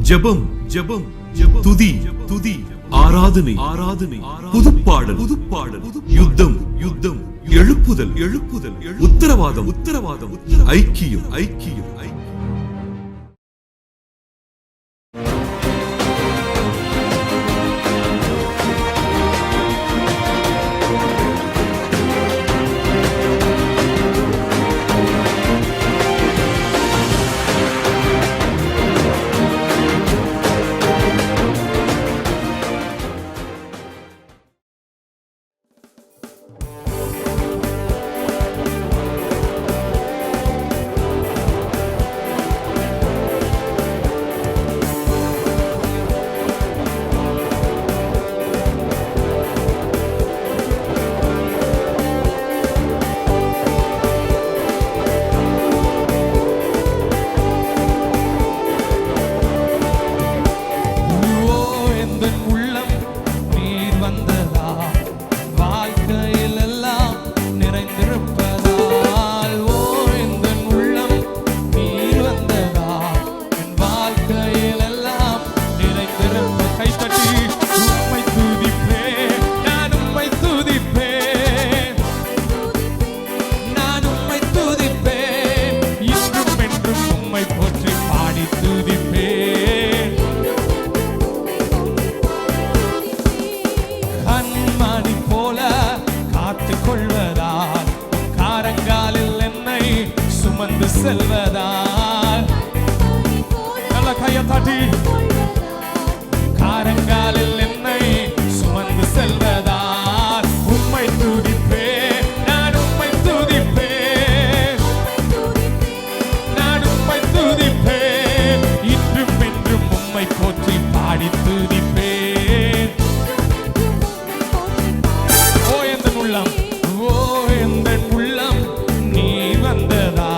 ஜெபம் ஜெபம் துதி துதி ஆராதனை ஆராதனை புதுப்பாடல் புதுப்பாடல் யுத்தம் யுத்தம் எழுப்புதல் எழுப்புதல் உத்தரவாதம் உத்தரவாதம் ஐக்கியம் ஐக்கியம் ஐக்கியம். செல்வதால் நல்ல கையை தட்டி காரங்காலில் என்னை சுமந்து செல்வதால் உம்மை துதிப்பேன் நான் உம்மை துதிப்பேன் நான் உம்மை துதிப்பேன் இன்றும் என்றும் உம்மை போற்றி பாடி துதிப்பேன். ஓ எந்த உள்ளம் ஓ எந்த உள்ளம் நீ வந்ததா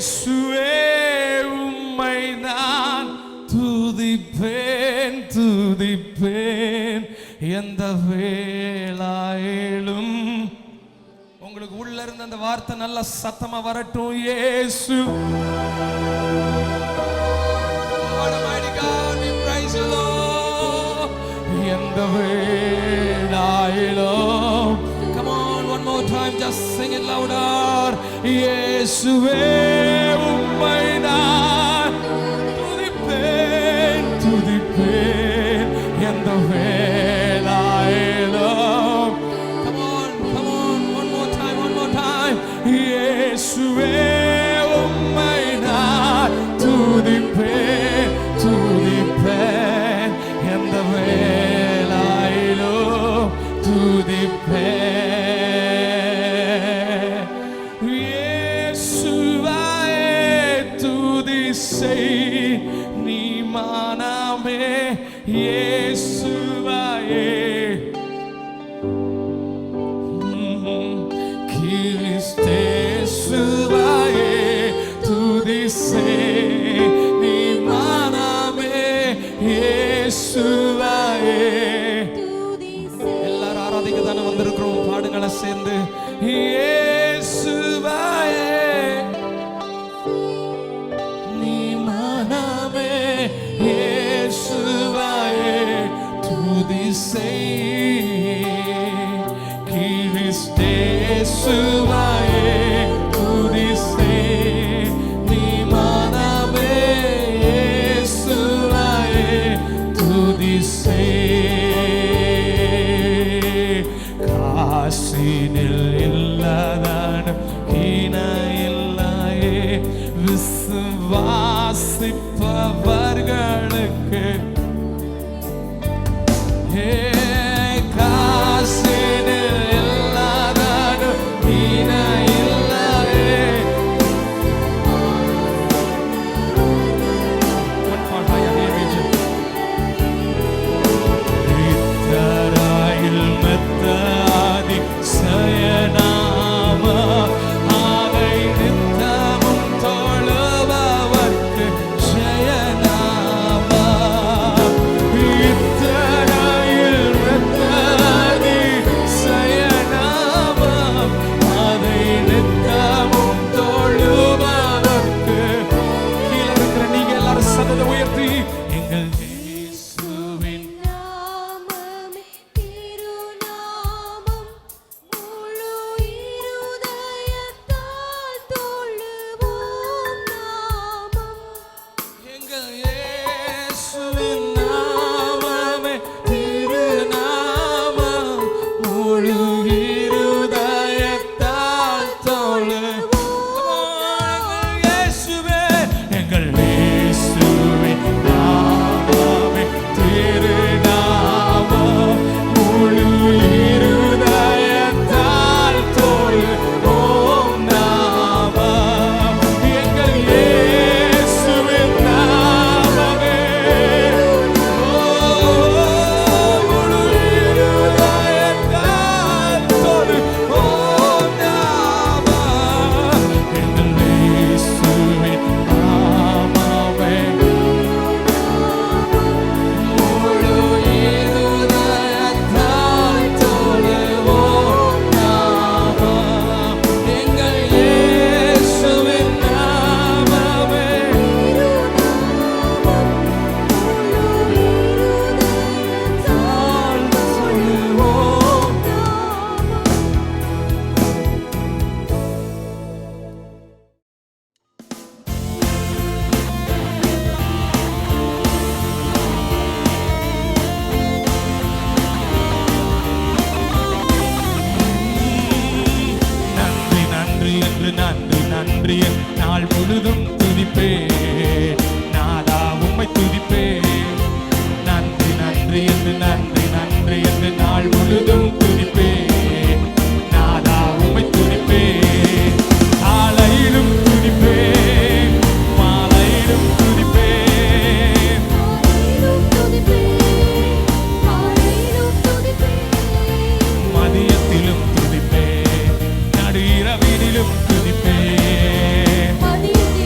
இயேசுவே உம்மை நான் துதிப்பேன் துதிப்பேன் எந்த வேளாயிலும். உங்களுக்கு உள்ள இருந்த அந்த வார்த்தை நல்ல சத்தமா வரட்டும். இயேசு எந்த வேளாயிலும். Come on, one more time, just sing it louder. இயேசுவே உம்மை நான் துதிப்பேன் துதிப்பேன் எந்த வேளாயிலும். Come on, one more time, இயேசுவே உம்மை நான் துதிப்பேன் துதிப்பேன் எந்த வேளாயிலும் துதிப்பேன். இயேசுவே துதி செய் நீ மனமே. இயேசுவே கிறிஸ்தேசுவே துதி செய் நீ மனமே. இயேசுவே எல்லாரும் ஆராதிக்க தானே வந்திருக்கிறோம். பாடுங்களை சேர்ந்து இயேசுவே நீ மனமே. இயேசுவே துதி செய் கிறிஸ்தேசுவே துதி செய் நீ மனமே. இயேசுவே துதி செய். காசினில் இல்லாதான கீன இல்லையே விசுவாசிப்பவர்களுக்கு. காசினில் இல்லாதான கீன இல்லையே. One part higher, hear me, Jim. இத்தராயில் மெத்தாதி சயனாம அதை நித்தமும் தொழுபவர்க்கு ஜெயநாம. இத்தராயில் மெத்தாதி சயனாம அதை நித்தமும் தொழுபவர்க்கு. கீழே இருக்கிற நீங்க எல்லாரும் சத்தத்தை உயர்த்தி எங்கள் இயேசுவின் நாமமே திருநாமம் முழு இருதயத்தால் தொழுவோம் நாமம். எங்கள் இயேசுவின் நாமமே திருநாமம் முழு இருதயத்தால் தொழுவோம். இயேசுவே எங்கள் இயேசுவின் நாமமே திருநாமம் முழு இருதயத்தால் தொழுவோம் நாமம். எங்கள் இயேசுவின் நாமமே முழு இருதயத்தால் தொழுவோம் நாமம். எங்கள் இயேசுவின் நாமமே முழு இருதயத்தால் தொழுவோம் நாமம். எங்கள் இயேசுவின் நாமமே தாழ் தொழுவோம். நன்றி நன்றி என்று நன்றி நன்றி என்று நாள் முழுதும் துதிப்பேன். நாதா உம்மை துதிப்பேன். நன்றி நன்றி என்று நன்றி நன்றி என்று நாள் முழுதும் துதிப்பேன். நாதா உம்மை துதிப்பேன். காலையிலும் துதிப்பேன் மாலையிலும் துதிப்பேன். மதியத்திலும் துதிப்பேன் நடு இரவினிலும் துதிப்பேன். மதியத்திலும்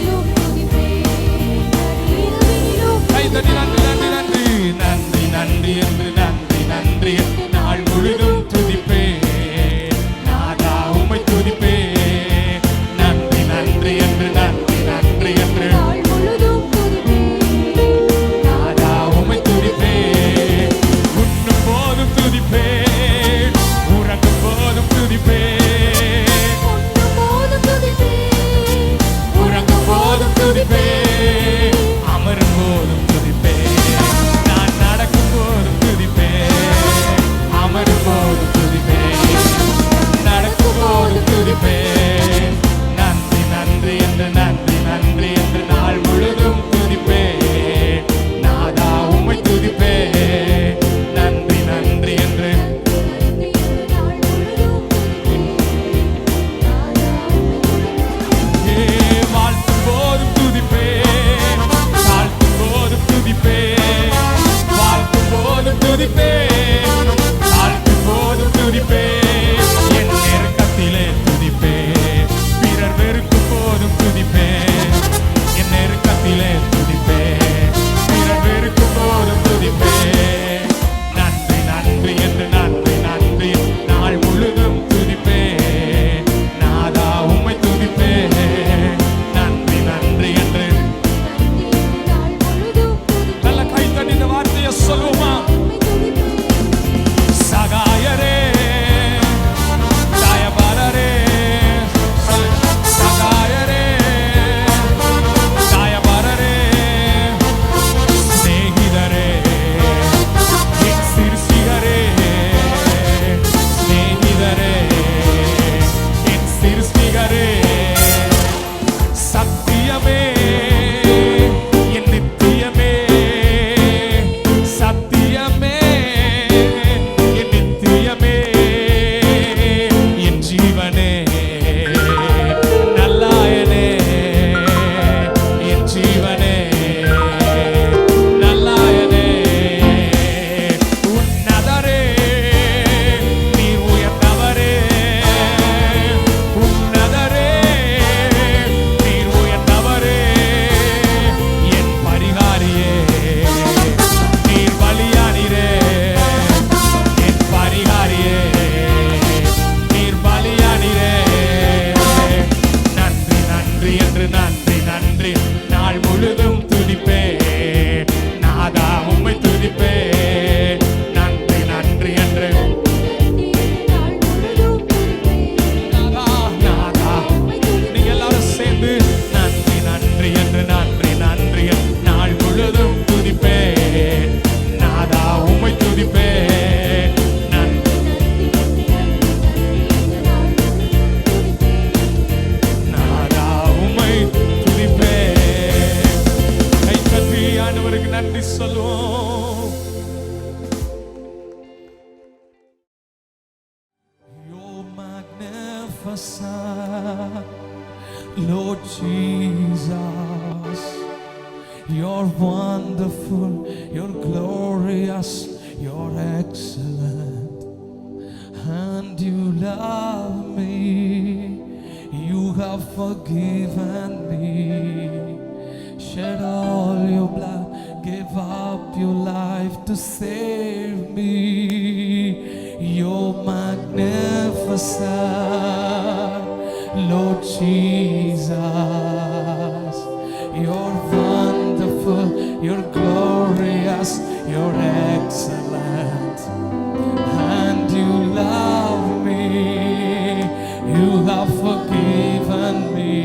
நல்லவரே சத்தியமே என் நித்தியமே சத்தியமே என் நித்தியமே என் ஜீவனே நல்லாயனே என் ஜீவனே நல்லாயனே உன்னதரே நீ உயர்ந்தவரே உன்னதரே நீ உயர்ந்தவரே என் பரிகாரியே நீர் பலியானீரே என் பரிகாரியே நீர் பலியானீரே நன்றி நன்றி என்று நன்றி நன்றி நாள் முழுதும் துதிப்பே நாதா உம்மை துதிப்பே நன்றி நன்றி என்று நாதா நாதா நீங்க எல்லாரும் சேர்ந்து நன்றி நன்றி என்று நன்றி நன்றி நாள் முழுதும் துதிப்பே நாதா உம்மை துதிப்பே நாதா உம்மை துதிப்பே கை தட்டி ஆண்டவருக்கு நன்றி சொல்லுவோம். You're magnificent, Lord Jesus. You're wonderful, you're glorious, you're excellent, and you love me. You have forgiven me. Shed all your blood, give up your life to save me. You're magnificent, Lord Jesus. You're wonderful, you're glorious, you're excellent, and you love me. You have forgiven me.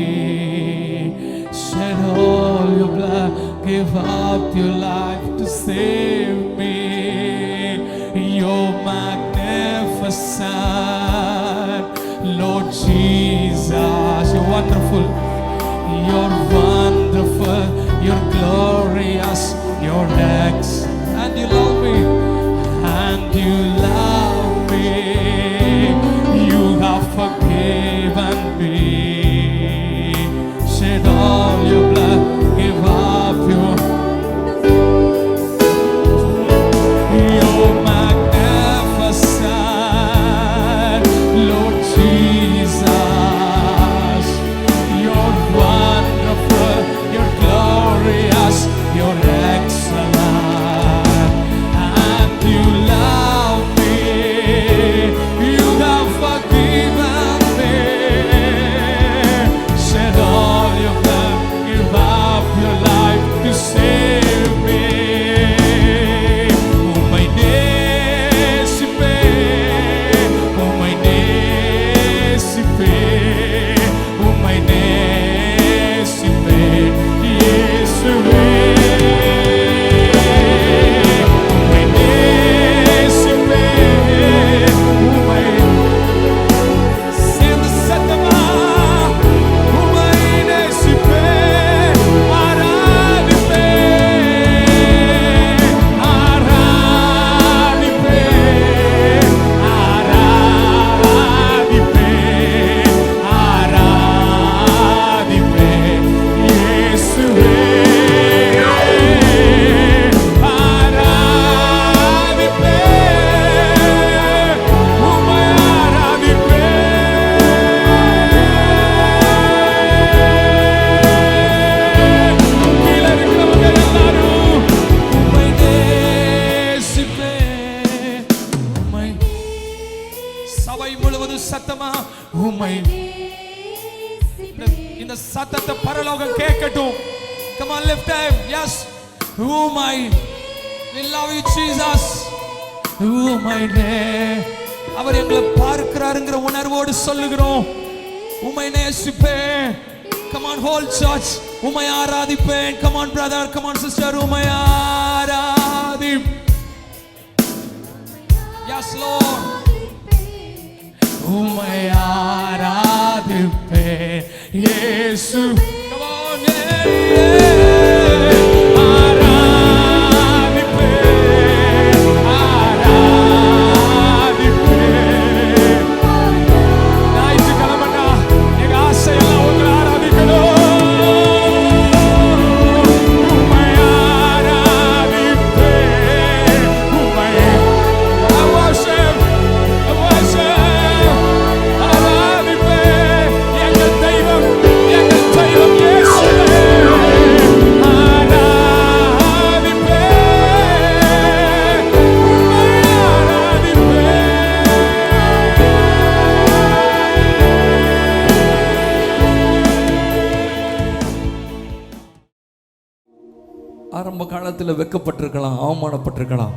Shed all your blood, give up your life to save me. You're magnificent, Lord Jesus. You're wonderful, you're wonderful, you're glorious, you're excellent, and you love me, and you love me. You have forgiven me. Shed all your blood, give up your. You're magnificent, Lord Jesus. You're wonderful, you're glorious, you're excellent, and you love me. You have forgiven me. Shed all your blood, give up your life to save me. உம்மை நேசிப்பேன், உம்மை நேசிப்பேன், உம்மை நேசிப்பேன், இயேசுவே. உம்மை நேசிப்பேன், உம்மை சேர்ந்து சத்தமா உம்மை நேசிப்பேன், ஆராதிப்பேன், ஆராதிப்பேன், ஆராதிப்பேன், ஆராதிப்பேன், இயேசுவே. ஆராதிப்பேன், உம்மை ஆராதிப்பேன். கீழே இருக்கிறவங்க எல்லாரும் உம்மை நேசிப்பேன், உம்மை. சபை முழுவதும் சத்தமா உம்மை. இந்த சத்தத்தை பரலோகம் கேட்கட்டும். Come on, lift them. Yes. Oh my. We love you, Jesus. Oh my name. அவர் எங்களை பார்க்கிறாருங்கிற உணர்வோடு சொல்லுகிறோம். உம்மை நேசிப்பேன். Come on, whole church. உம்மை ஆராதிப்பேன். Come on, brother. Come on, sister. உம்மை ஆராதி. Yes, Lord. உம்மை ஆராதி. ஆராதிப்பேன் இயேசு. Come on, ஆராதிப்பேன், ஆராதிப்பேன். ஞாயிற்றுக்கிழமைனா எங்க ஆசையெல்லாம் உங்களை ஆராதிக்கணும். உம்மை ஆராதிப்பேன், உம்மை I worship, ஆராதிப்பேன். எங்கள் தெய்வம் இயேசுவே. ஆராதிப்பேன், உம்மை ஆராதிப்பேன். ஆரம்ப காலத்தில் வெக்கப்பட்டிருக்கலாம், அவமானப்பட்டிருக்கலாம்.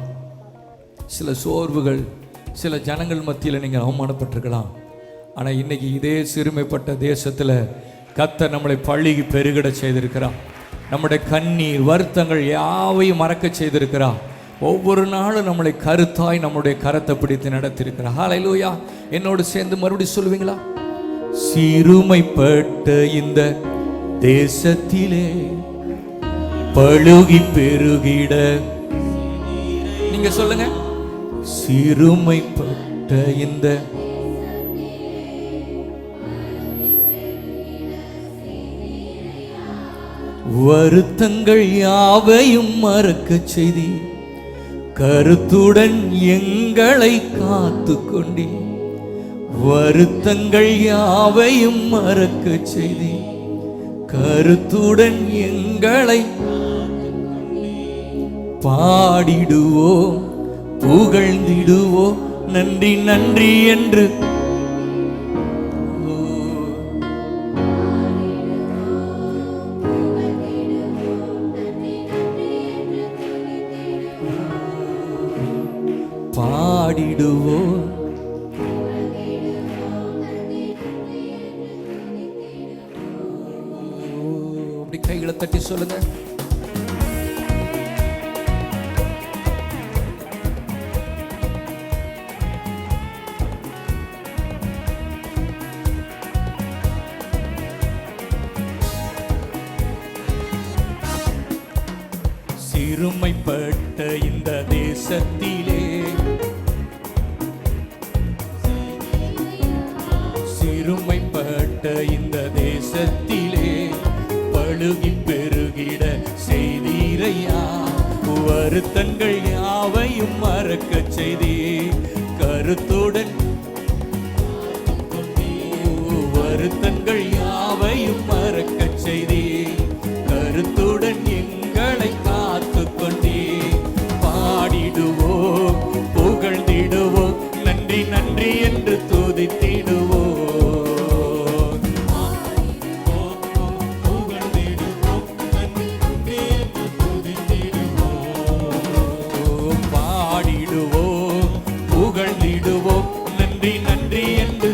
சில சோர்வுகள், சில ஜனங்கள் மத்தியில் நீங்கள் அவமானப்பட்டிருக்கலாம். ஆனால் இன்னைக்கு இதே சிறுமைப்பட்ட தேசத்தில் கர்த்தர் நம்மளை பள்ளிக்கு பெருகிட செய்திருக்கிறார். நம்முடைய கண்ணீர் வருத்தங்கள் யாவையும் மறக்க செய்திருக்கிறார். ஒவ்வொரு நாளும் நம்மளை கருத்தாய் நம்முடைய கரத்தை பிடித்து நடத்தியிருக்கிறார். ஹல்லேலூயா. என்னோடு சேர்ந்து மறுபடியும் சொல்லுவீங்களா? சிறுமைப்பட்ட இந்த தேசத்திலே பழுகி பெருகிட, நீங்க சொல்லுங்க. சிறுமைப்பட்ட இந்த வருத்தங்கள் யாவையும் மறக்க செய்தி, கருத்துடன் எங்களை காத்து கொண்டே. வருத்தங்கள் யாவையும் மறக்க செய்தி, கருத்துடன் எங்களை பாடிடுவோம், புகழ்ந்திடுவோம், நன்றி நன்றி என்று. பாடிடுவோம். அப்படி கைகளை தட்டி சொல்லுங்க. சிறுமைப்பட்ட இந்த தேசத்திலே, சிறுமைப்பட்ட இந்த தேசத்திலே பழுகி பெருகிட செய்தீரையா. வருத்தங்கள் யாவையும் மறக்க செய்தே, கருத்துடன் வருத்தங்கள் யாவையும் மறக்க செய்தே, கருத்துடன் எங்களை காத்து கொண்டே. பாடிடுவோம், புகழ்ந்திடுவோம், நன்றி நன்றி என்று துதித்திடுவோம். பாடிடுவோம், புகழ்ந்திடுவோம், நன்றி நன்றி என்று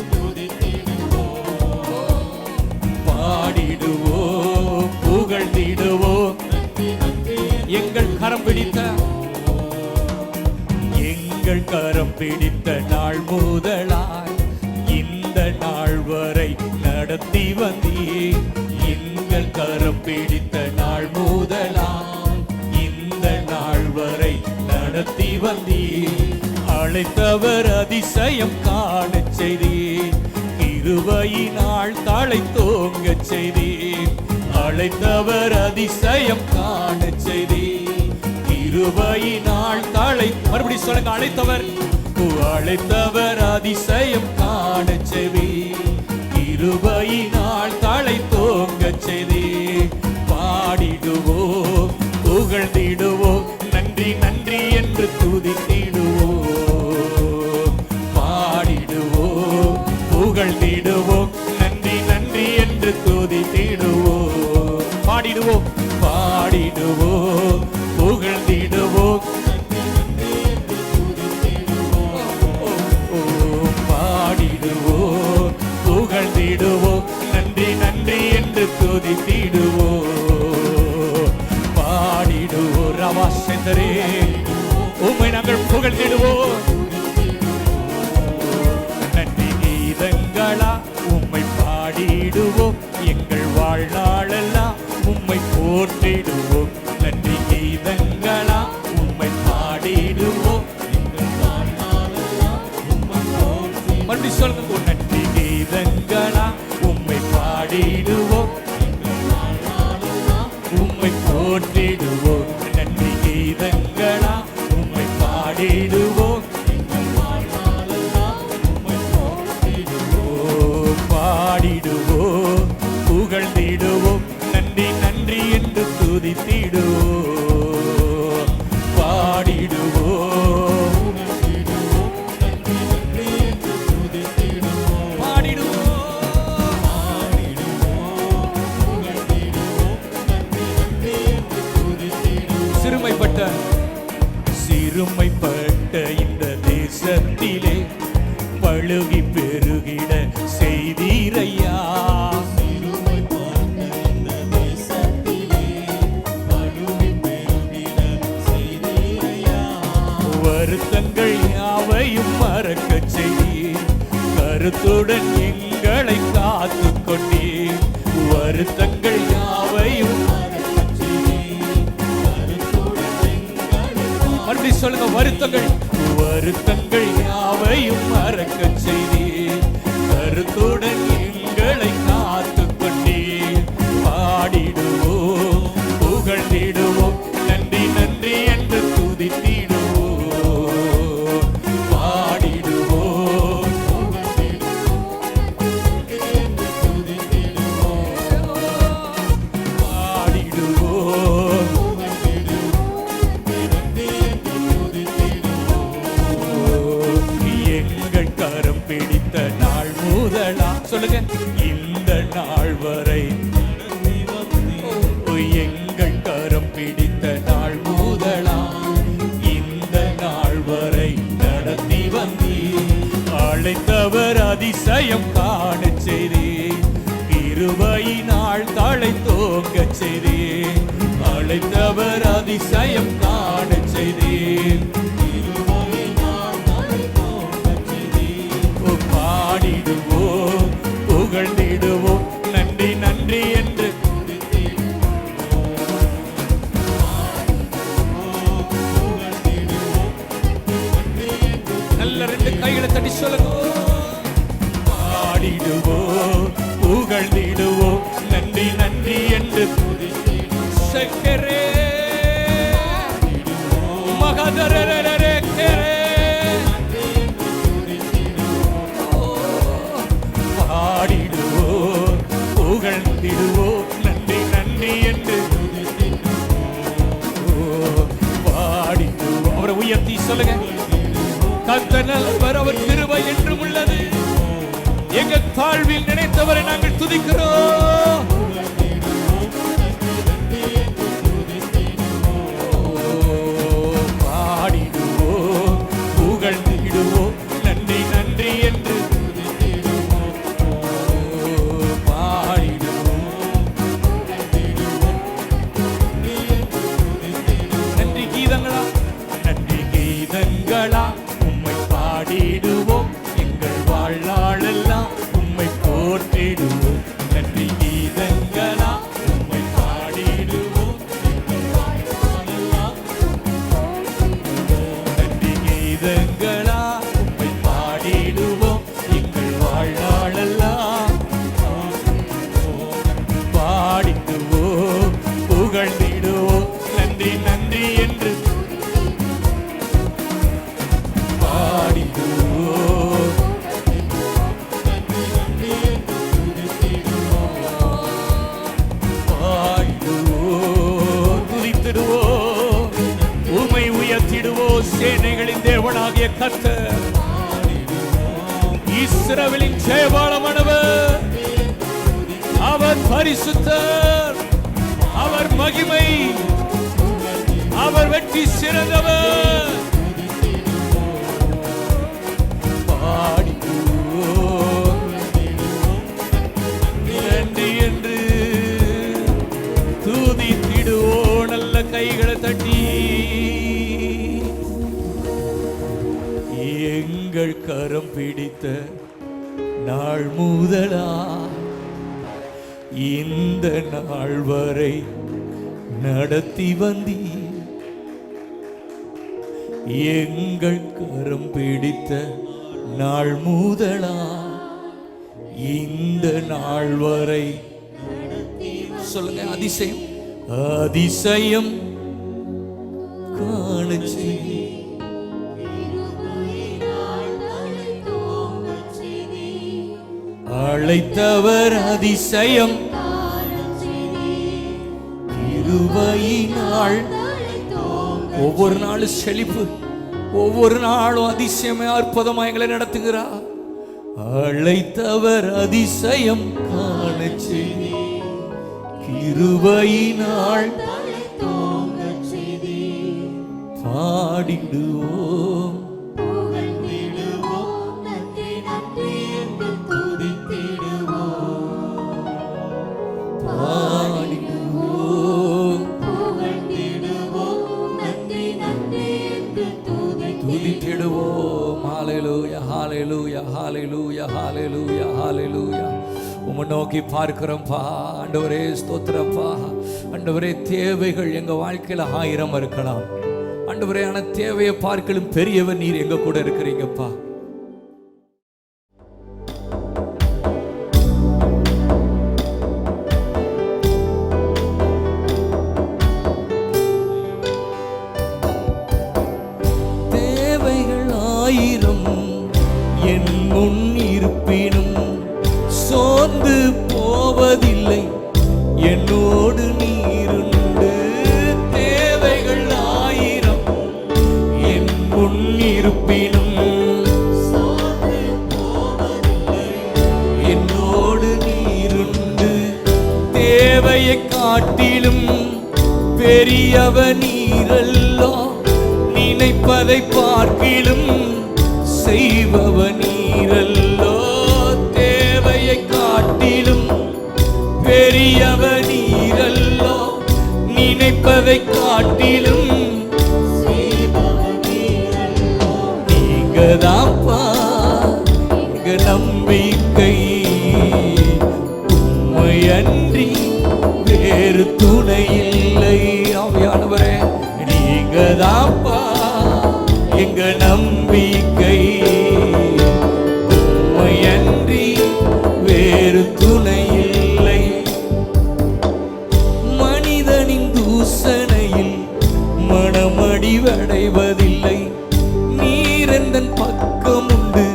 பாடிடுவோம், புகழ்ந்திடுவோம். எங்கள் கரம் பிடித்த, எங்கள் கரம் பிடித்த நாள் முதலாய் இந்த நாள் வரை நடத்தி வந்தீர். எங்கள் கரம் பிடித்த நாள் முதலாய் இந்த நாள் வரை நடத்தி வந்தீர். அழைத்தவர் அதிசயம் காண செய்தீர், கிருபையினால் தலை தோங்க செய்தீர். அழைத்தவர் அதிசயம் காண செய்தீர், கிருபையினால் தலை. மறுபடி சொல்லுங்க. அழைத்தவர், அழைத்தவர் அதிசயம் காண செய்தீர், கிருபையினால் தலை தோங்க செய்தீர். பாடிடுவோம், புகழ்ந்திடுவோம், நன்றி நன்றி என்று துதித்திடுவோம். பாடிடுவோம், புகழ்ந்திடுவோம், நன்றி நன்றி என்று துதித்திடுவோம். பாடிடுவோம், பாடிடுவோம், புகழ்ந்திடுவோம், பாடிடுவோம், புகழ்ந்திடுவோம், நன்றி நன்றி என்று துதித்திடுவோம். பாடிடுவோம். ரவாசேந்தரே, உம்மை நாங்கள் புகழ்ந்திடுவோம். நன்றி கீதங்களா உம்மை எங்கள் வாழ்நாளெல்லாம் உம்மை போற்றிடுவோம் நன்றி கீதங்களா உம்மை பாடிடுவோம் எங்கள் வாழ்நாளெல்லாம் உம்மை போற்றி மறுபடி சொல்லுங்க நன்றி கீதங்களா உம்மை பாடிடுவோம் எங்கள் வாழ்நாளெல்லாம் உம்மை போற்றிடுவோம் நன்றி கீதங்களா உம்மை பாடிடுவோம் எங்கள் வாழ்நாளெல்லாம் உம்மை போற்றிடுவோம் பாடிடுவோம் புகழ்ந்திடுவோம் நன்றி நன்றி என்று துதித்திடுவோம் பாடிடுவோம் சிறுமைப்பட்ட இந்த தேசத்திலே பழுகி பெருகிட செய்தீரையா வருத்தங்கள் யாவையும் மறக்கச் செய்தீர் கருத்துடன் எங்களை காத்துக் கொண்டீர் வருத்தங்கள் யாவையும் மறுபடி சொல்லுங்க வருத்தங்கள் யாவையும் மறக்கச் செய்தீர் கருத்துடன் எங்களை காத்துக் கொண்டீர் பாடிடுவோம் புகழ்ந்திடுவோம் நன்றி நன்றி என்று துதித்திடுவோம் பாடிடுவோம் பாடிடுவோம் எங்கள் கரம் பிடித்த நாள் முதலா சொல்லுங்க இந்த நாள் வரை எங்கள் கரம் பிடித்த நாள் முதலா இந்த நாள் வரை நடத்தி வந்தீர் அழைத்தவர் அதிசயம் காணச் செய்தீர் கிருபையினால் தலை தோங்கச் செய்தீர் அழைத்தவர் அதிசயம் காணச் செய்தீர் பாடிடுவோம் புகழ்ந்திடுவோம் நன்றி நன்றி என்று நல்ல ரெண்டு கைகளை தட்டி சொல்லுங்க பாடிடுவோம் புகழ்ந்திடுவோம் நன்றி நன்றி என்று சக்கரே மகதரரரே பாடிடுவோம் புகழ்ந்திடுவோம் நன்றி நன்றி என்று பாடிடுவோம் அவரை உயர்த்தி சொல்லுங்க கர்த்தர் நல்லவர் அவர் கிருபை என்றும் உள்ளது எங்கள் தாழ்வில் நினைத்தவரை நாங்கள் துதிக்கிறோம் பாடிடுவோம் புகழ்ந்திடுவோம் நன்றி நன்றி என்று உம்மை பாடிடுவோம் எங்கள் வாழ்நாளெல்லாம் உம்மை போற்றிடுவோம் நன்றி கீதங்களா உம்மை பாடிடுவோம் எங்கள் வாழ்நாளெல்லாம் நன்றி கீதங்களா உம்மை பாடிடுவோம் எங்கள் வாழ்நாளெல்லாம் பாடிடுவோம் புகழ்ந்திடுவோம் நன்றி நன்றி என்று உம்மை உயர்த்திடுவோம் சேனைகளின் தேவனாகிய கர்த்தர் இஸ்ரவேலின் ஜெயபாலமானவர் அவர் பரிசுத்தர் அவர் மகிமை அவர் வெற்றி சிறந்தவர் நன்றி என்று துதித்திடுவோம் நல்ல கைகளை தட்டி எங்கள் கரம் பிடித்த நாள் முதலா இந்த நாள் வரை நடத்தி வந்தீர். எங்கள் கரம் பிடித்த நாள் முதலா இந்த நாள் வரை சொல்லுங்க. அதிசயம் அதிசயம் காணச்சு அழைத்தவர் அதிசயம் கிருபையினால் ஒவ்வொரு நாளும் செழிப்பு, ஒவ்வொரு நாளும் அதிசயமே அற்புதமா எங்களை நடத்துகிறார். அழைத்தவர் அதிசயம் காணச்சு கிருபையினால் பாடிடுவோம் துதித்திடுவோம். ஹல்லேலூயா ஹல்லேலூயா ஹல்லேலூயா ஹல்லேலூயா ஹல்லேலூயா. உம்மை நோக்கி பார்க்கிறோம்ப்பா ஆண்டவரே, ஸ்தோத்திரப்பா ஆண்டவரே. தேவைகள் எங்க வாழ்க்கையில 1000 இருக்கலாம் ஆண்டவரே, ஆனா தேவையை பார்க்கலும் பெரியவர் நீர் எங்க கூட இருக்கிறீங்கப்பா. தேவைகள் 1000 என் முன் இருப்பினும் சோர்ந்து போவதில்லை, என்னோடு நீருண்டு. தேவைகள் 1000 என் முன் இருப்பினும் என்னோடு நீருண்டு. தேவையை காட்டிலும் பெரியவ நீரல்லோ, நினைப்பதை பார்க்கிலும் செய்பவ நீரல்லோ. தேவையை காட்டிலும் பெரியவ நீரல்லோ, நினைப்பதை காட்டிலும் நீங்கதாப்பா எங்க நம்பிக்கை. உம்மையன்றி வேறு துணை இல்லை. ஆவியானவரே, நீங்கதாப்பா எங்க நம்பிக்கை. உம்மையன்றி வேறு துணை இல்லை. மனிதனின் தூசணையில் மனமடிவடைவதில்லை. நீரெந்தன் பக்கம் உண்டு,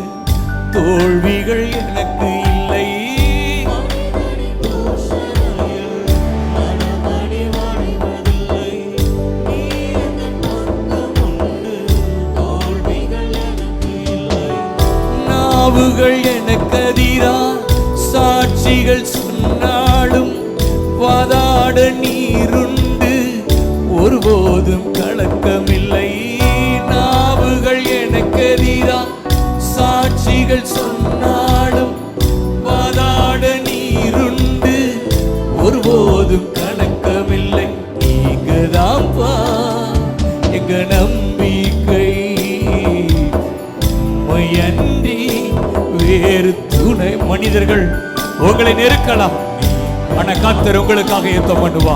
தோல்விகள் எனக்கு இல்லை. நாவுகள் எனக்கு எதிரா சாட்சிகள் சொன்னாலும் வாதாட நீருண்டு, ஒருபோதும் கலக்கமில்லை. நாவுகள் எனக்கு எதிரா சாட்சிகள் சொன்னாலும் வாதாட நீருண்டு, ஒருபோதும் கலக்கமில்லை. நீங்கதான்ப்பா எங்க நம்பிக்கை. உம்மையன்றி வேறு துணை. மனிதர்கள் உங்களை நெருக்கலாம், ஆனா கர்த்தர் உங்களுக்காக யுத்தம் பண்ணுவா.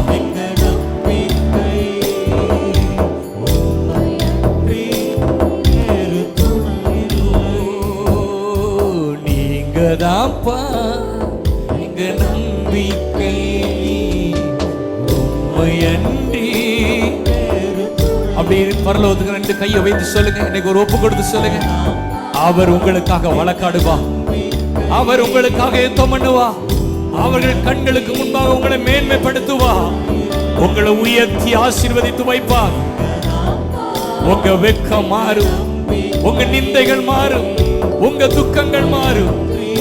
நீங்கதான்ப்பா எங்க நம்பிக்கை. உம்மையன்றி. அப்படி பரலோகத்துக்கு 2 கையை வைத்து சொல்லுங்க, இன்னைக்கு ஒரு ஒப்பு கொடுத்து சொல்லுங்க. அவர் உங்களுக்காக வழக்காடுவா, அவர் உங்களுக்காக யுத்தம் பண்ணுவா. அவர்கள் கண்களுக்கு முன்பாக உங்களை மேன்மைப்படுத்துவா, உங்களை உயர்த்தி ஆசீர்வதித்து வைப்பார். உங்க வெட்கம் மாறும், உங்க நிந்தைகள் மாறும், உங்க துக்கங்கள் மாறும்,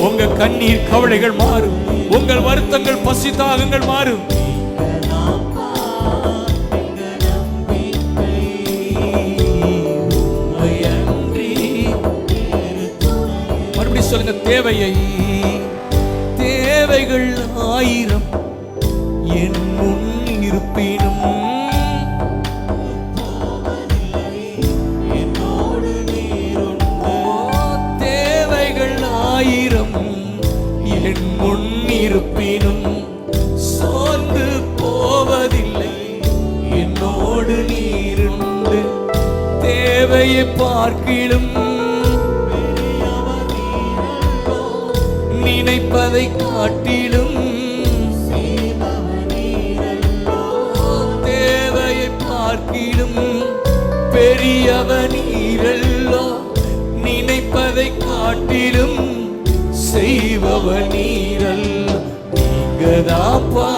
உங்க கண்ணீர் கவலைகள் மாறும், உங்கள் வருத்தங்கள் பசி தாகங்கள் மாறும். மறுபடியும் சொல்லுங்க. தேவைகள் 1000 என் முன் இருப்பினும் தேவைகள் 1000 என் முன் இருப்பினும் தேவையை பார்க்கிலும் நினைப்பதை காட்டிலும் தேவையை பார்க்கிலும் பெரியவர் நீரல்லோ, நினைப்பதை காட்டிலும் செய்பவர் நீரல்லோ. நீங்கதாப்பா,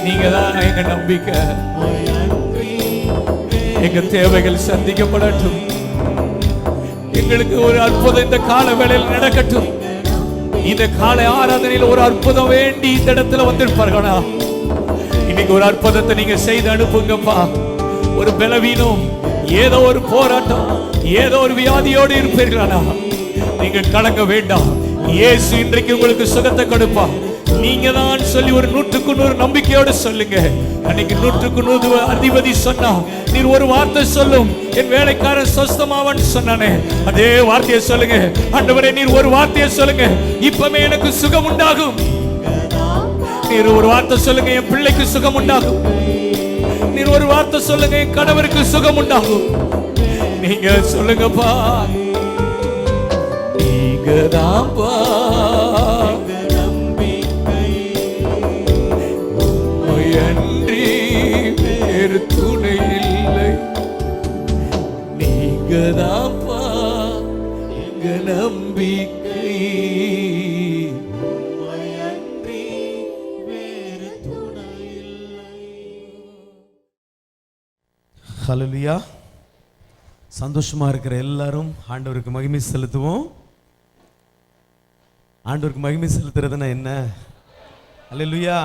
நீங்கதான் எங்க நம்பிக்கை. எங்க தேவைகள் சந்திக்கப்படட்டும். எங்களுக்கு ஒரு அற்புதம் இந்த கால வேளையில் நடக்கட்டும். இந்த காலை ஆராதனையில் ஒரு அற்புதம் வேண்டி இந்த இடத்துல வந்திருப்பார்களா? இன்னைக்கு ஒரு அற்புதத்தை நீங்க செய்து அனுப்புங்கப்பா. ஒரு பலவீனம், ஏதோ ஒரு போராட்டம், ஏதோ ஒரு வியாதியோடு இருப்பீர்களா? நீங்க கலங்க வேண்டாம். இயேசு இன்றைக்கு உங்களுக்கு சுகத்தை கொடுப்பா. நீங்க தான் சொல்லி ஒரு 100க்கு 100 நம்பிக்கையோடு சொல்லுங்க. அன்னைக்கு 100க்கு 100 அதிபதி சொன்னா, நீர் ஒரு வார்த்தை சொல்லும், என் வேலைக்காரன் சொஸ்தமாவன் சொன்னானே, அதே வார்த்தையை சொல்லுங்க. ஆண்டவரே, நீர் ஒரு வார்த்தையை சொல்லுங்க, இப்பவே எனக்கு சுகம் உண்டாகும். நீர் ஒரு வார்த்தை சொல்லுங்க, என் பிள்ளைக்கு சுகம் உண்டாகும். நீர் ஒரு வார்த்தை சொல்லுங்க, என் கணவருக்கு சுகம் உண்டாகும். நீங்க சொல்லுங்கப்பா. நீங்கதான்ப்பா அன்றி வேறு துணை இல்லை. நீங்கதான்ப்பா எங்க நம்பிக்கை. ஹல்லேலூயா. சந்தோஷமா இருக்கிற எல்லாரும் ஆண்டவருக்கு மகிமை செலுத்துவோம். ஆண்டவருக்கு மகிமை செலுத்துறதுன்னா என்ன? ஹல்லேலூயா,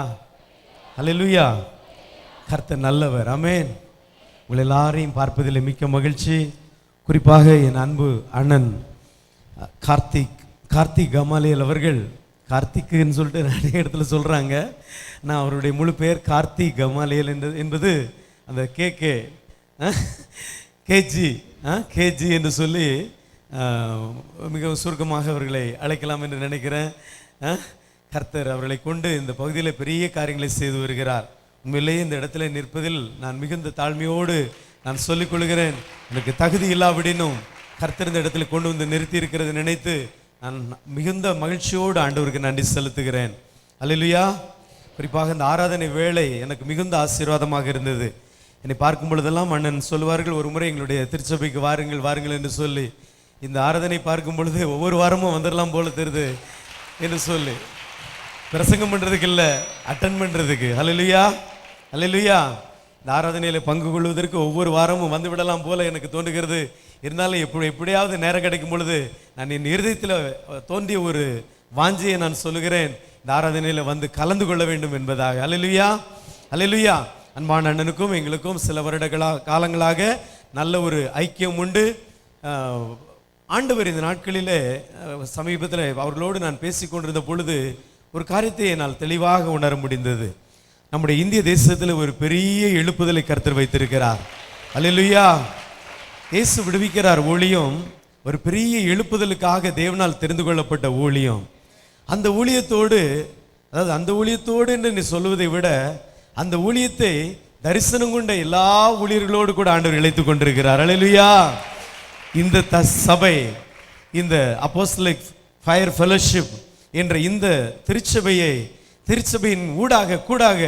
ஹல்லேலூயா. கர்த்தர் நல்லவர். ஆமென். உங்கள் எல்லாரையும் பார்ப்பதில் மிக்க மகிழ்ச்சி. குறிப்பாக என் அன்பு அண்ணன் கார்த்திக் கமாலியல் அவர்கள், கார்த்திக்னு சொல்லிட்டு நிறைய இடத்துல சொல்கிறாங்க. நான் அவருடைய முழு பெயர் கார்த்திக் கமாலியல் என்பது அந்த கேஜி என்று சொல்லி மிக சுருக்கமாக அவர்களை அழைக்கலாம் என்று நினைக்கிறேன். கர்த்தர் அவர்களை கொண்டு இந்த பகுதியில் பெரிய காரியங்களை செய்து வருகிறார். உண்மையிலேயே இந்த இடத்துல நிற்பதில் நான் மிகுந்த தாழ்மையோடு நான் சொல்லிக் கொள்கிறேன். எனக்கு தகுதி இல்லாவிடனும் கர்த்தர் இந்த இடத்துல கொண்டு வந்து நிறுத்தி இருக்கிறது நினைத்து நான் மிகுந்த மகிழ்ச்சியோடு ஆண்டவருக்கு நன்றி செலுத்துகிறேன். அல்லேலூயா. குறிப்பாக இந்த ஆராதனை வேளை எனக்கு மிகுந்த ஆசீர்வாதமாக இருந்தது. என்னை பார்க்கும் பொழுதெல்லாம் அண்ணன் சொல்வார்கள், ஒரு முறை எங்களுடைய திருச்சபைக்கு வாருங்கள் வாருங்கள் என்று சொல்லி. இந்த ஆராதனை பார்க்கும் பொழுது ஒவ்வொரு வாரமும் வந்துடலாம் போல தெரியுது என்று சொல்லி, பிரசங்கம் பண்ணுறதுக்கு இல்லை, அட்டன் பண்ணுறதுக்கு. அல்லேலூயா, அல்லேலூயா. இந்த ஆராதனையில் பங்கு கொள்வதற்கு ஒவ்வொரு வாரமும் வந்து விடலாம் போல எனக்கு தோன்றுகிறது. இருந்தாலும் எப்படியாவது நேரம் கிடைக்கும் பொழுது நான் என் இருதயத்தில் தோன்றிய ஒரு வாஞ்சியை நான் சொல்லுகிறேன், இந்த ஆராதனையில் வந்து கலந்து கொள்ள வேண்டும் என்பதாக. அல்லேலூயா, அல்லேலூயா. அன்பான அண்ணனுக்கும் எங்களுக்கும் சில காலங்களாக நல்ல ஒரு ஐக்கியம் உண்டு. ஆண்டவர் இந்த நாட்களிலே சமீபத்தில் அவர்களோடு நான் பேசிக்கொண்டிருந்த பொழுது ஒரு காரியத்தை என்னால் தெளிவாக உணர முடிந்தது. நம்முடைய இந்திய தேசத்தில் ஒரு பெரிய எழுப்புதலை கர்த்தர் வைத்திருக்கிறார். அல்லேலூயா. இயேசு விடுவிக்கிறார் ஊழியம் ஒரு பெரிய எழுப்புதலுக்காக தேவனால் தெரிந்து கொள்ளப்பட்ட ஊழியம். அந்த ஊழியத்தோடு, அதாவது அந்த ஊழியத்தோடு என்று நீ சொல்வதை விட அந்த ஊழியத்தை தரிசனம் கொண்ட எல்லா ஊழியர்களோடு கூட ஆண்டவர் இழைத்து கொண்டிருக்கிறார். அல்லேலூயா. இந்த சபை, இந்த அப்போஸ்தலிக் ஃபயர் ஃபெலோஷிப் என்ற இந்த திருச்சபையின் கூடாக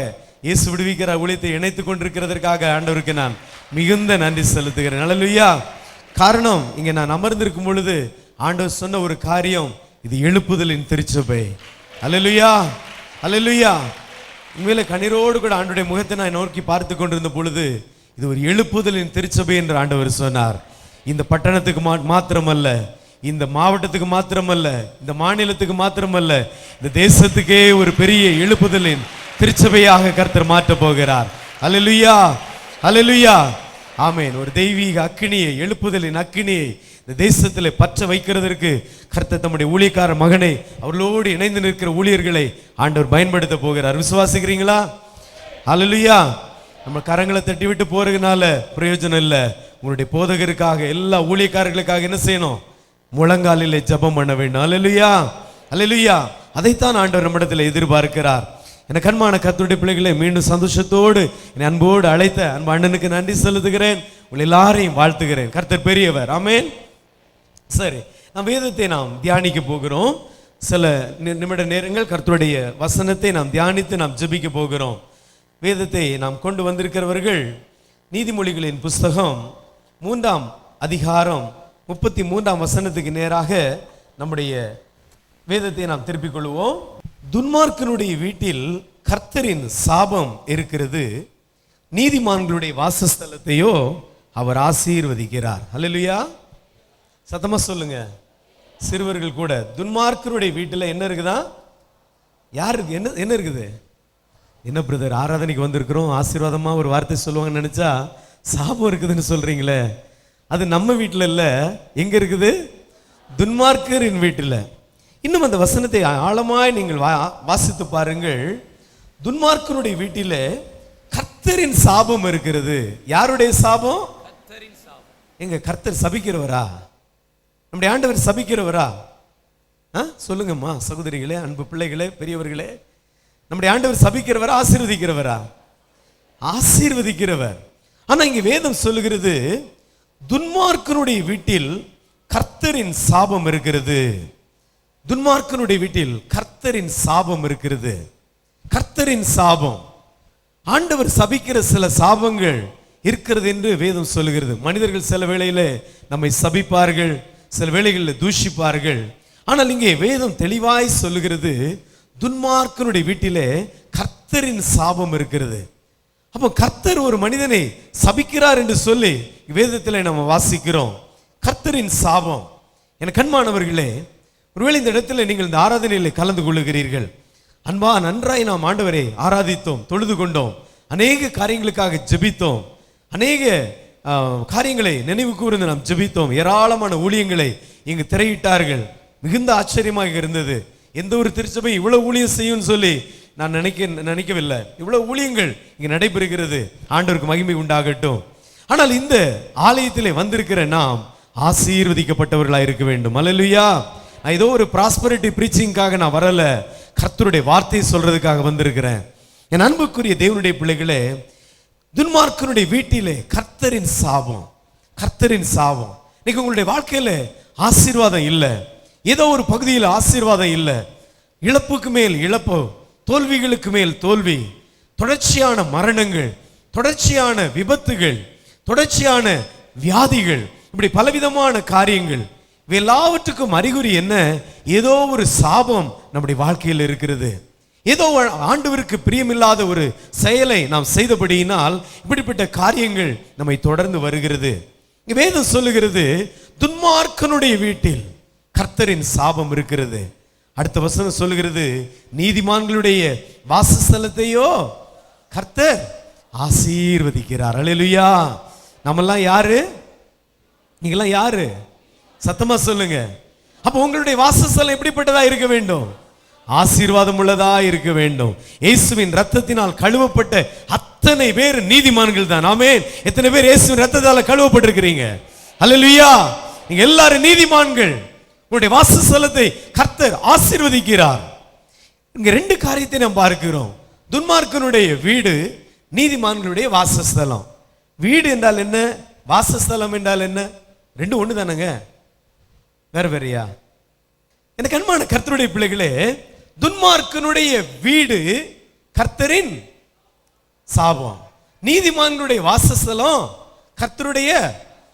இயேசு விடுவிக்கிற ஊழியத்தை இணைத்து கொண்டிருக்கிறதற்காக ஆண்டவருக்கு நான் மிகுந்த நன்றி செலுத்துகிறேன். அல்லேலூயா. காரணம், இங்கே நான் அமர்ந்திருக்கும் பொழுது ஆண்டவர் சொன்ன ஒரு காரியம், இது எழுப்புதலின் திருச்சபை. அல்லேலூயா, அல்லேலூயா. உண்மையில கண்ணீரோடு கூட ஆண்டவருடைய முகத்தை நான் நோக்கி பார்த்து கொண்டிருந்த பொழுது இது ஒரு எழுப்புதலின் திருச்சபை என்று ஆண்டவர் சொன்னார். இந்த பட்டணத்துக்கு மாத்திரமல்ல, இந்த மாவட்டத்துக்கு மாத்திரமல்ல, இந்த மாநிலத்துக்கு மாத்திரமல்ல, இந்த தேசத்துக்கே ஒரு பெரிய எழுப்புதலின் திருச்சபையாக கர்த்தர் மாற்ற போகிறார். அல்லேலூயா, அல்லேலூயா. ஆமென். ஒரு தெய்வீக அக்கினியை, எழுப்புதலின் அக்கினியை இந்த தேசத்தில் பற்ற வைக்கிறதற்கு கர்த்தர் தம்முடைய ஊழியக்கார மகனை, அவர்களோடு இணைந்து நிற்கிற ஊழியர்களை ஆண்டவர் பயன்படுத்த போகிறார். விசுவாசிக்கிறீங்களா? அல்லேலூயா. நம்ம கரங்களை தட்டி விட்டு போறதுனால பிரயோஜனம் இல்லை. உங்களுடைய போதகருக்காக, எல்லா ஊழியக்காரர்களுக்காக என்ன செய்யணும்? முழங்காலிலே ஜெபம் பண்ண வேண்டும். அல்லேலூயா, அல்லேலூயா. அதைத்தான் ஆண்டவர் நம்மிடத்தில் எதிர்பார்க்கிறார். எனக்கு அன்பான கர்த்தருடைய பிள்ளைகளை மீண்டும் சந்தோஷத்தோடு என் அன்போடு அழைத்த அன்பு அண்ணனுக்கு நன்றி செலுத்துகிறேன். உங்கள் எல்லாரையும் வாழ்த்துகிறேன். கர்த்தர் பெரியவர். ஆமென். சரி, நாம் வேதத்தை நாம் தியானிக்க போகிறோம். சில நிமிட நேரங்கள் கர்த்தருடைய வசனத்தை நாம் தியானித்து நாம் ஜெபிக்க போகிறோம். வேதத்தை நாம் கொண்டு வந்திருக்கிறவர்கள் நீதிமொழிகளின் புஸ்தகம் 3ஆம் அதிகாரம் 33ஆம் வசனத்துக்கு நேராக நம்முடைய வேதத்தை நாம் திருப்பிக் கொள்வோம். துன்மார்க்கனுடைய வீட்டில் கர்த்தரின் சாபம் இருக்கிறது, நீதிமான்களுடைய வாசஸ்தலத்தையோ அவர் ஆசீர்வதிக்கிறார். அல்லேலூயா. சத்தமா சொல்லுங்க. சிறுவர்கள் கூட, துன்மார்க்கருடைய வீட்டில் என்ன இருக்குதா? யாருக்கு என்ன இருக்குது? என்ன பிரதர், ஆராதனைக்கு வந்திருக்கிறோம், ஆசீர்வாதமா ஒரு வார்த்தை சொல்லுவாங்கன்னு நினைச்சா சாபம் இருக்குதுன்னு சொல்றீங்களே. அது நம்ம வீட்டில் இல்லை. எங்க இருக்குது? துன்மார்க்கரின் வீட்டில். இன்னும் அந்த வசனத்தை ஆழமாய் நீங்கள் வாசித்து பாருங்கள். துன்மார்க்கனுடைய வீட்டில் கர்த்தரின் சாபம் இருக்கிறது. யாருடைய சாபம்? எங்க கர்த்தர் சபிக்கிறவரா? நம்முடைய ஆண்டவர் சபிக்கிறவரா? சொல்லுங்கம்மா சகோதரிகளே, அன்பு பிள்ளைகளே, பெரியவர்களே. நம்முடைய ஆண்டவர் சபிக்கிறவரா ஆசீர்வதிக்கிறவரா? ஆசீர்வதிக்கிறவர். ஆனா இங்க வேதம் சொல்லுகிறது துன்மார்க்கனுடைய வீட்டில் கர்த்தரின் சாபம் இருக்கிறது. துன்மார்க்கனுடைய வீட்டில் கர்த்தரின் சாபம் இருக்கிறது. கர்த்தரின் சாபம். ஆண்டவர் சபிக்கிற சில சாபங்கள் இருக்கிறது என்று வேதம் சொல்லுகிறது. மனிதர்கள் சில வேளையில நம்மை சபிப்பார்கள், சில வேளைகளில் தூஷிப்பார்கள். ஆனால் இங்கே வேதம் தெளிவாய் சொல்லுகிறது துன்மார்க்கனுடைய வீட்டிலே கர்த்தரின் சாபம் இருக்கிறது. அப்போ கர்த்தர் ஒரு மனிதனை சபிக்கிறார் என்று சொல்லி வேதத்தில் நம்ம வாசிக்கிறோம். கர்த்தரின் சாபம். என் கண்மானவர்களே, ஒருவேளை இந்த இடத்துல நீங்கள் இந்த ஆராதனையில் கலந்து கொள்ளுகிறீர்கள். அன்பா, நன்றாய் நாம் ஆண்டவரை ஆராதித்தோம், தொழுது கொண்டோம், அநேக காரியங்களுக்காக ஜெபித்தோம், அநேக காரியங்களை நினைவு கூர்ந்து நாம் ஜெபித்தோம். ஏராளமான ஊழியங்களை இங்கு திரையிட்டார்கள். மிகுந்த ஆச்சரியமாக இருந்தது. எந்த ஒரு திருச்சபை இவ்வளவு ஊழியம் செய்யும் சொல்லி நான் நினைக்கவில்லை. இவ்வளவு ஊழியங்கள் இங்கு நடைபெறுகிறது. ஆண்டவருக்கு மகிமை உண்டாகட்டும். ஆனால் இந்த ஆலயத்திலே வந்திருக்கிற நாம் ஆசீர்வதிக்கப்பட்டவர்களாக இருக்க வேண்டும். அல்லேலூயா. நான் ஏதோ ஒரு ப்ராஸ்பரிட்டி பிரீச்சிங்காக நான் வரல, கர்த்தருடைய வார்த்தையை சொல்றதுக்காக வந்திருக்கிறேன். என் அன்புக்குரிய தேவனுடைய பிள்ளைகளே, துன்மார்க்கனுடைய வீட்டிலே கர்த்தரின் சாபம். கர்த்தரின் சாபம். இன்னைக்கு உங்களுடைய வாழ்க்கையில ஆசீர்வாதம் இல்லை, ஏதோ ஒரு பகுதியில் ஆசீர்வாதம் இல்லை, இழப்புக்கு மேல் இழப்பு, தோல்விகளுக்கு மேல் தோல்வி, தொடர்ச்சியான மரணங்கள், தொடர்ச்சியான விபத்துகள், தொடர்ச்சியான வியாதிகள், இப்படி பலவிதமான காரியங்கள். எல்லாவற்றுக்கும் அறிகுறி என்ன? ஏதோ ஒரு சாபம் நம்முடைய வாழ்க்கையில் இருக்கிறது. ஏதோ ஆண்டவருக்கு பிரியமில்லாத ஒரு செயலை நாம் செய்தபடியினால் இப்படிப்பட்ட காரியங்கள் நம்மை தொடர்ந்து வருகிறது. வேதம் சொல்லுகிறது துன்மார்க்கனுடைய வீட்டில் கர்த்தரின் சாபம் இருக்கிறது. அடுத்த வசனம் சொல்லுகிறது நீதிமான்களுடைய வாசஸ்தலத்தையோ கர்த்தர் ஆசீர்வதிக்கிறார். அல்லேலூயா. நம்மெல்லாம் யாரு? நீங்கெல்லாம் யாரு? சத்தமா சொல்லுங்க. அப்ப உங்களுடைய வாசஸ்தலம் எப்படிப்பட்டதா இருக்க வேண்டும்? ஆசீர்வாதம் உள்ளதா இருக்க வேண்டும். இயேசுவின் ரத்தத்தினால் கழுவப்பட்ட அத்தனை பேர் நீதிமான்கள் தான். ஆமென். எத்தனை பேர் இயேசுவின் ரத்தத்தால் கழுவப்பட்டிருக்கிறீங்க? அல்லேலூயா. நீங்க எல்லாரும் நீதிமான்கள். உங்களுடைய வாசஸ்தலத்தை கர்த்தர் ஆசீர்வதிக்கிறார். இங்க ரெண்டு காரியத்தை நாம் பார்க்கிறோம். துன்மார்க்கனுடைய வீடு, நீதிமான்களுடைய வாசஸ்தலம். வீடு என்றால் என்ன, வாசஸ்தலம் என்றால் என்ன? ரெண்டு ஒண்ணு தானங்க, வேற வேறையா? எனக்கு அன்பான கர்த்தருடைய பிள்ளைகளே, துன்மார்க்கனுடைய வீடு கர்த்தரின் சாபம், நீதிமான்களுடைய வாசஸ்தலம் கர்த்தருடைய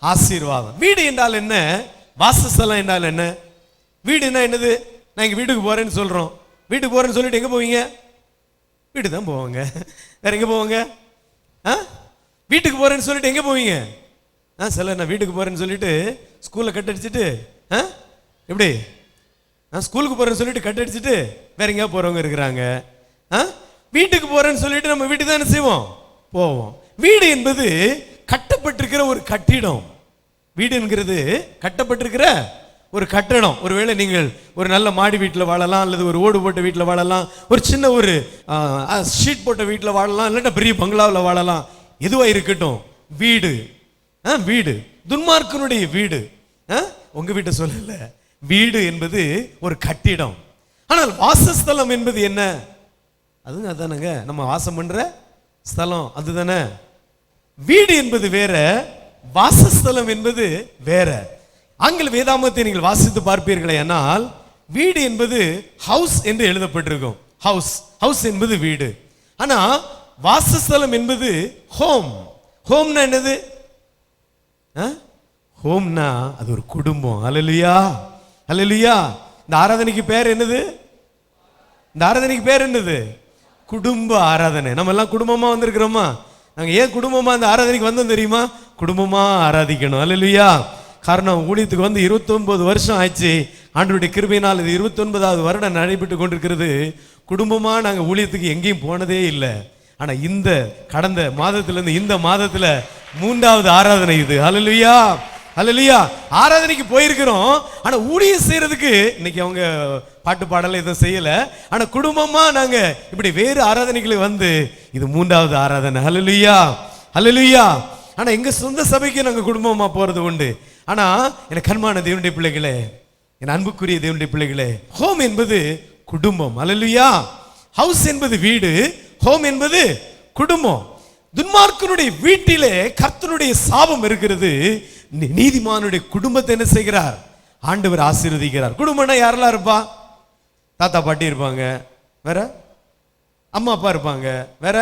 ஆசீர்வாதம். வீடு என்றால் என்ன, வாசஸ்தலம் என்றால் என்ன? வீடுனா என்னது? நான் எங்க வீட்டுக்கு போறேன்னு சொல்றோம். வீட்டுக்கு போறேன்னு சொல்லிட்டு எங்க போவீங்க? வீட்டுக்கு தான் போவாங்க. வேற எங்க போவாங்க? வீட்டுக்கு போறேன்னு சொல்லிட்டு எங்க போவீங்க? சில நான் வீட்டுக்கு போறேன்னு சொல்லிட்டு ஸ்கூல்ல கட் அடிச்சுட்டு, எப்படி ஸ்கூலுக்கு போறேன்னு சொல்லிட்டு கட் அடிச்சுட்டு வேற எங்கேயா போறவங்க இருக்கிறாங்க. வீட்டுக்கு போறேன்னு சொல்லிட்டு நம்ம வீட்டுக்கு தான் என்ன செய்வோம்? போவோம். வீடு என்பது கட்டப்பட்டிருக்கிற ஒரு கட்டிடம். வீடு என்கிறது கட்டப்பட்டிருக்கிற ஒரு கட்டடம். ஒருவேளை நீங்கள் ஒரு நல்ல மாடி வீட்டில் வாழலாம், அல்லது ஒரு ஓடு போட்ட வீட்டில் வாழலாம், ஒரு சின்ன ஒரு ஷீட் போட்ட வீட்டில் வாழலாம், இல்லாட்டா பெரிய பங்களாவில் வாழலாம். எதுவா இருக்கட்டும், வீடு. வீடு துன்மார்க்கனுடைய வீடு. உங்க வீட்டை சொல்லல. வீடு என்பது ஒரு கட்டிடம். ஆனால் வாசஸ்தலம் என்பது என்ன? அதுங்க அதானங்க நம்ம வாசம் பண்ற ஸ்தலம் அதுதானே. வீடு என்பது வேற, வாசஸ்தலம் என்பது வேற. ஆங்கில வேதாமத்தை நீங்கள் வாசித்து பார்ப்பீர்களே ஆனால் வீடு என்பது ஹவுஸ் என்று எழுதப்பட்டிருக்கும். ஹவுஸ் ஹவுஸ் என்பது வீடு. ஆனா வாசஸ்தலம் என்பது ஹோம். ஹோம்னா என்னது? ஹோம்னா அது ஒரு குடும்பம். அல்லேலூயா அல்லேலூயா. இந்த ஆராதனைக்கு பேர் என்னது? இந்த ஆராதனைக்கு பேர் என்னது? குடும்ப ஆராதனை. நம்ம எல்லாம் குடும்பமா வந்திருக்கிறோமா? நாங்க ஏன் குடும்பமா இந்த ஆராதனைக்கு வந்தோம் தெரியுமா? குடும்பமா ஆராதிக்கணும். அல்லேலூயா. காரணம், ஊழியத்துக்கு வந்து 29 வருஷம் ஆயிடுச்சு. ஆண்டவருடைய கிருபையினால் இது 29வது வருடம் நடைபெற்று கொண்டிருக்கிறது. குடும்பமா நாங்க ஊழியத்துக்கு எங்கேயும் போனதே இல்லை. ஆனா இந்த கடந்த மாதத்திலிருந்து இந்த மாதத்துல 3வது ஆராதனை இது. அல்லேலூயா அல்லேலூயா. ஆராதனைக்கு போயிருக்கிறோம், ஆனா ஊழியம் செய்யறதுக்கு இன்னைக்கு அவங்க பாட்டு பாடல எதுவும் செய்யல. ஆனா குடும்பமா நாங்க இப்படி வேறு ஆராதனைகளுக்கு வந்து இது 3வது ஆராதனை. அல்லேலூயா அல்லேலூயா. ஆனா எங்க சொந்த சபைக்கு நாங்க குடும்பமா போறது உண்டு. ஆனா எனக்கு அன்பான தேவனுடைய பிள்ளைகளே, என் அன்புக்குரிய தேவனுடைய பிள்ளைகளே, ஹோம் என்பது குடும்பம். அல்லேலூயா. ஹவுஸ் என்பது வீடு, ஹோம் என்பது குடும்பம். துன்மார்க்கனுடைய வீட்டிலே கர்த்தருடைய சாபம் இருக்கிறது. நீதிமானுடைய குடும்பத்தை என்ன செய்கிறார்? ஆண்டவர் ஆசீர்வதிக்கிறார். குடும்பம்னா யாரெல்லாம் இருப்பா? தாத்தா பாட்டி இருப்பாங்க, வேற அம்மா அப்பா இருப்பாங்க, வேற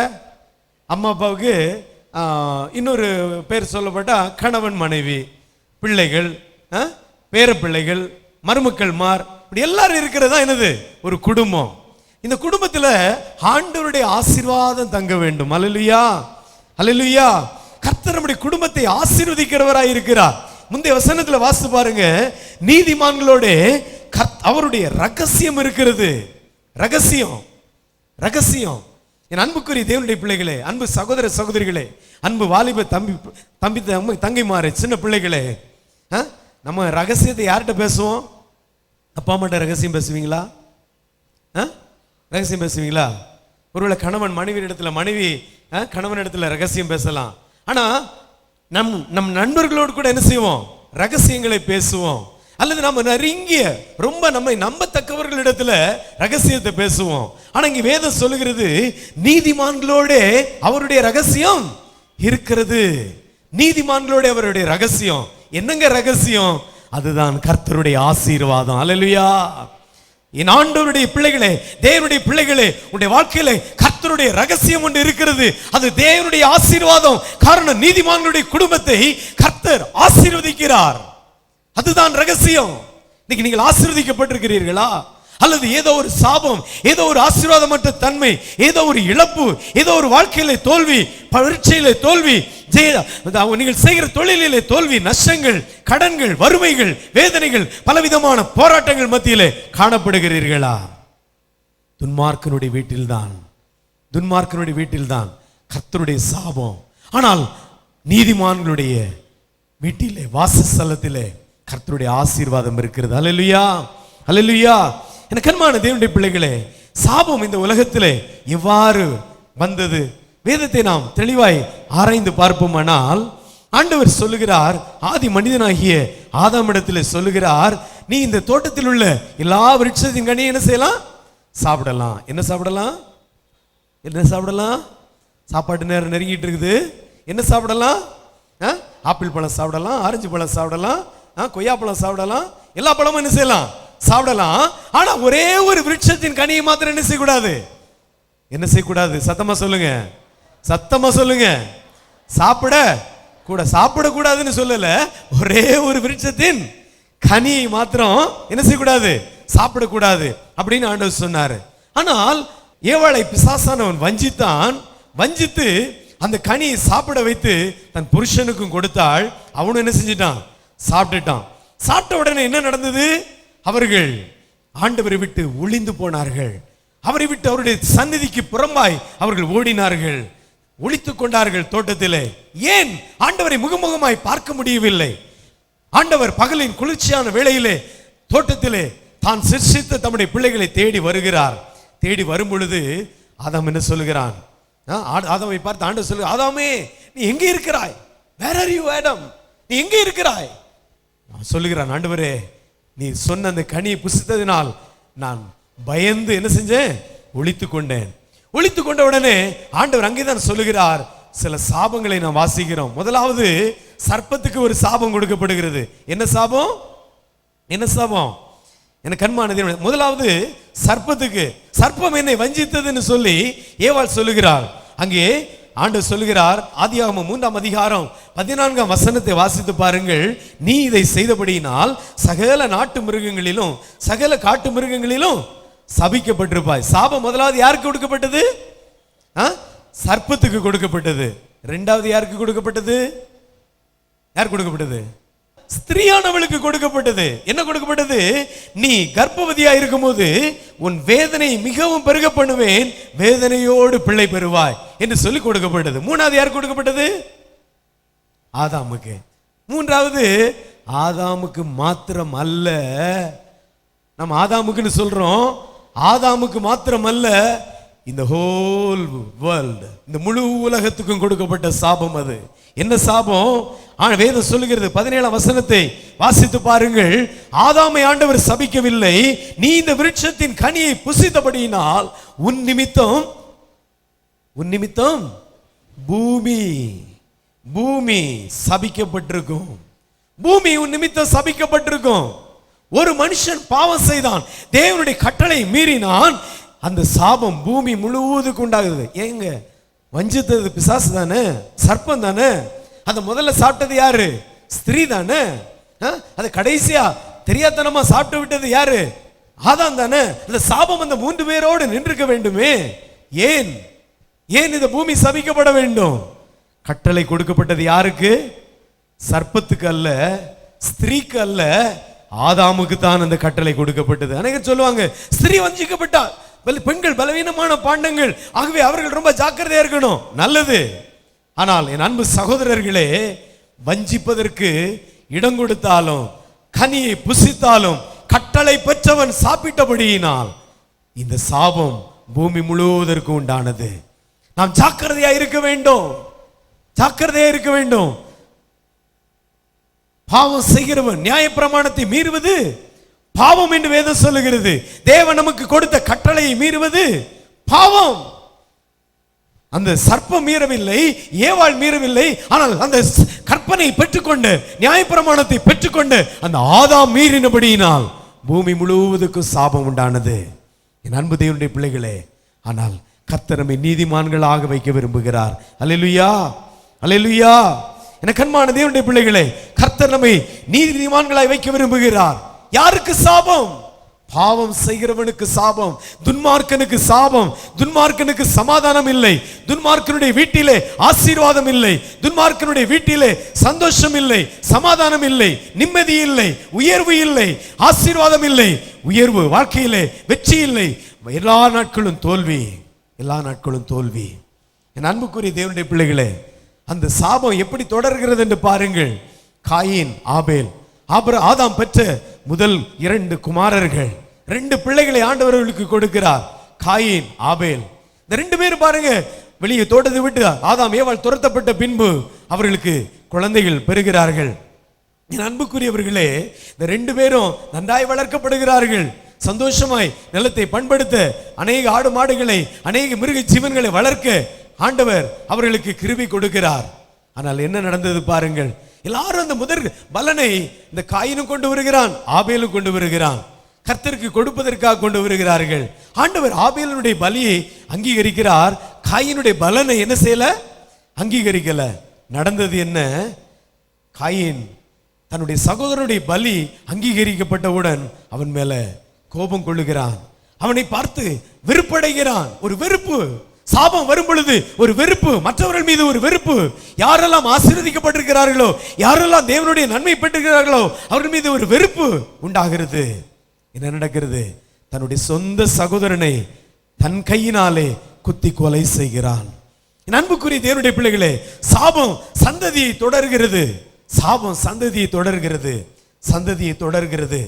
அம்மா அப்பாவுக்கு இன்னொரு பேர் சொல்லப்பட்டா கணவன் மனைவி, பிள்ளைகள், பேர பிள்ளைகள், மருமக்கள்மார், இப்படி எல்லாரும் இருக்கிறதா என்னது? ஒரு குடும்பம். இந்த குடும்பத்துல ஆண்டவருடைய ஆசீர்வாதம் தங்க வேண்டும். அல்லேலூயா அல்லேலூயா. கர்த்தர் நம்முடைய குடும்பத்தை ஆசீர்வதிக்கிறவராய் இருக்கிறார். முந்தைய வசனத்துல வாசித்து பாருங்க, நீதிமான்களோட அவருடைய ரகசியம் இருக்கிறது. ரகசியம் ரகசியம். என் அன்புக்குரிய தேவனுடைய பிள்ளைகளே, அன்பு சகோதர சகோதரிகளே, அன்பு வாலிப தம்பி தங்கைமாரே, சின்ன பிள்ளைகளே, நம்ம ரகசியத்தை யார்கிட்ட பேசுவோம்? அப்பா அம்மாட்ட ரகசியம் பேசுவீங்களா? ரகசியம் பேசுவீங்களா? ஒருவேளை கணவன் மனைவி இடத்துல, மனைவி கணவன் இடத்துல ரகசியம் பேசலாம். ஆனா நம் நண்பர்களோடு கூட என்ன செய்வோம்? ரகசியங்களை பேசுவோம். அல்லது நம்ம நெருங்கிய ரொம்ப நம்மை நம்பத்தக்கவர்களிடத்துல ரகசியத்தை பேசுவோம். ஆனா இங்க வேதம் சொல்லுகிறது, நீதிமான்களோட அவருடைய ரகசியம் இருக்கிறது. நீதிமான்களோட அவருடைய ரகசியம் என்னங்க? ரகசியம் அதுதான் கர்த்தருடைய ஆசீர்வாதம். அல்லேலூயா. என் ஆண்டவருடைய பிள்ளைகளே, தேவனுடைய பிள்ளைகளே, உங்களுடைய வாழ்க்கையில கர்த்தருடைய ரகசியம் ஒன்று இருக்கிறது. அது தேவனுடைய ஆசீர்வாதம். காரணம், நீதிமான்களுடைய குடும்பத்தை கர்த்தர் ஆசீர்வதிக்கிறார். அதுதான் ரகசியம். இன்னைக்கு நீங்கள் ஆசீர்வதிக்கப்பட்டிருக்கிறீர்களா? அல்லது ஏதோ ஒரு சாபம், ஏதோ ஒரு ஆசீர்வாதமற்ற தன்மை, ஏதோ ஒரு இழப்பு, ஏதோ ஒரு வாழ்க்கையில தோல்வி, பரீட்சையில தோல்வி, நீங்கள் செய்கிற தொழிலிலே தோல்வி, நஷ்டங்கள், கடன்கள், வறுமைகள், வேதனைகள், பலவிதமான போராட்டங்கள் மத்தியிலே காணப்படுகிறீர்களா? துன்மார்க்கனுடைய வீட்டில்தான் கர்த்தருடைய சாபம். ஆனால் நீதிமான்களுடைய வீட்டிலே, வாசஸ்தலத்திலே கர்த்தருடைய ஆசீர்வாதம் இருக்கிறது. அல்லேலூயா அல்லேலூயா. எனக்கு அன்பான தேவனுடைய பிள்ளைகளே, சாபம் இந்த உலகத்திலே எவ்வாறு வந்தது? வேதத்தை நாம் தெளிவாய் ஆராய்ந்து பார்ப்போமானால், ஆண்டவர் சொல்லுகிறார், ஆதி மனிதனாகிய ஆதாமிடத்திலே சொல்லுகிறார், நீ இந்த தோட்டத்தில் உள்ள எல்லா விருட்சத்தின் கனியை என்ன செய்யலாம்? சாப்பிடலாம். என்ன சாப்பிடலாம்? என்ன சாப்பிடலாம்? சாப்பாட்டு நேரம் நெருங்கிட்டு இருக்குது. என்ன சாப்பிடலாம்? ஆப்பிள் பழம் சாப்பிடலாம், ஆரஞ்சு பழம் சாப்பிடலாம், கொய்யா பழம் சாப்பிடலாம், எல்லா பழமும் என்ன செய்யலாம்? சாப்பிடலாம். ஆனா ஒரே ஒரு விருட்சத்தின் கனியை மாத்திரம் என்ன செய்யக்கூடாது? என்ன செய்யக்கூடாது? சத்தமா சொல்லுங்க, சத்தமா சொல்லுங்க. சாப்பிடக்கூடாதுன்னு சொல்லல, ஒரே ஒரு விருட்சத்தின் கனியை மாத்திரம் என்ன செய்யக்கூடாது? சாப்பிடக்கூடாது அப்படின்னு ஆண்டவர் சொன்னாரு. ஆனால் ஏவாளை பிசாசானவன் வஞ்சித்து அந்த கனியை சாப்பிட வைத்து தன் புருஷனுக்கும் கொடுத்தாள். அவனும் என்ன செஞ்சிட்டான்? சாப்பிட்டுட்டான். சாப்பிட்ட உடனே என்ன நடந்தது? அவர்கள் ஆண்டவரை விட்டு ஒளிந்து போனார்கள். அவரை விட்டு அவருடைய சந்நிதிக்கு புறம்பாய் அவர்கள் ஓடினார்கள், ஒளித்துக் கொண்டார்கள் தோட்டத்திலே. ஏன்? ஆண்டவரை முகமுகமாய் பார்க்க முடியவில்லை. ஆண்டவர் பகலின் குளிர்ச்சியான வேளையிலே தோட்டத்திலே தான் சிருஷ்டித்த தம்முடைய பிள்ளைகளை தேடி வருகிறார். தேடி வரும் பொழுது ஆதாம் என்ன சொல்லுகிறான்? ஆதாமை பார்த்து ஆண்டவர் சொல்லுகிறார், ஆதாமே நீ எங்கே இருக்கிறாய்? Where are you Adam? நீ எங்கே இருக்கிறாய்? சொல்லுகிறான், ஆண்டவரே நீ சொன்ன அந்த கனியை புசித்ததினால் நான் பயந்து என்ன செஞ்சேன்? ஒளித்து கொண்டேன். ஒழித்து கொண்ட உடனே ஆண்டவர் அங்கேதான் சொல்லுகிறார், சில சாபங்களை நாம் வாசிக்கிறோம். முதலாவது சர்ப்பத்துக்கு ஒரு சாபம் கொடுக்கப்படுகிறது. என்ன சாபம்? என்ன சாபம்? எனக்கு கண்மானது. முதலாவது சர்ப்பத்துக்கு, சர்ப்பம் என்னை வஞ்சித்ததுன்னு சொல்லி ஏவாள் சொல்லுகிறார். அங்கே ஆண்டவர் சொல்லுகிறார், ஆதியாகமம் 3ஆம் அதிகாரம் 14ஆம் வசனத்தை வாசித்து பாருங்கள். நீ இதை செய்தபடியினால் சகல நாட்டு மிருகங்களிலும் சகல காட்டு மிருகங்களிலும் சபிக்கப்பட்டிருப்பாய். சாபம் முதலாவது யாருக்கு கொடுக்கப்பட்டது? சர்ப்பத்துக்கு கொடுக்கப்பட்டது. இரண்டாவது யாருக்கு கொடுக்கப்பட்டது? யார் கொடுக்கப்பட்டது? ஸ்திரீயானவளுக்கு கொடுக்கப்பட்டது. என்ன கொடுக்கப்பட்டது? நீ கர்ப்பவதியா இருக்கும்போது உன் வேதனை மிகவும் பெருக பண்ணுவேன், வேதனையோடு பிள்ளை பெறுவாய் என்று சொல்லி கொடுக்கப்பட்டது. மூணாவது யாருக்கு கொடுக்கப்பட்டது? ஆதாமுக்கு. மூன்றாவது ஆதாமுக்கு மாத்திரம் அல்ல, நம்ம ஆதாமுக்குன்னு சொல்றோம், ஆதாமுக்கு மாத்திரம் அல்ல, இந்த ஹோல் வேர்ல்ட், இந்த முழு உலகத்துக்கும் கொடுக்கப்பட்ட சாபம். அது என்ன சாபம்? வேதம் சொல்லுகிறது, 17ஆம் வசனத்தை வாசித்து பாருங்கள். ஆதாமை ஆண்டவர் சபிக்கவில்லை, நீ இந்த விருட்சத்தின் கனியை புசித்தபடியினால் உன் நிமித்தம் பூமி சபிக்கப்பட்டிருக்கும். பூமி உன் நிமித்தம் சபிக்கப்பட்டிருக்கும். ஒரு மனுஷன் பாவம் செய்தான், தேவனுடைய கட்டளை மீறினான், அந்த சாபம் பூமி முழுவதுக்கு உண்டாகுது. ஏங்க, வஞ்சித்தது பிசாசு தானே, சர்ப்பம் தானே. அதை முதல்ல சாப்பிட்டது யாரு? ஸ்திரீ தானே. அதை கடைசியா தெரியாதனமா சாப்பிட்டு விட்டது யாரு? ஆதாம் தானே. அந்த சாபம் அந்த 3 பேரோடு நின்றுக்க வேண்டுமே. ஏன் இந்த பூமி சபிக்கப்பட வேண்டும்? கட்டளை கொடுக்கப்பட்டது யாருக்கு? சர்ப்பத்துக்கு அல்ல, ஸ்திரீக்கு அல்ல, ஆதாமுக்கு தான் அந்த கட்டளை கொடுக்கப்பட்டது. அநேகர் சொல்லுவாங்க, ஸ்திரீ வஞ்சிக்கப்பட்டார், பெண்கள் பலவீனமான பாண்டங்கள், ஆகவே அவர்கள் ரொம்ப ஜாக்கிரதையா இருக்கணும். நல்லது. ஆனால் என் அன்பு சகோதரர்களே, வஞ்சிப்பதற்கு இடம் கொடுத்தாலும் கனியை புசித்தாலும் கட்டளை பெற்றவன் சாப்பிட்டபடியினால் இந்த சாபம் பூமி முழுவதற்கு உண்டானது. நாம் ஜாக்கிரதையா இருக்க வேண்டும், ஜாக்கிரதையா இருக்க வேண்டும். பாவம் செய்கிறவன் நியாயப்பிரமாணத்தை மீறுவது பாவம் என்று வேதம் சொல்லுகிறது. தேவன் நமக்கு கொடுத்த கட்டளையை மீறுவது பாவம். அந்த சர்ப்பம் மீறவில்லை, ஏவாள் மீறவில்லை, ஆனால் அந்த கற்பனை பெற்றுக்கொண்டு நியாயப்பிரமாணத்தை பெற்றுக்கொண்டு அந்த ஆதாம் மீறினபடியினால் பூமி முழுவதுக்கும் சாபம் உண்டானது. என் அன்பு தேவனுடைய பிள்ளைகளே, ஆனால் கர்த்தர் நம்மை நீதிமான்களாக வைக்க விரும்புகிறார். அல்லேலூயா, அல்லேலூயா. என கண்மான தேவனுடைய பிள்ளைகளே, கர்த்தர் நம்மை நீதிமான்களாய் வைக்க விரும்புகிறார். யாருக்கு சாபம்? பாவம் செய்கிறவனுக்கு சாபம், துன்மார்க்கனுக்கு சாபம். துன்மார்க்கனுக்கு சமாதானம் இல்லை, துன்மார்க்கனுடைய வீட்டிலே ஆசீர்வாதம் இல்லை, துன்மார்க்கனுடைய வீட்டிலே சந்தோஷம் இல்லை, சமாதானம் இல்லை, நிம்மதி இல்லை, உயர்வு இல்லை, ஆசீர்வாதம் இல்லை, உயர்வு வாழ்க்கையிலே வெற்றி இல்லை. எல்லா நாட்களும் தோல்வி, எல்லா நாட்களும் தோல்வி. என் அன்புக்குரிய தேவனுடைய பிள்ளைகளே, அந்த சாபம் எப்படி தொடர்கிறது என்று பாருங்கள். காயின், ஆபேல். ஆதாம் பெற்ற முதல் 2 குமாரர்கள், 2 பிள்ளைகளை ஆண்டவர்களுக்கு கொடுக்கிறார், காயின், ஆபேல். இந்த 2 பேரும் பாருங்க, வெளியே தோட்டத்தை விட்டு ஆதாம் ஏவாள் துரத்தப்பட்ட பின்பு அவர்களுக்கு குழந்தைகள் பெறுகிறார்கள். என் அன்புக்குரியவர்களே, இந்த 2 பேரும் நன்றாய் வளர்க்கப்படுகிறார்கள். சந்தோஷமாய் நிலத்தை பண்படுத்த, அநேக ஆடு மாடுகளை, அநேக மிருக ஜீவன்களை வளர்க்க ஆண்டவர் அவர்களுக்கு கிருபை கொடுக்கிறார். ஆனால் என்ன நடந்தது பாருங்கள். எல்லாரும் அந்த முதற் பலனை இந்த காயினும் கொண்டு வருகிறான், ஆபேலும் கொண்டு வருகிறான். கர்த்தருக்கு கொடுப்பதற்காக கொண்டு வருகிறார்கள். ஆண்டவர் ஆபேலினுடைய பலியை அங்கீகரிக்கிறார், காயினுடைய பலனை என்ன செய்யல? அங்கீகரிக்கல. நடந்தது என்ன? காயின் தன்னுடைய சகோதரனுடைய பலி அங்கீகரிக்கப்பட்டவுடன் அவன் மேல கோபம் கொள்ளுகிறான், அவனை பார்த்து வெறுப்படைகிறான். ஒரு வெறுப்பு, சாபம் வரும் பொழுது ஒரு வெறுப்பு, மற்றவர்கள் மீது ஒரு வெறுப்பு. யாரெல்லாம் ஆசீர்வதிக்கப்பட்டிருக்கிறார்களோ, யாரெல்லாம் தேவனுடைய நன்மை பெற்றிருக்கிறார்களோ அவர்கள் மீது ஒரு வெறுப்பு உண்டாகிறது. என்ன நடக்கிறது? தன்னுடைய சொந்த சகோதரனை தன் கையினாலே குத்தி கொலை செய்கிறான். அன்புக்குரிய தேவனுடைய பிள்ளைகளே, சாபம் சந்ததியை தொடர்கிறது, சாபம் சந்ததியை தொடர்கிறது, சந்ததியை தொடர்கிறது.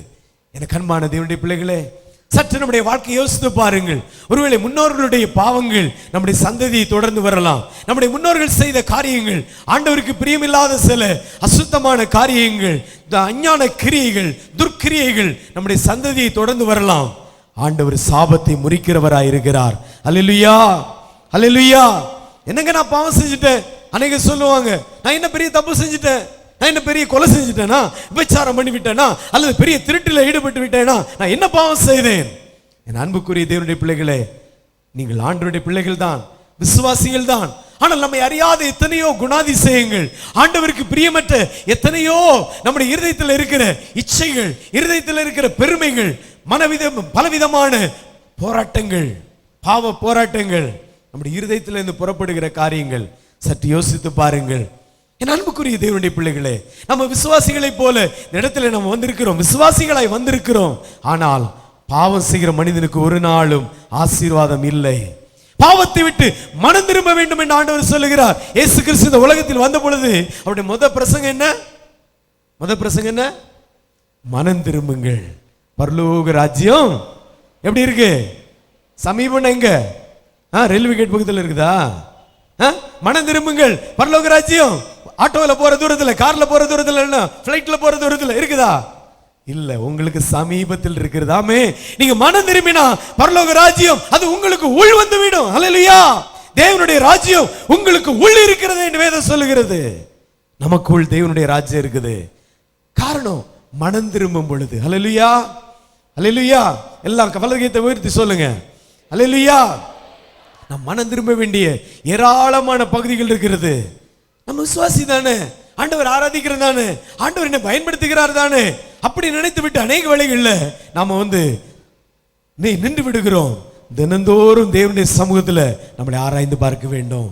எனக்கு அன்பான தேவனுடைய பிள்ளைகளே, சற்று நம்முடைய வாழ்க்கையை யோசித்து பாருங்கள். ஒருவேளை முன்னோர்களுடைய பாவங்கள் நம்முடைய சந்ததியை தொடர்ந்து வரலாம். நம்முடைய முன்னோர்கள் செய்த காரியங்கள், ஆண்டவருக்கு பிரியமில்லாத சில அசுத்தமான காரியங்கள், அஞ்ஞான கிரியைகள், துர்க்கிரியைகள் நம்முடைய சந்ததியை தொடர்ந்து வரலாம். ஆண்டவர் சாபத்தை முறிக்கிறவராய் இருக்கிறார். அல்லேலூயா. அல்லேலூயா. என்னங்க நான் பாவம் செஞ்சுட்டேன், அநேக சொல்லுவாங்க. நான் என்ன பெரிய தப்பு செஞ்சுட்டேன், நான் என்ன பெரிய கொலை செஞ்சுட்டேனா, விபச்சாரம் பண்ணி விட்டேனா, அல்லது பெரிய திருட்டில் ஈடுபட்டு விட்டேனா, நான் என்ன பாவம் செய்தேன்? என் அன்புக்குரிய தேவனுடைய பிள்ளைகளே, நீங்கள் ஆண்டவருடைய பிள்ளைகள் தான், விசுவாசிகள் தான். ஆனால் நம்மை அறியாத எத்தனையோ குணாதிசயங்கள், ஆண்டவருக்கு பிரியமற்ற எத்தனையோ நம்முடைய இருதயத்தில் இருக்கிற இச்சைகள், இருதயத்தில் இருக்கிற பெருமைகள், பலவிதமான போராட்டங்கள், பாவ போராட்டங்கள், நம்முடைய இருதயத்திலிருந்து புறப்படுகிற காரியங்கள் சற்று யோசித்து பாருங்கள். என் அன்புக்குரிய தேவனுடைய பிள்ளைகளே, நம்ம விசுவாசிகளை போல இந்த இடத்துல நம்ம வந்திருக்கிறோம், விசுவாசிகளாய் வந்திருக்கிறோம். ஆனால் பாவம் செய்கிற மனிதனுக்கு ஒரு நாளும் ஆசீர்வாதம் இல்லை. பாவத்தை விட்டு மனம் திரும்ப வேண்டும் என்று ஆண்டவர் சொல்லுகிறார். இயேசு கிறிஸ்து இந்த உலகத்தில் வந்த பொழுது அவருடைய முதல் பிரசங்கம் என்ன? மனம் திரும்புங்கள், பரலோக ராஜ்யம் எப்படி இருக்கு, சமீபம். எங்க? ரயில்வே கேட் பக்கத்தில் இருக்குதா? மனம் திரும்புங்கள், பரலோக ராஜ்யம் ஆட்டோவில் போற தூரத்தில், கார்ல போற தூரத்தில், பிளைட்ல போற தூரத்தில் இருக்குதா? இல்ல, உங்களுக்கு சமீபத்தில் இருக்கிறதாமே. நீங்க மனம் திரும்பினா பரலோக ராஜ்யம் அது உங்களுக்கு உள் வந்து விடும். ஹல்லேலூயா. தேவனுடைய ராஜ்யம் உங்களுக்கு உள் இருக்கிறது என்று வேதம் சொல்லுகிறது. நமக்குள் தேவனுடைய ராஜ்யம் இருக்குது. காரணம் மனம் திரும்பும் பொழுது. ஹல்லேலூயா, ஹல்லேலூயா. எல்லாம் வலதுகையை உயர்த்தி சொல்லுங்க, ஹல்லேலூயா. நாம் மனம் திரும்ப வேண்டிய ஏராளமான பகுதிகள் இருக்கிறது. நம்ம விசுவாசி தானே, ஆண்டவர் ஆராதிக்கிறது தானே, ஆண்டவர் என்ன பயன்படுத்துகிறார் தானே, அப்படி நினைத்து விட்டு அநேக வேளைகள்ல நாம நின்று விடுகிறோம். தினந்தோறும் தேவனுடைய சமூகத்தில் நம்மளை ஆராய்ந்து பார்க்க வேண்டும்.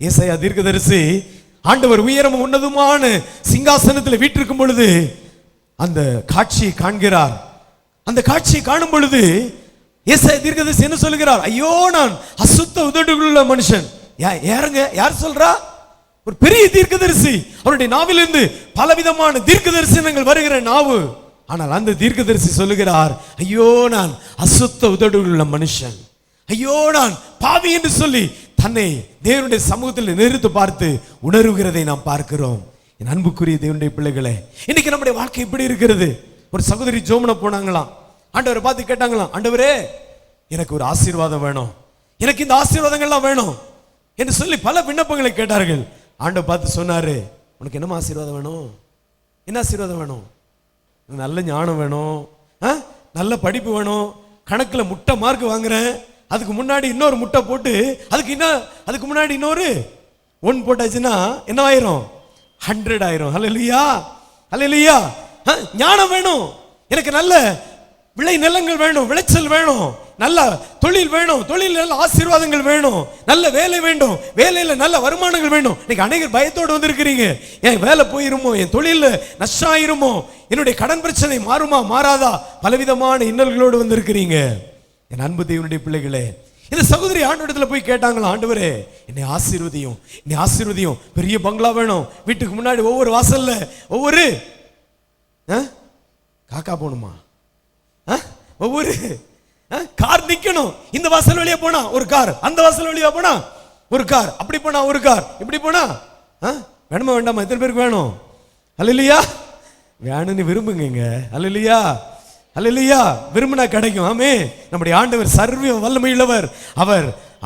ஏசாயா தீர்க்கதரிசி ஆண்டவர் உயரமும் உன்னதமான சிங்காசனத்தில் வீற்றிருக்கும் பொழுது அந்த காட்சியை காண்கிறார். அந்த காட்சியை காணும் பொழுது ஏசாயா தீர்க்கதரிசி என்ன சொல்லுகிறார்? ஐயோ, நான் அசுத்த உதடுகளுள்ள மனுஷன். யார் சொல்றா? ஒரு பெரிய தீர்க்கதரிசி. அவருடைய நாவிலிருந்து பலவிதமான தீர்க்க தரிசனங்கள் வருகிற நாவு. ஆனால் அந்த தீர்க்கதரிசி சொல்லுகிறார், ஐயோ, நான் அசுத்த உதடுகளுள்ள மனுஷன், ஐயோ, நான் பாவி என்று சொல்லி தன்னை தேவனுடைய சமூகத்தில் நிறுத்து பார்த்து உணர்வுகிறதை நாம் பார்க்கிறோம். என் அன்புக்குரிய தேவனுடைய பிள்ளைகளே, இன்னைக்கு நம்முடைய வாழ்க்கை இப்படி இருக்கிறது. ஒரு சகோதரி ஜோமன போனாங்களாம், ஆண்டவரை பார்த்து கேட்டாங்களாம், ஆண்டவரே, எனக்கு ஒரு ஆசீர்வாதம் வேணும், எனக்கு இந்த ஆசீர்வாதங்கள்லாம் வேணும் என்று சொல்லி பல விண்ணப்பங்களை கேட்டார்கள். ஆண்டவர் பார்த்து சொன்னாரு, உனக்கு என்ன ஆசீர்வாதம் வேணும்? என்ன ஆசீர்வாதம் வேணும்? நல்ல ஞானம் வேணும், நல்ல படிப்பு வேணும், கணக்கில் முட்டை மார்க் வாங்குறேன், அதுக்கு முன்னாடி இன்னொரு முட்டை போட்டு அதுக்கு முன்னாடி இன்னொரு 1 போட்டாச்சுன்னா என்ன ஆயிரும்? 100 ஆயிரும். ஹல்லேலூயா, ஹல்லேலூயா. ஞானம் வேணும், எனக்கு நல்ல விளை நிலங்கள் வேணும், விளைச்சல் வேணும், நல்ல தொழில் வேணும், தொழில் நல்ல ஆசீர்வாதங்கள் வேணும், நல்ல வேலை வேண்டும், வேலையில நல்ல வருமானங்கள் வேணும். இன்னைக்கு அநேகர் பயத்தோடு வந்திருக்கிறீங்க, என் வேலை போயிருமோ, என் தொழில் நஷ்டம் ஆயிருமோ, என்னுடைய கடன் பிரச்சனை மாறுமா மாறாதா, பலவிதமான இன்னல்களோடு வந்திருக்கிறீங்க. என் அன்பு தேவனுடைய பிள்ளைகளே, இந்த சகோதரி ஆண்டவரிடத்துல போய் கேட்டாங்களா, ஆண்டவரே, என்னை ஆசீர்வதியும், என்னை ஆசீர்வதியும், பெரிய பங்களா வேணும், வீட்டுக்கு முன்னாடி ஒவ்வொரு வாசல்ல ஒவ்வொரு காக்கா போகணுமா, ஒவ்வொரு கார் நிக்கணும், இந்த வாசல் வழியா போனா ஒரு கார், அந்த வாசல் வழியா போனா ஒரு கார், அப்படி போனா ஒரு கார், இப்படி போனா வேணுமா வேண்டாமா? எத்தனை பேருக்கு வேணும்? அல்லேலூயா. வேணும்னு விரும்புங்க. அல்லேலூயா, அல்லேலூயா. விரும்பினா கிடைக்கும். ஆமே. நம்முடைய ஆண்டவர் சர்வ வல்லமையுள்ளவர்,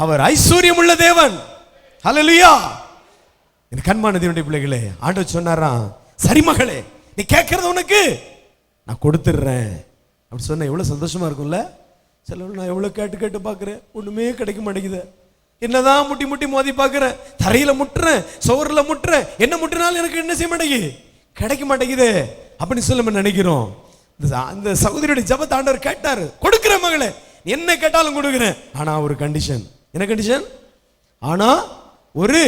அவர் ஐஸ்வர்யம் உள்ள தேவன். அல்லேலூயா. என் கண்மான தேவனுடைய பிள்ளைகளே, ஆண்டவர் சொன்னாராம், சரி மகளே, நீ கேட்கறது உனக்கு நான் கொடுத்துடுறேன் அப்படி சொன்ன எவ்வளவு சந்தோஷமா இருக்கும்ல. சில நான் எவ்வளவு கேட்டு பார்க்கிறேன், ஒண்ணுமே கிடைக்க மாட்டேங்குது. என்னதான் முட்டி முட்டி மோதி பார்க்கிறேன், தரையில முட்டுறேன், சோறுல முட்டுறேன், என்ன முட்டினாலும் எனக்கு என்ன செய்ய மாட்டேங்குது, கிடைக்க மாட்டேங்குது அப்படின்னு சொல்ல நம்ம நினைக்கிறோம். அந்த சகோதரியுடைய ஜெபத்தை ஆண்டவர் கேட்டாரு, கொடுக்கிறேன் மகளே, என்ன கேட்டாலும் கொடுக்கிறேன். ஆனா ஒரு கண்டிஷன். என்ன கண்டிஷன்? ஆனா ஒரு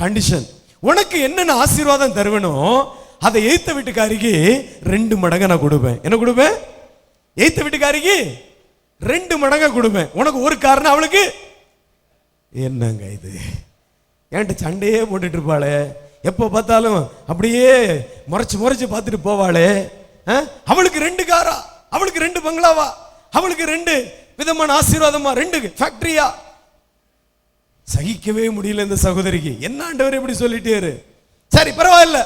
கண்டிஷன். உனக்கு என்னென்ன ஆசீர்வாதம் தருவனோ அதை எய்த்த வீட்டுக்காரிக்கு 2 மடங்கா நான் கொடுப்பேன். என்ன கொடுப்பேன்? எய்த்த வீட்டுக்காரிக்கு 2 மடங்கா கொடுப்பேன். உனக்கு ஒரு காரணம், அவளுக்கு என்னங்க இது, என்கிட்ட சண்டையே போட்டுட்டு இருப்பாளே, எப்போ பார்த்தாலும் அப்படியே முறைச்சு பார்த்துட்டு போவாளே, அவளுக்கு 2 காரா, அவளுக்கு 2 பங்களாவா, அவளுக்கு 2 விதமான ஆசீர்வாதமா, 2 ஃபேக்டரியா. சகிக்கவே முடியல இந்த சகோதரிக்கு. என்ன ஆண்டவர் எப்படி சொல்லிட்டேரு, சரி பரவாயில்ல,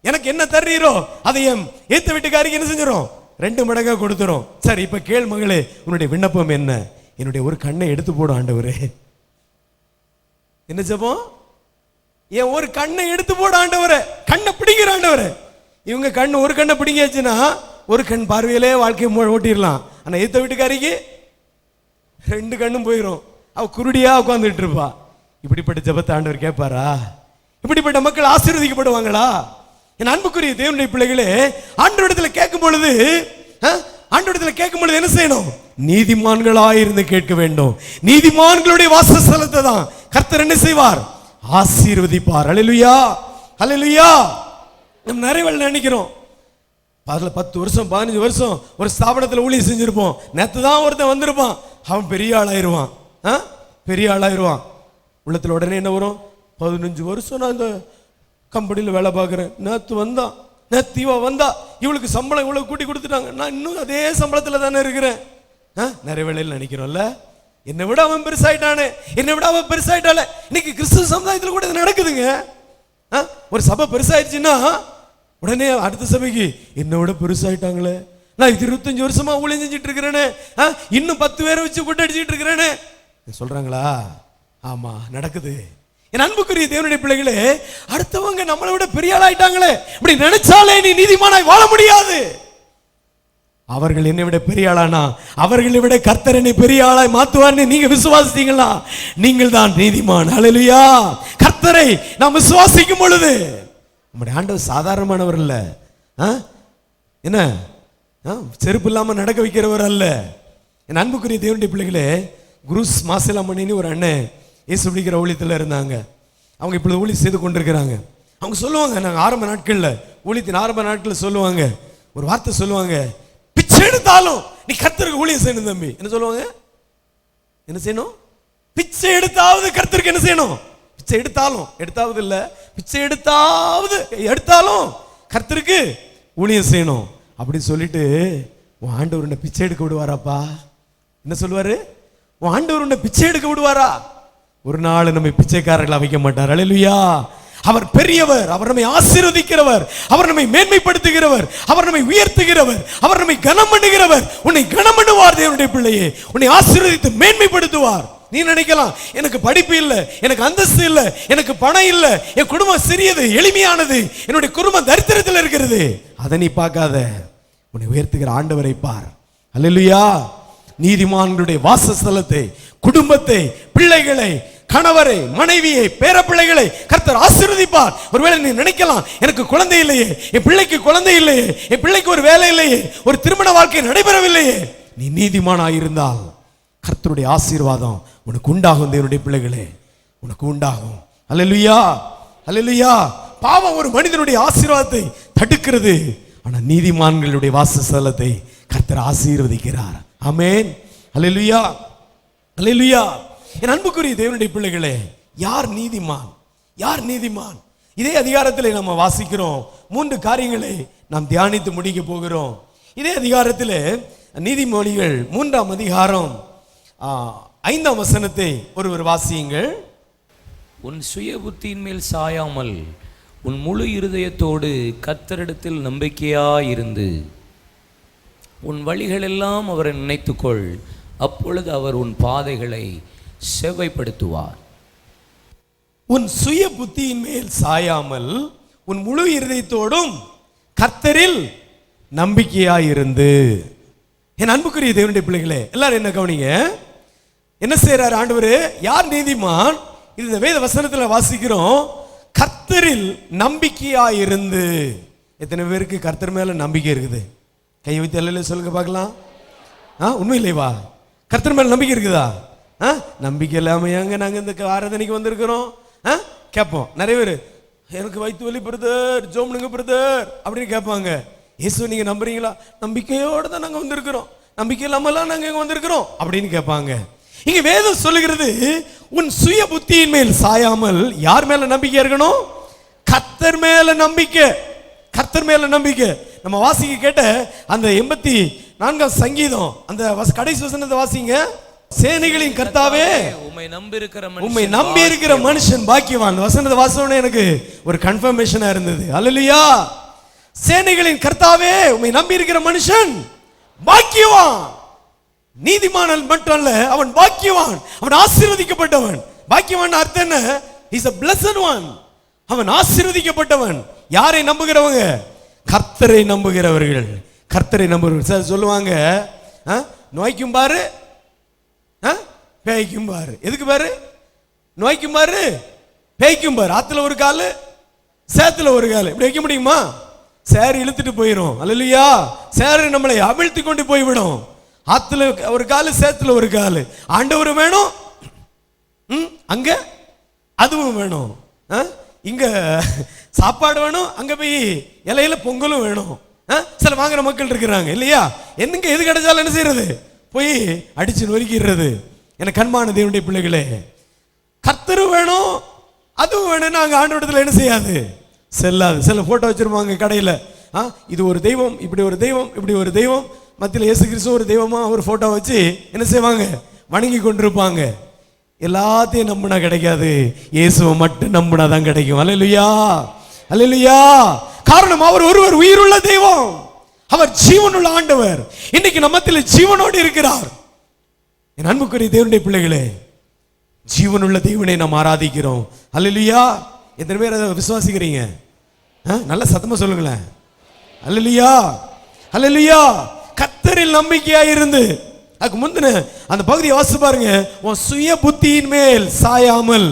எனக்கு என்ன தர்றீரோ அதை ஏத்த வீட்டுக்காரிக்கு என்ன செஞ்சிடும், 2 மடங்கா கொடுத்துரும். சரி இப்ப கேள் மகளே, உன்னுடைய விண்ணப்பம் என்ன? என்னுடைய ஒரு கண்ணை எடுத்து போடும் ஆண்டவரே, என்ன ஜெபம்? என் ஒரு கண்ணை எடுத்து போட ஆண்டவரே, கண்ணை பிடிக்கிற ஆண்டவரே. இவங்க கண்ணு ஒரு கண்ணை பிடிங்கியாச்சுன்னா ஒரு கண் பார்வையிலே வாழ்க்கையை ஓட்டிடலாம். ஆனா எத்த வீட்டுக்காரிக்கு 2 கண்ணும் போயிடும். அவ குருடியா உட்கார்ந்துட்டு இருப்பா. இப்படிப்பட்ட ஜெபத்தை ஆண்டவர் கேட்பாரா? இப்படிப்பட்ட மக்கள் ஆசீர்வதிக்கப்படுவாங்களா? என் அன்புக்குரிய தேவனுடைய பிள்ளைகளே, ஆண்டவரிடத்துல கேட்கும் பொழுது என்ன செய்யணும்? நீதிமான்களாயிருந்து கேட்க வேண்டும். நீதிமான்களுடைய வாசஸ்தலத்தை தான் கர்த்தர் என்ன செய்வார்? ஆசீர்வதிப்பார். அல்லேலூயா, அல்லேலூயா. நம்ம நிறைய நினைக்கிறோம், 10 வருஷம் 15 வருஷம் ஒரு ஸ்தாபனத்தில் ஊழியம் செஞ்சிருப்போம். நேற்று தான் ஒருத்தன் வந்திருப்பான், அவன் பெரிய ஆளாயிருவான். பெரிய ஆளாயிருவான். உள்ளத்தில் உடனே என்ன வரும்? 15 வருஷம் நான் இந்த கம்பெனியில் வேலை பார்க்குறேன், நேற்று வந்தான், நேற்று இவ வந்தா, இவளுக்கு சம்பளம் இவ்வளவு கூட்டி கொடுத்துட்டாங்க, நான் இன்னும் அதே சம்பளத்தில் தானே இருக்கிறேன். நிறைய வேலையில் நினைக்கிறோம்ல, என்னை விட அவன் பெருசாயிட்டானே, என்னை விட அவன் பெருசாயிட்டாலே. இன்னைக்கு கிறிஸ்துவ சமுதாயத்தில் கூட இது நடக்குதுங்க. ஒரு சபை பெருசாயிடுச்சுன்னா உடனே அடுத்த சபைக்கு என்னை விட பெருசாயிட்டாங்களே, நான் 25 வருஷமா ஊழியம் செஞ்சுட்டு இருக்கிறேனே, இன்னும் 10 பேரை வச்சு கூட்ட அடிச்சுட்டு இருக்கிறேனே சொல்றாங்களா? ஆமா, நடக்குது. என் அன்புக்குரிய தேவனுடைய பிள்ளைகளே, அடுத்தவங்க நம்மளை விட பெரிய ஆளாயிட்டாங்களே, இப்படி நினைச்சாலே நீ நீதிமானாய் வாழ முடியாது. அவர்கள் என்னை விட பெரிய ஆளானா அவர்களை விட கர்த்தர் என்னை பெரிய ஆளாய் மாத்துவார்னு நீங்க விசுவாசித்தீங்களா? நீங்கள் தான் நீதிமான். அல்லேலூயா. கர்த்தரை நாம் விசுவாசிக்கும் பொழுது நம்முடைய ஆண்டவர் சாதாரணமானவர் அல்ல. என்ன செருப்பு இல்லாம நடக்க வைக்கிறவர் அல்ல. என் அன்புக்குரிய தேவனுடைய பிள்ளைகளே, குருஸ் மாசிலாமணின்னு ஒரு அண்ணன் இயேசு பிடிக்கிற ஊழியத்தில் இருந்தாங்க. அவங்க இப்பொழுது ஊழியம் செய்து கொண்டிருக்கிறாங்க. அவங்க சொல்லுவாங்க, நாங்கள் ஆரம்ப நாட்களில் ஊழியத்தின் ஆரம்ப நாட்களில் சொல்லுவாங்க, ஒரு வார்த்தை சொல்லுவாங்க, பிச்சை எடுத்தாலும் நீ கர்த்தருக்கு ஊழியம் செய்யணும் தம்பி. என்ன சொல்லுவாங்க? என்ன செய்யணும்? பிச்சை எடுத்தாவது கர்த்தருக்கு என்ன செய்யணும்? பிச்சை எடுத்தாவது இல்ல, பிச்சை எடுத்தாலும் கர்த்தருக்கு ஊழியம் செய்யணும் அப்படின்னு சொல்லிட்டு, உன் ஆண்டவர் உன்னை பிச்சை எடுக்க விடுவாராப்பா? என்ன சொல்லுவாரு? உன் ஆண்டவர் உன்னை பிச்சை எடுக்க விடுவாரா? ஒரு நாள் நம்மை பிச்சைக்காரர்களா வைக்க மாட்டார். அல்லேலூயா. அவர் பெரியவர், அவர் நம்மை ஆசீர்வதிக்கிறவர், அவர் நம்மை மேன்மைப்படுத்துகிறவர், அவர் நம்மை உயர்த்துகிறவர், அவர் நம்மை கனம் பண்ணுகிறவர். உன்னை கனம் பண்ணுவார் தேவனுடைய பிள்ளையே, உன்னை ஆசீர்வதித்து மேன்மைப்படுத்துவார். நீ நினைக்கலாம், எனக்கு படிப்பு இல்லை, எனக்கு அந்தஸ்து இல்லை, எனக்கு பணம் இல்லை, என் குடும்பம் சிறியது எளிமையானது, என்னுடைய குடும்பம் தரித்திரத்தில் இருக்கிறது. அதை நீ பார்க்காத, உன்னை உயர்த்துகிற ஆண்டவரை பார். அல்லேலூயா. நீதிமான்களுடைய வாசஸ்தலத்தை, குடும்பத்தை, பிள்ளைகளை, கணவரை, மனைவியை, பேர பிள்ளைகளை கர்த்தர் ஆசீர்வதிப்பார். ஒருவேளை நீ நினைக்கலாம், எனக்கு குழந்தை இல்லையே, என் பிள்ளைக்கு குழந்தை இல்லையே, என் பிள்ளைக்கு ஒரு வேலை இல்லையே, ஒரு திருமண வாழ்க்கை நடைபெறவில்லையே. நீ நீதிமானாயிருந்தால் கர்த்தருடைய ஆசீர்வாதம் உனக்கு உண்டாகும். தேவனுடைய பிள்ளைகளே, உனக்கு உண்டாகும். அல்லேலூயா, அல்லேலூயா. பாவம் ஒரு மனிதனுடைய ஆசீர்வாதத்தை தடுக்கிறது, ஆனா நீதிமான்களுடைய வாசஸ்தலத்தை கர்த்தர் ஆசீர்வதிக்கிறார். ஆமென். அல்லேலூயா, அல்லேலூயா. என் அன்புக்குரிய தேவனுடைய பிள்ளைகளே, யார் நீதிமான்? யார் நீதிமான்? இதே அதிகாரத்தில் நம்ம வாசிக்கிறோம். 3 காரியங்களை நாம் தியானித்து முடிக்க போகிறோம். இதே அதிகாரத்தில் நீதிமொழிகள் 3ஆம் அதிகாரம் 5ஆம் வசனத்தை ஒருவர் வாசியுங்கள். உன் சுய புத்தியின் மேல் சாயாமல் உன் முழு இருதயத்தோடு கர்த்தரிடத்தில் நம்பிக்கையாயிருந்து உன் வழிகளெல்லாம் அவரை நினைத்துக்கொள், அப்பொழுது அவர் உன் பாதைகளை செவ்வைப்படுத்துவார். உன் சுய புத்தியின் மேல் சாயாமல் உன் முழு இருதயத்தோடும் கர்த்தரில் நம்பிக்கையாயிருந்து. என் அன்புக்குரிய தேவனுடைய பிள்ளைகளே, எல்லாரும் என்ன கவனிங்க, என்ன செய்யறாரு ஆண்டவர்? யார் நீதிமான்? இந்த வேத வசனத்தில் வாசிக்கிறோம், கர்த்தரில் நம்பிக்கையாயிருந்து. எத்தனை பேருக்கு கர்த்தர் மேல நம்பிக்கை இருக்குது? கை வைத்து எல்லாம் சொல்லுங்க பார்க்கலாம். உண்மையிலேவா கர்த்தர் மேல நம்பிக்கை இருக்குதா? நம்பிக்கை இல்லாமையாங்க நாங்க இந்த ஆராதனைக்கு வந்திருக்கிறோம் கேட்போம். நிறைய பேர், எனக்கு வயிற்று வலி பிரதர், ஜோம்னுங்க பிரதர் அப்படின்னு கேட்பாங்க. இயேசு நீங்க நம்புறீங்களா? நம்பிக்கையோடு தான் நாங்க வந்திருக்கிறோம், நம்பிக்கை இல்லாமலாம் நாங்க இங்க வந்திருக்கிறோம் அப்படின்னு கேட்பாங்க. இங்க வேதம் சொல்லுகிறது, உன் சுய புத்தியின் மேல் சாயாமல் யார் மேல நம்பிக்கை இருக்கணும்? கர்த்தர் மேல நம்பிக்கை. கர்த்தர் மேல நம்பிக்கை. நம்ம வாசிக்க கேட்ட அந்த 84ஆம் சங்கீதம் அந்த கடைசி வசனத்தை வாசிங்க. சேனைகளின் கர்த்தாவே, உம்மை நம்பி இருக்கிற மனுஷன் பாக்கியவான். வசனத்தை வாசனே எனக்கு ஒரு கன்ஃபர்மேஷனா இருந்தது. அல்லேலூயா. சேனைகளின் கர்த்தாவே, உம்மை நம்பி இருக்கிற மனுஷன் பாக்கியவான். நீதிமான் மட்டும் அல்ல, அவன் பாக்கியவான், அவன் ஆசீர்வதிக்கப்பட்டவன். பாக்கியவான் அர்த்தம் என்ன? He's a blessed one. அவன் ஆசீர்வதிக்கப்பட்டவன். யாரை நம்புகிறவங்க? கர்த்தரை நம்புகிறவர்கள். கர்த்தரை நம்புகிறவர்கள். சார் சொல்லுவாங்க, நோய்க்கும் பாரு பேய்க்கும் பாரு. எதுக்கு பாரு? நோய்க்கும் பாரு பேய்க்கும் பாரு. ஆத்துல ஒரு காலு சேத்துல ஒரு காலு. இப்படி வைக்க முடியுமா? சேர் இழுத்துட்டு போயிடும். அல்லேலூயா. சேர் நம்மளை அவிழ்த்து கொண்டு போய்விடும். ஆத்துல ஒரு காலு சேத்துல ஒரு காலு. ஆண்டவர் வேணும், அங்க அதுவும் வேணும். இங்க சாப்பாடு வேணும், அங்க போய் இலையில பொங்கலும் வேணும். சில வாங்குற மக்கள் இருக்கிறாங்க இல்லையா? என்னங்க எது கிடைச்சாலும் என்ன செய்யறது? போய் அடிச்சு நொறுக்கிறது. எனக்கு அன்பான தேவனுடைய பிள்ளைகளே, கர்த்தர் வேணும் அதுவும் வேணும். நாங்க ஆண்டவரிடத்துல என்ன செய்யாது? செல்லாது. சில போட்டோ வச்சிருப்பாங்க கடையில. இது ஒரு தெய்வம், இப்படி ஒரு தெய்வம், இப்படி ஒரு தெய்வம், மத்தியில் இயேசு கிறிஸ்து ஒரு தெய்வமா ஒரு போட்டோ வச்சு என்ன செய்வாங்க? வணங்கி கொண்டிருப்பாங்க. எல்லாத்தையும் நம்பினா கிடைக்காது. இயேசுவை மட்டும் நம்பினாதான் கிடைக்கும். அல்லேலூயா, அல்லேலூயா. காரணம், அவர் ஒருவர் உயிருள்ள தெய்வம், அவர் ஜீவனுள்ள ஆண்டவர். இன்னைக்கு நம்மத்தில் ஜீவனோடு இருக்கிறார். என் அன்புக்குரிய தேவனுடைய பிள்ளைகளே, ஜீவனுள்ள தேவனை நாம் ஆராதிக்கிறோம். அல்லேலூயா. எத்தனை பேர் அதை விசுவாசிக்கிறீங்க? நல்ல சத்தமா சொல்லுங்களேன். அல்லேலூயா, அல்லேலூயா. கர்த்தரில் நம்பிக்கையா இருந்து, அதுக்கு முந்தின அந்த பகுதியை வாசித்து பாருங்க. உன் சுய புத்தியின் மேல் சாயாமல்.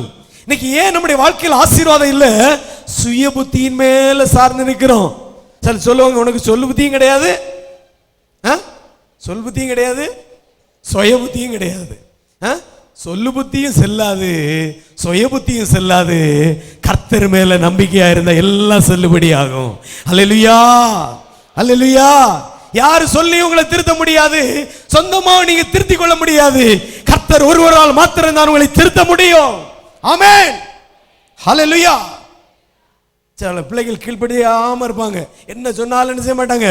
இன்னைக்கு ஏன் நம்முடைய வாழ்க்கையில் ஆசீர்வாதம் இல்லை? சுய புத்தியின் மேல சார்ந்து நிற்கிறோம். சரி சொல்லுவாங்க, உனக்கு சொல்லு புத்தியும் கிடையாது, சொல் புத்தியும் கிடையாது, சுய புத்தியும் கிடையாது. சொல்லு புத்தியும் செல்லாது, சுய புத்தியும் செல்லாது. கர்த்தர் மேல நம்பிக்கையா இருந்தா எல்லாம் செல்லுபடி ஆகும். அல்லேலூயா, அல்லேலூயா. யாரு சொல்லி உங்களை திருத்த முடியாது. சொந்தமா நீங்க திருத்திக் கொள்ள முடியாது. கர்த்தர் ஒருவரால் மாத்திரம் தான் உங்களை திருத்த முடியும். ஆமென், ஹல்லேலூயா. சில பிள்ளைகள் கீழ்ப்படியாம இருப்பாங்க. என்ன சொன்னாலும் என்ன செய்ய மாட்டாங்க?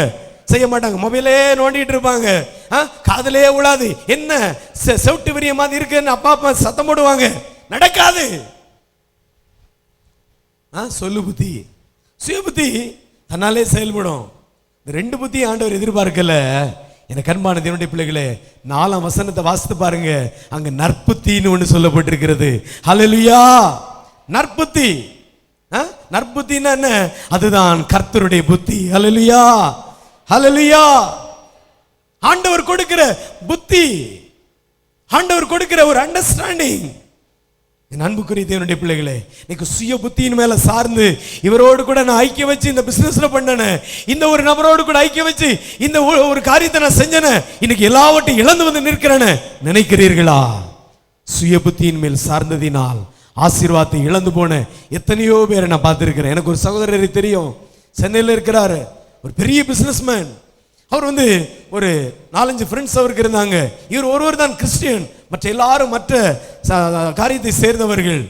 செய்ய மாட்டாங்க. மொபைலே நோண்டிட்டு இருப்பாங்க. காதலே உழாது. என்ன செவுட்டு விரிய மாதிரி இருக்குன்னு அப்பா அப்பா சத்தம் போடுவாங்க. நடக்காது. சொல்லு புத்தி, சுய புத்தி தன்னாலே செயல்படும். ரெண்டு புத்தி ஆண்டவர் எதிர்பார்க்கல. எனக்கு அன்பான தேவனுடைய பிள்ளைகளே, 4ஆம் வசனத்தை வாசித்து பாருங்க. அங்க நற்புத்தின்னு ஒன்று சொல்லப்பட்டிருக்கிறது. ஹல்லேலூயா. நற்புத்தி, நற்புத்தின்னா என்ன? அதுதான் கர்த்தருடைய புத்தி. ஹல்லேலூயா, ஹல்லேலூயா. ஆண்டவர் கொடுக்கிற புத்தி, ஆண்டவர் கொடுக்கிற ஒரு அண்டர்ஸ்டாண்டிங். என் அன்புக்குரிய தேவனுடைய பிள்ளைகளே, இன்னைக்கு சுய புத்தியின் மேல சார்ந்து இவரோடு கூட நான் ஐக்கியம் வச்சு இந்த பிசினஸ்ல பண்ணனே, இந்த ஒரு நபரோடு கூட ஐக்கியம் வச்சு இந்த ஒரு காரியத்தை நான் செஞ்சனே, இன்னைக்கு எல்லாவற்றையும் இழந்து வந்து நிற்கிறேன்னு நினைக்கிறீர்களா? சுய புத்தியின் மேல் சார்ந்ததினால் ஆசீர்வாதத்தை இழந்து போன எத்தனையோ பேரை நான் பார்த்திருக்கிறேன். எனக்கு ஒரு சகோதரரை தெரியும், சென்னையில் இருக்கிறாரு, ஒரு பெரிய பிசினஸ்மேன். அவர் ஒரு 4-5 ஃப்ரெண்ட்ஸ் அவருக்கு இருந்தாங்க. இவர் ஒருவர் தான் கிறிஸ்டியன், மற்ற எல்லாரும் மற்ற காரியத்தை சேர்ந்தவர்கள்.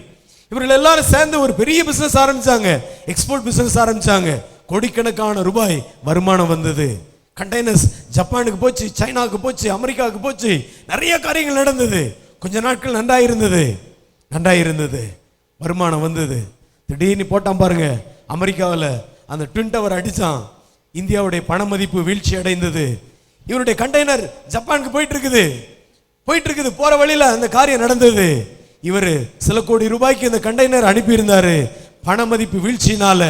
இவர்கள் எல்லாரும் சேர்ந்து ஒரு பெரிய பிசினஸ் ஆரம்பிச்சாங்க, எக்ஸ்போர்ட் பிசினஸ் ஆரம்பிச்சாங்க. கோடிக்கணக்கான ரூபாய் வருமானம் வந்தது. கண்டெய்னர்ஸ் ஜப்பானுக்கு போச்சு, சைனாவுக்கு போச்சு, அமெரிக்காவுக்கு போச்சு, நிறைய காரியங்கள் நடந்தது. கொஞ்ச நாட்கள் நன்றாயிருந்தது, வருமானம் வந்தது. திடீர்னு போட்டான் பாருங்க, அமெரிக்காவில் அந்த ட்வின் டவர் அடிச்சான். இந்தியாவுடைய பண மதிப்பு வீழ்ச்சி அடைந்தது. இவருடைய கண்டெய்னர் ஜப்பானுக்கு போயிட்டு இருக்குது. போற வழியில அந்த காரியம் நடந்தது. இவர் சில கோடி ரூபாய்க்கு இந்த கண்டெய்னர் அனுப்பியிருந்தாரு. பண மதிப்பு வீழ்ச்சியினால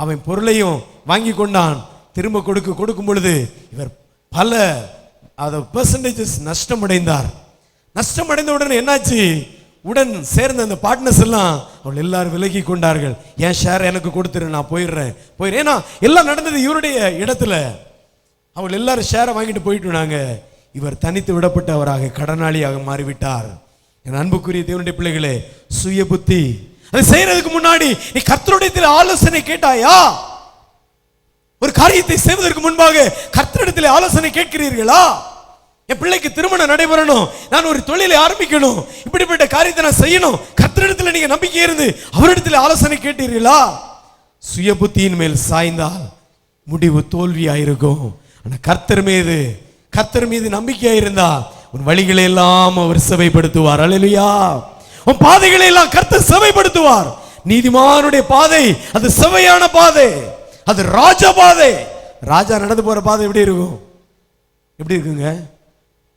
அவன் பொருளையும் வாங்கி கொண்டான். திரும்ப கொடுக்கும் பொழுது இவர் பல பெர்சன்டேஜஸ் நஷ்டம் அடைந்தார். நஷ்டம் அடைந்த உடனே என்னாச்சு? உடன் சேர்ந்த அந்த பார்ட்னர்ஸ் எல்லாம் அவள் எல்லாரும் விலகி கொண்டார்கள். என் ஷேர் எனக்கு கொடுத்துரு, நான் போயிடுறேன். ஏன்னா எல்லாம் நடந்தது இவருடைய இடத்துல. அவள் எல்லாரும் ஷேரை வாங்கிட்டு போயிட்டு இவர் தனித்து விடப்பட்டவராக கடனாளியாக மாறிவிட்டார். என் அன்புக்குரிய தேவனுடைய பிள்ளைகளே, சுய புத்தி. அதை செய்யறதுக்கு முன்னாடி நீ கர்த்தருடைய ஆலோசனை கேட்டாயா? ஒரு காரியத்தை செய்வதற்கு முன்பாக கர்த்தரிடத்தில் ஆலோசனை கேட்கிறீர்களா? என் பிள்ளைக்கு திருமணம் நடைபெறணும், நான் ஒரு தொழிலை ஆரம்பிக்கணும், இப்படிப்பட்ட காரியத்தை நான் செய்யணும், கர்த்தரிடத்தில் நீங்க நம்பிக்கை இருந்து அவரிடத்தில் ஆலோசனை கேட்டீர்களா? சுய புத்தியின் மேல் சாய்ந்தால் முடிவு தோல்வியாயிருக்கும். ஆனா கர்த்தர் மீது நம்பிக்கையா இருந்தா உன் வழிகளை எல்லாம் அவர் செவைப்படுத்துவார். அல்லேலூயா. உன் பாதைகளை எல்லாம் கர்த்தர் செவைப்படுத்துவார். நீதிமானுடைய பாதை அது செவையான பாதை, அது ராஜா பாதை. ராஜா நடந்து போற பாதை எப்படி இருக்குங்க?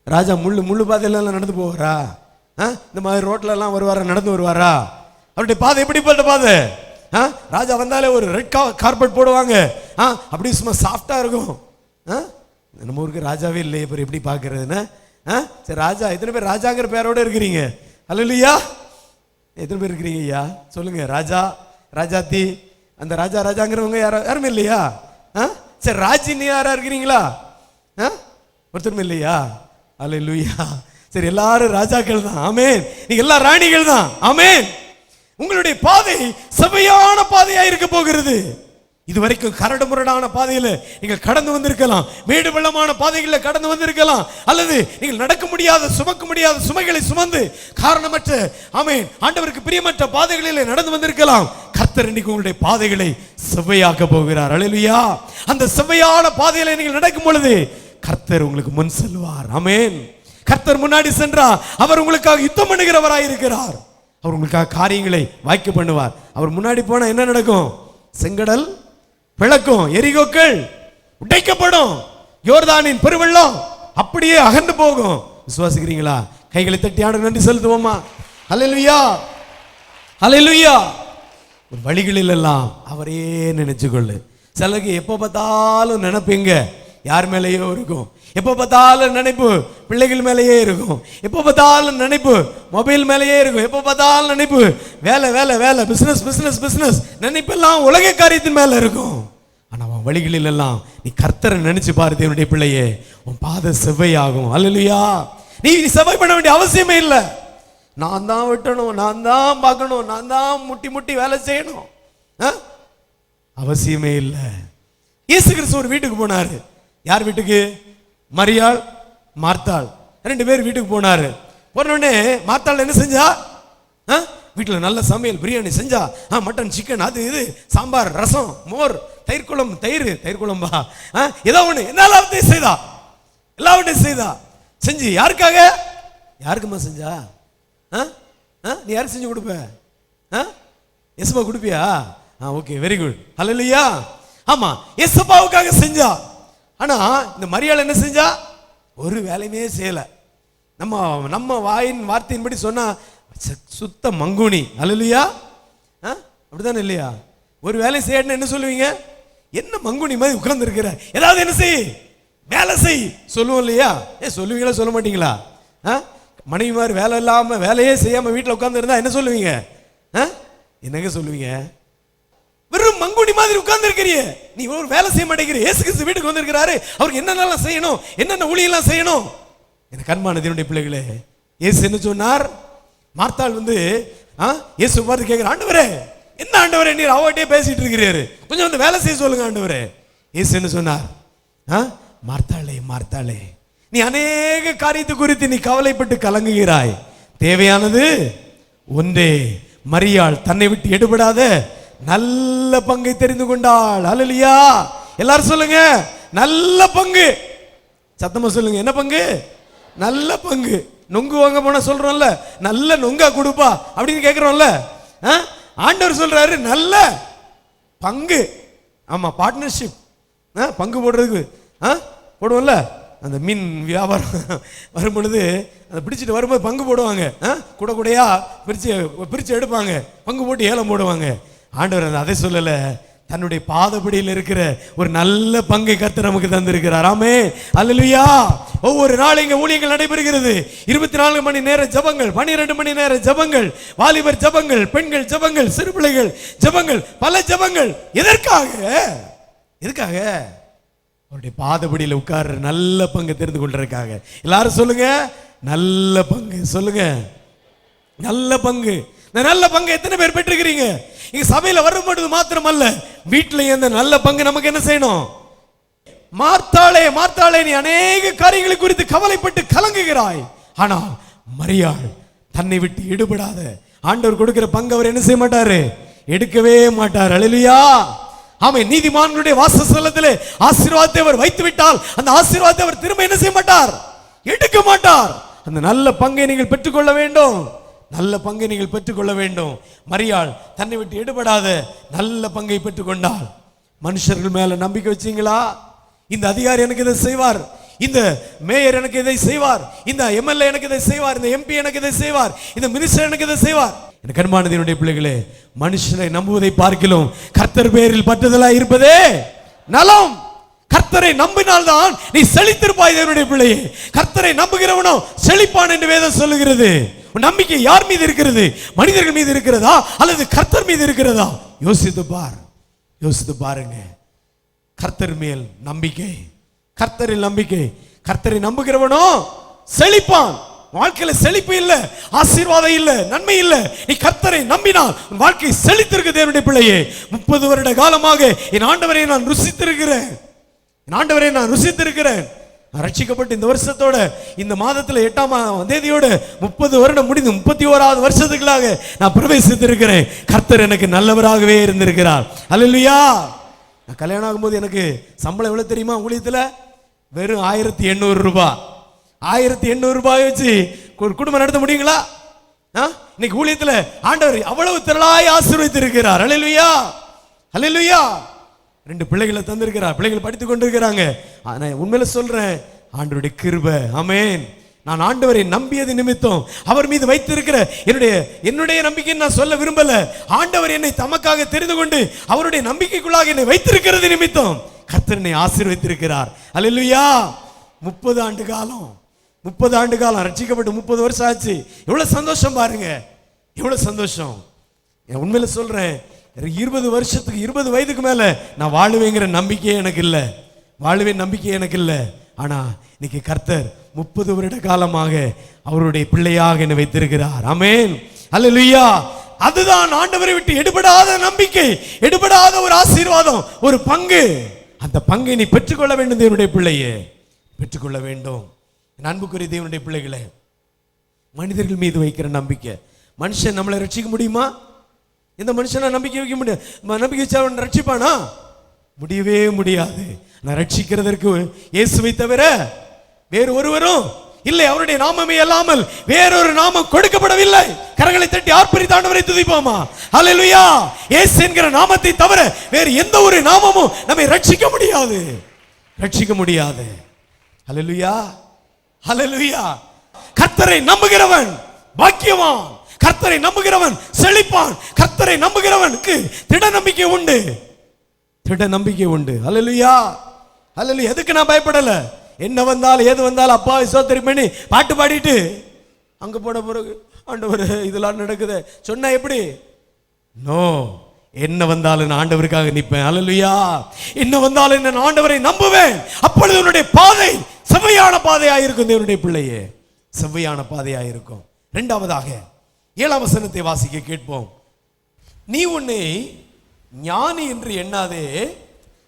ராஜா முள்ளு பாதையில நடந்து போவாரா? இந்த மாதிரி ரோட்ல எல்லாம் வருவாரா, நடந்து வருவாரா? அவருடைய பாதை எப்படிப்பட்ட பாதை? ராஜா வந்தாலே ஒரு ரெட் கார்பெட் போடுவாங்க, அப்படி சும்மா சாஃப்டா இருக்கும். நம்ம ஊருக்கு ராஜாவே இல்லையே, இப்போ எப்படி பார்க்கறதுன்னு. சரி, ராஜா எத்தனை பேர் ராஜாங்கிற பேரோட இருக்கிறீங்க? அல்லேலூயா. எத்தனை பேர் இருக்கிறீங்க ஐயா? சொல்லுங்க. ராஜா, ராஜாத்தி, அந்த ராஜா ராஜாங்கிறவங்க யாருமே இல்லையா? சரி, ராஜின்னு யாரா இருக்கிறீங்களா? ஒருத்தருமே இல்லையா? அல்லேலூயா. சரி, எல்லாரும் ராஜாக்கள் தான். ஆமென். நீங்க எல்லா ராணிகள் தான். ஆமென். உங்களுடைய பாதை சபையான பாதையா இருக்க போகிறது. இதுவரைக்கும் கரடு முரடான பாதையில நீங்கள் கடந்து வந்திருக்கலாம், மேடு பள்ளமான பாதைகளில் கடந்து வந்திருக்கலாம், அல்லது நீங்கள் நடக்க முடியாத, சுமக்க முடியாத சுமைகளை சுமந்து காரணமற்ற, ஆமென், ஆண்டவருக்கு பிரியமற்ற பாதைகளில் நடந்து வந்திருக்கலாம். கர்த்தர் இன்னைக்கு உங்களுடைய பாதைகளை செவ்வையாக்க போகிறார். அல்லேலூயா. அந்த செவ்வையான பாதையில நீங்கள் நடக்கும் பொழுது கர்த்தர் உங்களுக்கு முன் செல்வார். ஆமென். கர்த்தர் முன்னாடி சென்றார். அவர் உங்களுக்காக யுத்தம் பண்ணுகிறவராய் இருக்கிறார். அவர் உங்களுக்காக காரியங்களை வாய்க்க பண்ணுவார். அவர் முன்னாடி போனா என்ன நடக்கும்? செங்கடல் பிளக்கும், எரிகோக்கள் உடைக்கப்படும், யோர்தானின் பெருவெள்ளம் அப்படியே அகன்று போகும். விசுவாசிக்கிறீங்களா? கைகளை தட்டி ஆண்டு நன்றி செலுத்துவோமா? அல்லேலூயா, அல்லேலூயா. வழிகளில் எல்லாம் அவரே நினைச்சுக்கொள்ளு. சிலருக்கு எப்போ பார்த்தாலும் நினைப்பீங்க யார் மேலேயோ இருக்கும், எப்போ பார்த்தாலும் நினைப்பு பிள்ளைகள் மேலேயே இருக்கும், எப்போ பார்த்தாலும் நினைப்பு மொபைல் மேலேயே இருக்கும், எப்போ பார்த்தாலும் நினைப்பு வேலை வேலை வேலை, பிசினஸ் பிசினஸ் பிசினஸ், நினைப்பெல்லாம் உலக காரியத்தின் மேல இருக்கும். ஆனா அவன் வழிகளில் எல்லாம் நீ கர்த்தரை நினைச்சு பாரு தேவனுடைய பிள்ளையே, உன் பாதை செவ்வையாகும். அல்லேலூயா. நீ செவ்வை பண்ண வேண்டிய அவசியமே இல்லை. நான் தான் வெட்டணும், நான் தான் பார்க்கணும், நான் தான் முட்டி முட்டி வேலை செய்யணும், அவசியமே இல்லை. இயேசு கிறிஸ்து ஒரு வீட்டுக்கு போனாரு. யார் வீட்டுக்கு? மரியாள், மார்த்தாள், 2 பேர் வீட்டுக்கு போனாரு. போனோடனே மார்த்தாள் என்ன செஞ்சா? வீட்டில் நல்ல சமையல், பிரியாணி செஞ்சா, மட்டன் சிக்கன், அது இது, சாம்பார், ரசம், மோர், தயிர் குழம்பு, தயிர் குழம்பா, ஏதோ ஒண்ணு எல்லாத்தையும் செய்தா, எல்லாவற்றையும் செய்தா. செஞ்சு யாருக்காக? யாருக்குமா செஞ்சா? நீ யாருக்கு செஞ்சு கொடுப்ப? எஸ்பா கொடுப்பியா? Okay, very good. அல்லேலூயா. ஆமா, எஸ்பாவுக்காக செஞ்சா. ஆனா இந்த மரியாள் என்ன செஞ்சா? ஒரு வேலையுமே செய்யல. நம்ம வாயின் வார்த்தையின்படி சொன்னா சுத்த மங்குனி. அல்லேலூயா. அப்படித்தானே இல்லையா? ஒரு வேலை செய்யணும்னு என்ன சொல்லுவீங்க? என்ன மங்குனி மாதிரி உட்கார்ந்து இருக்கிற, ஏதாவது என்ன செய், வேலை செய் சொல்லுவோம் இல்லையா? சொல்லுவீங்களா, சொல்ல மாட்டீங்களா? மனைவி மாதிரி வேலை இல்லாம வேலையே செய்யாம வீட்டில் உட்கார்ந்து இருந்தா என்ன சொல்லுவீங்க? என்னங்க சொல்லுவீங்க? வெறும் மங்குனி மாதிரி உட்கார்ந்து இருக்கிறீ, நீ ஒரு வேலை செய்ய மாட்டேங்கிற. இயேசு கிறிஸ்து வீட்டுக்கு வந்திருக்கிறாரு, அவருக்கு என்னென்னலாம் செய்யணும், என்னென்ன ஊழியெல்லாம் செய்யணும். எனக்கு அன்பான தேவனுடைய பிள்ளைகளே, இயேசு என்ன சொன்னார்? மார்த்தாள் இயேசு பார்த்து கேட்கிற, ஆண்டவரே என்ன ஆண்டவரே நீர் அவட்டே பேசிட்டு இருக்கிறாரு, கொஞ்சம் வந்து வேலை செய்ய சொல்லுங்க ஆண்டவரே. இயேசு என்ன சொன்னார்? மார்த்தாளே, மார்த்தாளே, நீ அநேக காரியத்தை குறித்து நீ கவலைப்பட்டு கலங்குகிறாய், தேவையானது ஒன்றே. மரியாள் தன்னை விட்டு எடுபடாத நல்ல பங்கை தெரிந்து கொண்டாள். அல்லேலூயா. எல்லாரும் சொல்லுங்க, நல்ல பங்கு. சத்தமா சொல்லுங்க, என்ன பங்கு? நல்ல பங்கு. நொங்கு வாங்க போனா சொல்றோம்ல, நல்ல நொங்கா கொடுப்பா அப்படின்னு கேட்கிறோம்ல. ஆண்டவர் சொல்றாரு நல்ல பங்கு. ஆமா, பார்ட்னர்ஷிப், பங்கு போடுறதுக்கு போடுவோம்ல. அந்த மீன் வியாபாரம் வரும் பொழுது அதை பிடிச்சிட்டு வரும்போது பங்கு போடுவாங்க, கூட கூடையா பிரிச்சு எடுப்பாங்க, பங்கு போட்டு ஏலம் போடுவாங்க. ஆண்டவர் அதை சொல்லல, தன்னுடைய பாதபடியில் இருக்கிற ஒரு நல்ல பங்கை கர்த்தர் நமக்கு தந்திருக்கிறார். ஆமென், அல்லேலூயா. ஒவ்வொரு நாளும் இங்க ஊழியங்கள் நடைபெறுகிறது. 24 மணி நேர ஜெபங்கள், 12 மணி நேர ஜெபங்கள், வாலிபர் ஜெபங்கள், பெண்கள் ஜெபங்கள், சிறு பிள்ளைகள் ஜெபங்கள், பல ஜெபங்கள். எதற்காக? எதுக்காக? அவருடைய பாதபடியில் உட்கார்ற நல்ல பங்கு தெரிந்து கொள்றதுக்காக. எல்லாரும் சொல்லுங்க, நல்ல பங்கு. சொல்லுங்க, நல்ல பங்கு. இந்த நல்ல பங்கு எத்தனை பேர் பெற்றிருக்கிறீங்க? இங்க சபையில வரும்பொழுது மாத்திரம் அல்ல, வீட்டில் இந்த நல்ல பங்கு நமக்கு என்ன செய்யணும்? மார்த்தாளே, மார்த்தாளே, நீ அநேக காரியங்களை குறித்து கவலைப்பட்டு கலங்குகிறாய், ஆனால் மரியாள் தன்னை விட்டு எடுபடாத. ஆண்டவர் கொடுக்கிற பங்கு அவர் என்ன செய்ய மாட்டாரு? எடுக்கவே மாட்டார். அல்லேலூயா. ஆமென். நீதிமான்களுடைய வாசஸ்தலத்திலே ஆசீர்வாதத்தை அவர் வைத்து விட்டால் அந்த ஆசீர்வாதத்தை அவர் திரும்ப என்ன செய்ய மாட்டார்? எடுக்க மாட்டார். அந்த நல்ல பங்கை நீங்கள் பெற்றுக்கொள்ள வேண்டும். நல்ல பங்கை நீங்கள் பெற்றுக்கொள்ள வேண்டும். மரியாள் தன்னை விட்டு எடுபடாத நல்ல பங்கை பெற்றுக்கொண்டாள். மனுஷர்கள் மேல நம்பிக்கை வச்சீங்களா? இந்த அதிகாரி எனக்கு இதை செய்வார், இந்த மேயர் எனக்கு இதை செய்வார், இந்த எம்எல்ஏ எனக்கு இதை செய்வார், இந்த எம்பி எனக்கு இதை செய்வார், இந்த மினிஸ்டர் எனக்கு இதை செய்வார். எனக்கு அன்பான தேவனுடைய பிள்ளைகளே, மனுஷனை நம்புவதை பார்க்கிலும் கர்த்தர் பேரில் பற்றுதலாய் இருப்பதே நலம். கர்த்தரை நம்பினால்தான் நீ செழித்திருப்பாய் தேவனுடைய பிள்ளையே. கர்த்தரை நம்புகிறவனோ செழிப்பான் என்று வேதம் சொல்லுகிறது. உன் நம்பிக்கை யார் மீது இருக்கிறது? மனிதர்கள் மீது இருக்கிறதா அல்லது கர்த்தர் மீது இருக்கிறதா? யோசித்து பார், யோசித்து பாருங்க. கர்த்தர் மேல் நம்பிக்கை, கர்த்தரில் நம்பிக்கை. கர்த்தரை நம்புகிறவனோ செழிப்பான். வாழ்க்கையில செழிப்பு இல்ல, ஆசீர்வாதம் இல்ல, நன்மை இல்ல. நீ கர்த்தரை நம்பினால் உன் வாழ்க்கை செழித்திருக்கு தேவனுடைய பிள்ளையே. 30 வருட காலமாக என் ஆண்டவரை நான் ருசித்திருக்கிறேன், என் ஆண்டவரை நான் ருசித்திருக்கிறேன். நான் ரட்சிக்கப்பட்டு இந்த வருஷத்தோட, இந்த மாதத்துல 8ஆம் தேதியோட 30 வருடம் முடிந்து 31வது வருஷத்துக்குள்ளாக நான் பிரவேசித்திருக்கிறேன். கர்த்தர் எனக்கு நல்லவராகவே இருந்திருக்கிறார். அல்லேலூயா. நான் கல்யாணம் ஆகும்போது எனக்கு சம்பளம் எவ்வளவு தெரியுமா? ஊழியத்துல வெறும் 1800 ரூபாய். 1800 ரூபாய் வச்சு ஒரு குடும்பம் நடத்த முடியுங்களா? இன்னைக்கு ஊழியத்துல ஆண்டவர் அவ்வளவு திரளாய் ஆசீர்வதித்திருக்கிறார். அல்லேலூயா, அல்லேலூயா. 2 பிள்ளைகளை தந்திருக்கிறார், பிள்ளைகள் படித்துக் கொண்டிருக்கிறாங்க. நான் உண்மையில சொல்றேன், ஆண்டவருடைய கிருபை. ஆமென். நான் ஆண்டவரை நம்பியது நிமித்தம், அவர் மீது வைத்திருக்கிற என்னுடைய நம்பிக்கை நான் சொல்ல விரும்பல. ஆண்டவர் என்னை தமக்காக தெரிந்து கொண்டு அவருடைய நம்பிக்கைக்குள்ளாக என்னை வைத்திருக்கிறது நிமித்தம் கர்த்தர் என்னை ஆசீர்வதித்திருக்கிறார். அல்லேலூயா. 30 ஆண்டு காலம், 30 ஆண்டு காலம் ரட்சிக்கப்பட்டு 30 வருஷம் ஆச்சு. எவ்வளவு சந்தோஷம் பாருங்க, எவ்வளவு சந்தோஷம். உண்மையில சொல்றேன், 20 வருஷத்துக்கு 20 வயதுக்கு மேல நான் வாழுவேங்கிற நம்பிக்கையே எனக்கு இல்லை, வாழுவேன் நம்பிக்கை எனக்கு இல்லை. ஆனா இன்னைக்கு கர்த்தர் 30 வருட காலமாக அவருடைய பிள்ளையாக என்னை வைத்திருக்கிறார். ஆமென், அல்லேலூயா. அதுதான் ஆண்டவரை விட்டு எடுபடாத நம்பிக்கை, எடுபடாத ஒரு ஆசீர்வாதம், ஒரு பங்கு. அந்த பங்கை நீ பெற்றுக்கொள்ள வேண்டும் தேவனுடைய பிள்ளையே, பெற்றுக்கொள்ள வேண்டும். அன்புக்குரிய தேவனுடைய பிள்ளைகளே, மனிதர்கள் மீது வைக்கிற நம்பிக்கை. மனுஷன் நம்மளை ரட்சிக்க முடியுமா? இந்த மனுஷனை நம்பிக்கை வைக்க முடியும்? நம்பிக்கை வச்சா அவன் ரட்சிப்பானா? முடியவே முடியாது. நான் ரட்சிக்கிறதற்கு இயேசுவை தவிர வேறு ஒருவரும் இல்லை. அவருடைய நாமமே அல்லாமல் வேறொரு நாமம் கொடுக்கப்படவில்லை. கரங்களை தட்டி ஆர்ப்பரித்து ஆண்டவரை துதிப்போமா? அல்லேலூயா. இயேசு என்கிற நாமத்தை தவிர வேறு எந்த ஒரு நாமமும் நம்மை ரட்சிக்க முடியாது, ரட்சிக்க முடியாது. அல்லேலூயா, அல்லேலூயா. கர்த்தரை நம்புகிறவன் பாக்கியவான், கர்த்தரை நம்புகிறவன் செழிப்பான். கர்த்தரை நம்புகிறவனுக்கு திட நம்பிக்கை உண்டு, திட நம்பிக்கை உண்டு. அல்லேலூயா, அல்லேலூயா. எதுக்கு நான் பயப்படல? என்ன வந்தாலும் ஏது வந்தாலும் அப்பாவை ஸ்தோத்திரம் பண்ணி பாட்டு பாடிட்டு அங்க போன பிறகு ஆண்டவர் இதெல்லாம் நடக்குது சொன்னா எப்படி? நோ, என்ன வந்தாலும் நான் ஆண்டவருக்காக நிற்பேன். அல்லேலூயா. என்ன வந்தாலும் நான் ஆண்டவரை நம்புவேன். அப்பொழுது உன்னுடைய பாதை செவ்வையான பாதையாயிருக்கும் தேவனுடைய பிள்ளையே, செவ்வையான பாதையாயிருக்கும். இரண்டாவதாக 7ஆம் வசனத்தை வாசிக்க கேட்போம். நீ உன்னை ஞானி என்று எண்ணாதே,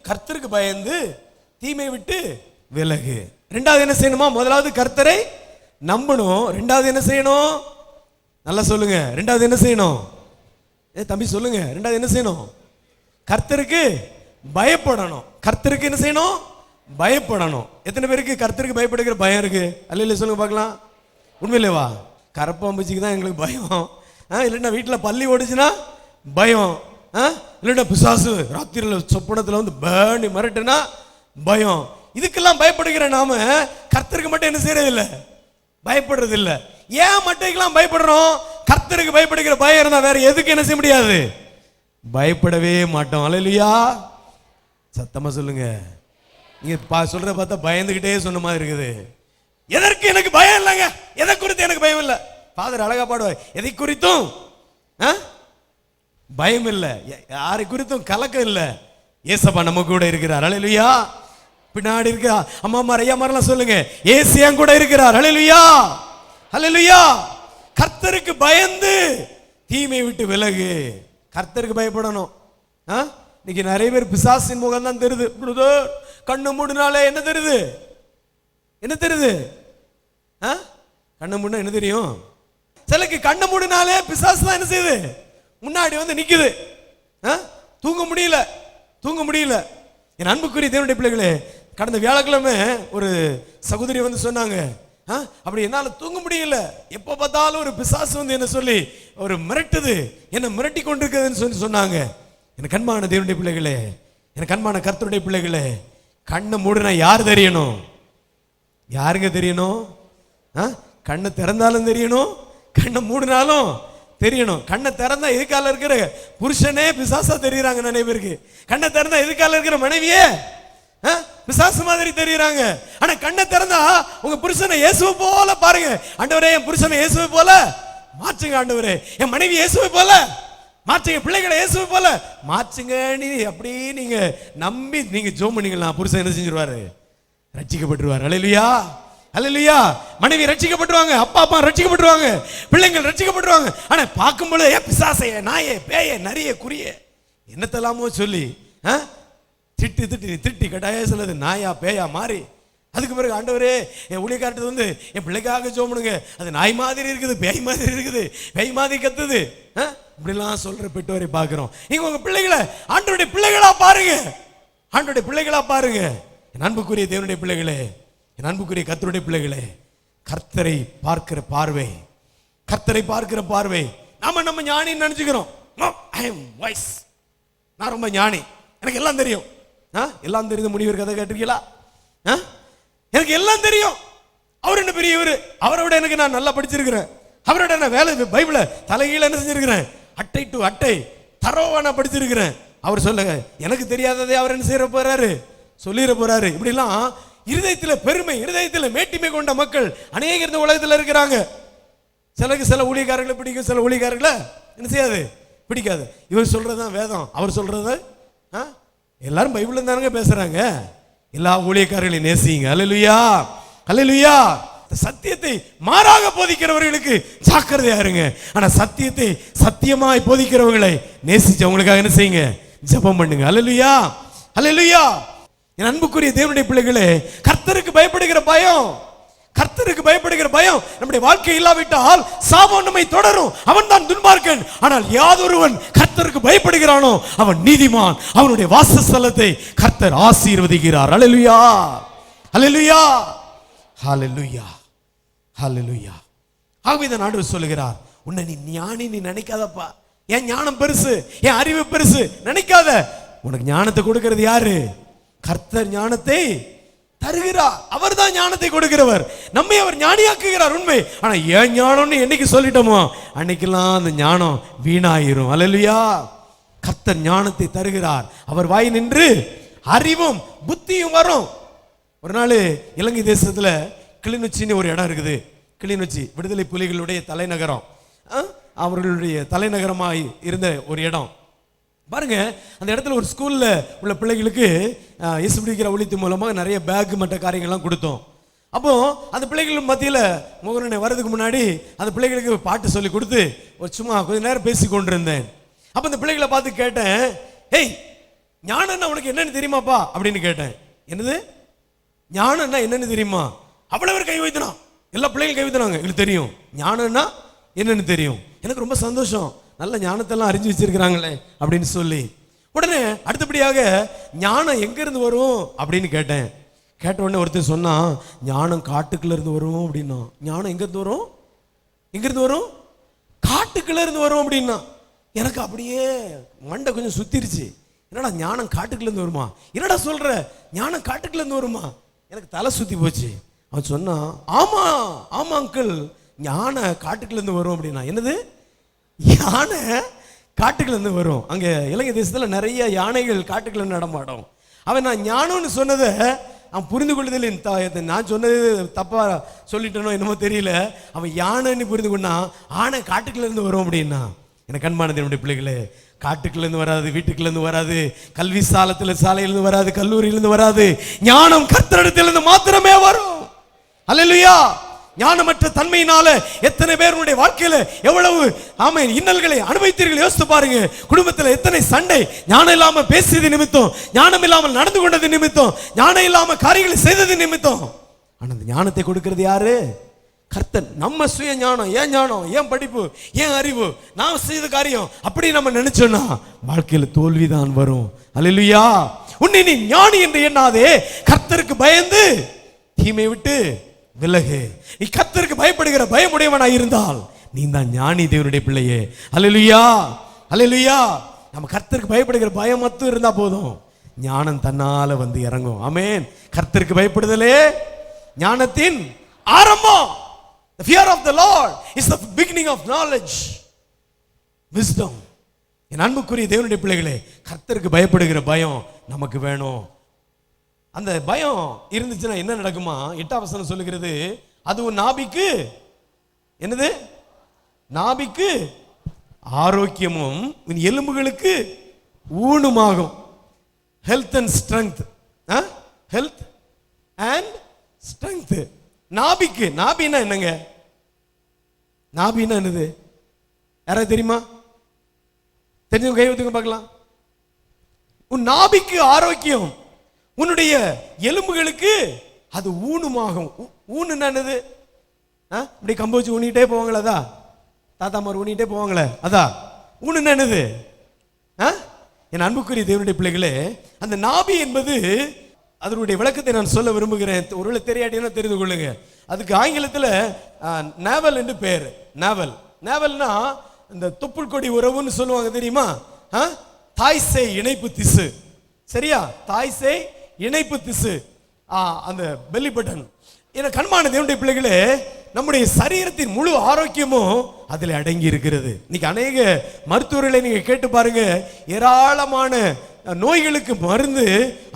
கர்த்தருக்கு பயந்து தீமை விட்டு விலகு. ரெண்டாவது என்ன செய்யணுமா? முதலாவது கர்த்தரை நம்பணும். ரெண்டாவது என்ன செய்யணும்? நல்லா சொல்லுங்க. ரெண்டாவது என்ன செய்யணும்? தம்பி சொல்லுங்க. ரெண்டாவது என்ன செய்யணும்? கர்த்தருக்கு பயப்படணும். கர்த்தருக்கு என்ன செய்யணும்? பயப்படணும். எத்தனை பேருக்கு கர்த்தருக்கு பயப்படுகிற பயம் இருக்கு? அல்ல சொல்லுங்க பார்க்கலாம். உண்மையிலேவா? கரப்பாம்பூச்சிக்கு தான் எங்களுக்கு பயம். இல்லைன்னா வீட்டில் பள்ளி ஓடிச்சுன்னா பயம். இல்லைன்னா பிசாசு ராத்திரியில் சொப்பனத்தில் வந்து பேணி மிரட்டுனா பயம். இதுக்கெல்லாம் பயப்படுகிற நாம கர்த்தருக்கு மட்டும் என்ன செய்யறது இல்லை? பயப்படுறது இல்லை. ஏன் மட்டைக்கெல்லாம் பயப்படுறோம்? கர்த்தருக்கு பயப்படுகிற பயம் இருந்தா வேற எதுக்கு என்ன செய்ய முடியாது? பயப்படவே மாட்டோம். அல்லேலூயா. சத்தமா சொல்லுங்க. நீங்க சொல்றத பார்த்தா பயந்துகிட்டே சொன்ன மாதிரி இருக்குது. எதற்கு எனக்கு பயம் இல்லைங்க, எதை குறித்து எனக்கு பயம் இல்லை. ஃபாதர் அழகா பாடுவார், எதை குறித்தும் பயம் இல்லை, யாரை குறித்தும் கலக்கம் இல்லை. ஏசப்பா நம்ம கூட இருக்கிறார். அல்லேலூயா. பின்னாடி இருக்கிற அம்மா ஐயா மாதிரிலாம் சொல்லுங்க, ஏசு என் கூட இருக்கிறார். அல்லேலூயா, அல்லேலூயா. கர்த்தருக்கு பயந்து தீமை விட்டு விலகு. கர்த்தருக்கு பயப்படணும். இன்னைக்கு நிறைய பேர் பிசாசின் முகம் தான் தெரியுது. கண்ணு மூடினாலே என்ன தெரியுது? என்ன தெரியுது? கண்ணு மூடினா என்ன தெரியும்? சிலக்கு கண்ணு மூடினாலே பிசாசு தான் என்ன செய்யுது? முன்னாடி வந்து நிக்குது. தூங்க முடியல, தூங்க முடியல. என் அன்புக்குரிய தேவனுடைய பிள்ளைகளே, கடந்த வியாழக்கிழமை ஒரு சகோதரி வந்து சொன்னாங்க, அப்படி என்னால தூங்க முடியல, எப்ப பார்த்தாலும் ஒரு பிசாசு வந்து என்ன சொல்லி ஒரு மிரட்டுது, என்ன மிரட்டி கொண்டிருக்குதுன்னு சொல்லி சொன்னாங்க. எனக்கு அன்பான தேவனுடைய பிள்ளைகளே, எனக்கு அன்பான கர்த்தருடைய பிள்ளைகளே, கண்ணை மூடினா யார் தெரியணும்? யாருங்க தெரியணும்? கண்ணை திறந்தாலும் தெரியணும், கண்ணை மூடினாலும் தெரியணும். கண்ணை திறந்தா எதுக்கால இருக்கிற புருஷனே பிசாசா தெரியுறாங்க நிறைய பேருக்கு. கண்ணை திறந்தா எதுக்கால இருக்கிற மனைவியே பிசாசு மாதிரி தெரியுறாங்க. ஆனா கண்ணை திறந்தா உங்க புருஷனை இயேசுவை போல பாருங்க. ஆண்டவரே, என் புருஷனை இயேசுவை போல மாற்றுங்க. ஆண்டவரே, என் மனைவி இயேசுவை போல மாற்றுங்க. பிள்ளைகளை இயேசுவை போல மாற்றுங்க. அப்படி நீங்க நம்பி நீங்க ஜெபம் பண்ணீங்களா, புருஷன் என்ன செஞ்சிருவாரு? ரட்சிக்கப்பட்டுருவார். அல்லேலூயா, அல்லேலூயா. மனைவி ரட்சிக்கப்பட்டுருவாங்க, அப்பா ரட்சிக்கப்பட்டுருவாங்க, பிள்ளைங்கள் ரட்சிக்கப்பட்டுருவாங்க. ஆனா பார்க்கும்போது பிசாசைய, நாயே, பேய, நரிய, குறிய என்னத்தெல்லாமோ சொல்லி திட்டி திட்டி திட்டி கட்டாய சொல்லுது நாயா பேயா மாறி. அதுக்கு பிறகு ஆண்டவரே, என் ஊழியக்காரத்து வந்து என் பிள்ளைக்காக ஜெபம்னுங்க, அது நாய் மாதிரி இருக்குது, பேய் மாதிரி இருக்குது, பேய் மாதிரி கத்துது, இப்படிலாம் சொல்ற பெற்றோரை பார்க்கிறோம். நீங்க உங்க பிள்ளைகளை ஆண்டவருடைய பிள்ளைகளா பாருங்க, ஆண்டவருடைய பிள்ளைகளா பாருங்க. என் அன்புக்குரிய தேவனுடைய பிள்ளைகளே, என் அன்புக்குரிய கர்த்தருடைய பிள்ளைகளே, கர்த்தரை பார்க்கிற பார்வை, கர்த்தரை பார்க்கிற பார்வை. நம்ம ஞானின்னு நினைச்சுக்கிறோம். ஐ அம் வைஸ், நான் ரொம்ப ஞானி, எனக்கு எல்லாம் தெரியும். எல்லாம் தெரிந்த முனிவர் கதை கேட்டிருக்கீங்களா? எனக்கு எல்லாம் தெரியும். அவர் என்ன பெரியவர், அவரை விட எனக்கு நான் நல்லா படிச்சிருக்கிறேன், அவரோட நான் வேலை பைபிளை தலைகீழ என்ன செஞ்சிருக்கிறேன், அட்டை டு அட்டை தரோவா நான் படிச்சிருக்கிறேன். அவர் சொல்லுங்க, எனக்கு தெரியாததே அவர் என்ன செய்ய போறாரு, சொல்லிட போறாரு. இப்படிலாம் இருதயத்தில் பெருமை, இருதயத்தில் மேட்டிமை கொண்ட மக்கள் அநேகர் இந்த உலகத்தில் இருக்கிறாங்க. சிலருக்கு சில ஊழியக்காரர்களை பிடிக்கும், சில ஊழியக்காரர்களை என்ன செய்யாது, பிடிக்காது. இவர் சொல்றதுதான் வேதம், அவர் சொல்றது எல்லாரும் பைபிள்ல தானங்க பேசுறாங்க. எல்லா ஊழியக்காரர்களையும் நேசிங்க. அல்லேலூயா, அல்லேலூயா. சத்தியத்தை மாறாக போதிக்கிறவர்களுக்கு ஜாக்கிரதையா இருங்க. ஆனா சத்தியத்தை சத்தியமாய் போதிக்கிறவர்களை நேசிச்சு அவங்களுக்காக என்ன செய்யுங்க, ஜெபம் பண்ணுங்க. அல்லேலூயா, அல்லேலூயா. என் அன்புக்குரிய தேவனுடைய பிள்ளைகளே, கர்த்தருக்கு பயப்படுகிற பயம், கர்த்தருக்கு பயப்படுகிற பயம் நம்முடைய வாழ்க்கை இல்லாவிட்டால் சாபம் நம்மை தொடரும். அவன் தான் துன்மார்க்கன். ஆனால் யாதொருவன் கர்த்தருக்கு பயப்படுகிறானோ அவன் நீதிமான், அவனுடைய வாசஸ்தலத்தை கர்த்தர் ஆசீர்வதிக்கிறார். அல்லேலூயா, அல்லேலூயா, ஹல்லேலூயா, ஹல்லேலூயா. ஆகவே தான் ஆண்டவர் சொல்லுகிறார், உன்னை நீ ஞானி நீ நினைக்காதப்பா, என் ஞானம் பெருசு, என் அறிவு பெருசு நினைக்காத. உனக்கு ஞானத்தை கொடுக்கிறது யாரு? கர்த்தர் ஞானத்தை தருகிறார். அவர் தான் ஞானத்தை கொடுக்கிறவர், நம்மை அவர் ஞானியாக்குகிறார். உண்மை. ஆனா ஏன் ஞானம்னு என்னைக்கு சொல்லிட்டோமோ அன்னைக்கெல்லாம் அந்த ஞானம் வீணாயிரும். அல்லேலூயா. கர்த்தர் ஞானத்தை தருகிறார். அவர் வாய் நின்று அறிவும் புத்தியும் வரும். ஒரு நாள் இலங்கை தேசத்துல கிளிநொச்சின்னு ஒரு இடம் இருக்குது. கிளிநொச்சி விடுதலை புலிகளுடைய தலைநகரம், அவர்களுடைய தலைநகரமாய் இருந்த ஒரு இடம். பாருங்க, அந்த இடத்துல ஒரு ஸ்கூல்ல உள்ள பிள்ளைகளுக்கு இயேசு பிடிக்கிற ஒழித்து மூலமாக நிறைய பேக் மற்ற காரியங்கள்லாம் கொடுத்தோம். அப்போ அந்த பிள்ளைகள் மத்தியில் முகரனை வர்றதுக்கு முன்னாடி அந்த பிள்ளைகளுக்கு பாட்டு சொல்லி கொடுத்து ஒரு சும்மா கொஞ்ச நேரம் பேசி கொண்டிருந்தேன். அப்போ அந்த பிள்ளைகளை பார்த்து கேட்டேன், ஏய் ஞானம்னா உனக்கு என்னன்னு தெரியுமாப்பா அப்படின்னு கேட்டேன். என்னது ஞானம்னா என்னன்னு தெரியுமா? அவ்வளவு பேர் கை வைத்தனா, எல்லா பிள்ளைகளும் கை வைத்தனாங்க. எங்களுக்கு தெரியும் ஞானம்னா என்னன்னு தெரியும். எனக்கு ரொம்ப சந்தோஷம், நல்ல ஞானத்தெல்லாம் அறிஞ்சு வச்சிருக்கிறாங்களே அப்படின்னு சொல்லி. உடனே அடுத்தபடியாக ஞானம் எங்க இருந்து வரும் அப்படின்னு கேட்டேன். கேட்ட உடனே ஒருத்தர் சொன்னா, ஞானம் காட்டுக்குள்ள இருந்து வரும் அப்படின்னா. ஞானம் எங்க இருந்து வரும்? எங்க இருந்து வரும்? காட்டுக்குள்ள இருந்து வரும் அப்படின்னா. எனக்கு அப்படியே மண்டை கொஞ்சம் சுத்திருச்சு. என்னடா ஞானம் காட்டுக்குள்ள இருந்து வருமா? என்னடா சொல்ற, ஞானம் காட்டுக்குள்ள இருந்து வருமா? எனக்கு தலை சுத்தி போச்சு. அவன் சொன்னா, ஆமா ஆமா அங்கிள், யானை காட்டுக்குள்ள இருந்து வரும் அப்படின்னா. என்னது யானை காட்டுக்குள்ள இருந்து வரும்? அங்க இலங்கை தேசத்துல நிறைய யானைகள் காட்டுக்குள்ள நடமாடும். அவன் நான் ஞானம்னு சொன்னதை அவன் புரிந்து கொள்ளுதல், நான் சொன்னது தப்பா சொல்லிட்டனோ என்னமோ தெரியல. அவன் யானைன்னு புரிந்து கொண்டா, ஆனை காட்டுக்குள்ள இருந்து வரும் அப்படின்னா. எனக்கு அன்பானது என்னுடைய பிள்ளைகளே, காட்டுக்குள்ள இருந்து வராது, வீட்டுக்குள்ள இருந்து வராது, கல்வி சாலையிலிருந்து வராது, கல்லூரியிலிருந்து வராது. ஞானம் கர்த்தரிடத்திலிருந்து மாத்திரமே வரும். அல்லேலூயா. ஞானமற்ற தன்மையினால எத்தனை பேருடைய வாழ்க்கையில எவ்வளவு ஆமென் இன்னல்களை அனுபவித்தீர்கள் யோசித்து பாருங்க. குடும்பத்தில் எத்தனை சண்டை, ஞானம் இல்லாம பேசியது நிமித்தம், ஞானம் இல்லாமல் நடந்து கொண்டது நிமித்தம், ஞானம் இல்லாம காரியங்களை செய்தது நிமித்தம். ஆனா அந்த ஞானத்தை கொடுக்கிறது யாரு? கர்த்தன். நம்ம சுய ஞானம், ஏன் ஞானம், ஏன் படிப்பு, ஏன் அறிவு, நாம் செய்த காரியம் அப்படி நம்ம நினைச்சோம்னா வாழ்க்கையில தோல்விதான் வரும். அல்லேலூயா. உன்னை நீ ஞானி என்று எண்ணாதே, கர்த்தருக்கு பயந்து தீமை விட்டு விலகு. நீ கர்த்தருக்கு பயப்படுகிற பயமுடையவனாய் இருந்தால் நீ தான் ஞானி, தேவனுடைய பிள்ளையே. அல்லேலூயா, அல்லேலூயா. நம்ம கர்த்தருக்கு பயப்படுகிற பயம் மட்டும் இருந்தா போதும், ஞானம் தன்னால வந்து இறங்கும். ஆமென். கர்த்தருக்கு பயப்படுதலே ஞானத்தின் ஆரம்பம். The fear of the Lord is the beginning of knowledge. Wisdom. என் அன்புக்குரிய தேவனுடைய பிள்ளைகளே, கர்த்தருக்கு பயப்படுகிற பயம் நமக்கு வேணும். அந்த பயம் இருந்துச்சுன்னா என்ன நடக்குமா? 8ஆம் வசனம் சொல்லுகிறது, அது உன் நாபிக்கு என்னது? நாபிக்கு ஆரோக்கியமும் உன் எலும்புகளுக்கு ஊனுமாகும். Health and strength. Health and strength. நாபிக்கு. நாபின்னா என்னங்க? நாபின்னா என்னது? யாராவது தெரியுமா? தெரிஞ்சவங்க கை ஊத்துங்க பார்க்கலாம். உன் நாபிக்கு ஆரோக்கியம், உன்னுடைய எலும்புகளுக்கு அது ஊனுமாகும். ஊனுன்னா என்னது? இப்படி கம்பு வச்சு ஊனிட்டே போவாங்களே, அதா தாத்தாமார் ஊனிட்டே போவாங்களே, அதா ஊனுன்னா என்னது? என் அன்புக்குரிய தேவனுடைய பிள்ளைகளே, அந்த நாபி என்பது அதனுடைய விளக்கத்தை நான் சொல்ல விரும்புகிறேன். ஒருவேளை தெரியாட்டினா தெரிந்து கொள்ளுங்க. அதுக்கு ஆங்கிலத்தில் நேவல் என்று பேர். நேவல். நேவல்னா இந்த தொப்புள் கொடி உறவுன்னு சொல்லுவாங்க, தெரியுமா? தாய் சேய் இணைப்பு திசு. சரியா? தாய் சேய் இணைப்பு திசு, அந்த பெல்லி பட்டன். என கண்மான தேவனுடைய பிள்ளைகளே, நம்முடைய சரீரத்தின் முழு ஆரோக்கியமும் அதில் அடங்கி இருக்கிறது. இன்னைக்கு அநேக மருத்துவர்களை நீங்க கேட்டு பாருங்க, ஏராளமான நோய்களுக்கு மருந்து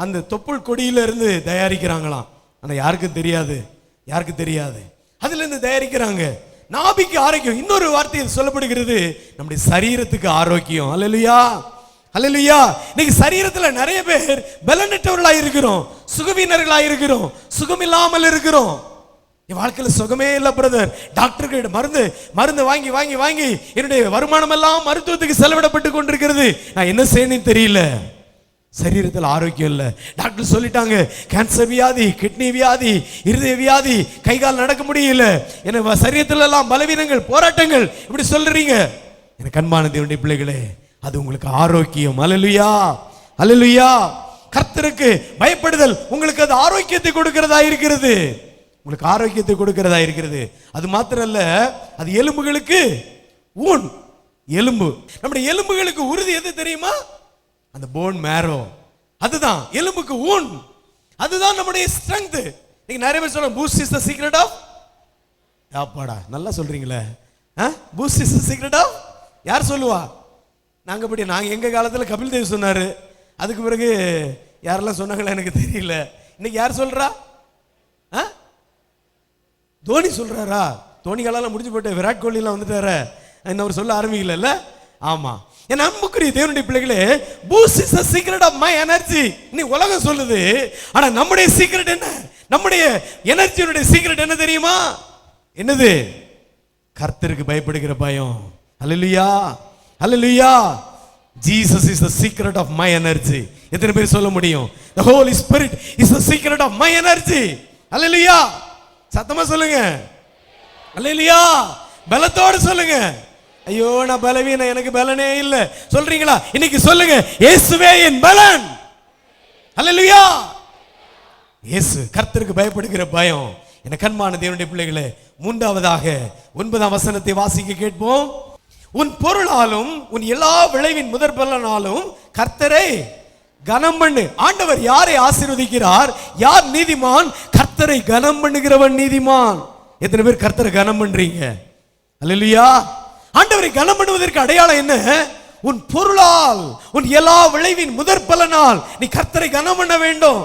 அந்த தொப்புள் கொடியிலிருந்து தயாரிக்கிறாங்களாம். ஆனா யாருக்கும் தெரியாது, யாருக்கும் தெரியாது. அதுல இருந்து தயாரிக்கிறாங்க. நாபிக்கு ஆரோக்கியம். இன்னொரு வார்த்தையில் சொல்லப்படுகிறது, நம்முடைய சரீரத்துக்கு ஆரோக்கியம். அல்லேலூயா, அல்லேலூயா. இன்னைக்கு சரீரத்துல நிறைய பேர் பலனற்றவர்களா இருக்கிறோம், சுகவீனர்களா இருக்கிறோம், சுகமில்லாமல் இருக்கிறோம். என் வாழ்க்கையில சுகமே இல்லை பிரதர், டாக்டர்கிட்ட மருந்து வாங்கி வாங்கி வாங்கி என்னுடைய வருமானம் எல்லாம் மருத்துவத்துக்கு செலவிடப்பட்டு கொண்டிருக்கிறது. நான் என்ன செய்யணும்னு தெரியல. சரீரத்தில் ஆரோக்கியம் இல்லை. டாக்டர் சொல்லிட்டாங்க, கேன்சர் வியாதி, கிட்னி வியாதி, இருதய வியாதி, கை கால் நடக்க முடியல, என்ன சரீரத்தில் எல்லாம் பலவீனங்கள், போராட்டங்கள், இப்படி சொல்றீங்க. எனக்கு அன்பான தேவனுடைய பிள்ளைகளே, அது உங்களுக்கு ஆரோக்கியம். அல்லேலூயா, அல்லேலூயா. கர்த்தருக்கு பயப்படுதல் உங்களுக்கு அது ஆரோக்கியத்தை கொடுக்கிறதா இருக்கிறது. உங்களுக்கு ஆரோக்கியத்தை கொடுக்கிறதா இருக்கிறது. அது மாத்திரம் அல்ல, அது எலும்புகளுக்கு ஊன். எலும்பு, நம்முடைய எலும்புகளுக்கு உறுதி எது தெரியுமா? அந்த போன் மேரோ. அதுதான் எலும்புக்கு ஊன். அதுதான் நம்முடைய ஸ்ட்ரெங்த். நீங்க நிறைய பேர் சொல்றாங்க, Boost is the secret of. யாப்பாடா, நல்லா சொல்றீங்களே. Boost is the secret of. யார் சொல்லுவா? நாங்க எங்க காலத்துல கபில் தேவ் சொன்னாரு. அதுக்கு பிறகு யாரெல்லாம் சொன்னாங்களா எனக்கு தெரியல. இன்னைக்கு யார் சொல்றா? தோனி சொல்றாரா? தோனி காலெல்லாம் முடிஞ்சு போயிட்டு, விராட் கோலி எல்லாம் வந்துட்டாரு, இன்னும் சொல்ல ஆரம்பிக்கல. ஆமா, என் அன்புக்குரிய தேவனுடைய பிள்ளைகளே, boost is the secret of my energy. நீ உலகம் சொல்லுது, ஆனா நம்முடைய சீக்ரெட் என்ன? நம்முடைய எனர்ஜியோட சீக்ரெட் என்ன தெரியுமா? என்னது? கர்த்தருக்கு பயப்படுகிற பயம். அல்லேலூயா, அல்லேலூயா. Jesus is the secret of my energy. எத்தனை பேர் சொல்ல முடியும்? The Holy Spirit is the secret of my energy. அல்லேலூயா. சத்தமா சொல்லுங்க. அல்லேலூயா. பலத்தோடு சொல்லுங்க. ஐயோ, நான் பலவீனம், எனக்கு பலனே இல்லை சொல்றீங்களா? இன்னைக்கு சொல்லுங்க, இயேசுவே என் பலன். அல்லேலூயா. இயேசு. கர்த்தருக்கு பயப்படுகிற பயம். என் கண்மான தேவனுடைய பிள்ளைகளே, மூன்றாவதாக 9ஆம் வசனத்தை வாசிக்க கேட்போம். உன் பொருளாலும் உன் எல்லா விளைவின் முதற் பலனாலும் கர்த்தரை கனம் பண்ணு. ஆண்டவர் யாரை ஆசீர்வதிக்கிறார்? யார் நீதிமான்? கர்த்தரை கனம் பண்ணுகிறவன் நீதிமான். எத்தனை பேர் கர்த்தரை கனம் பண்றீங்க? அல்லேலூயா. ஆண்டவரை கனம் பண்ணுவதற்கு அடையாளம் என்ன? உன் பொருளால் உன் எல்லா விளைவின் முதற் பலனால் நீ கர்த்தரை கனம் பண்ண வேண்டும்,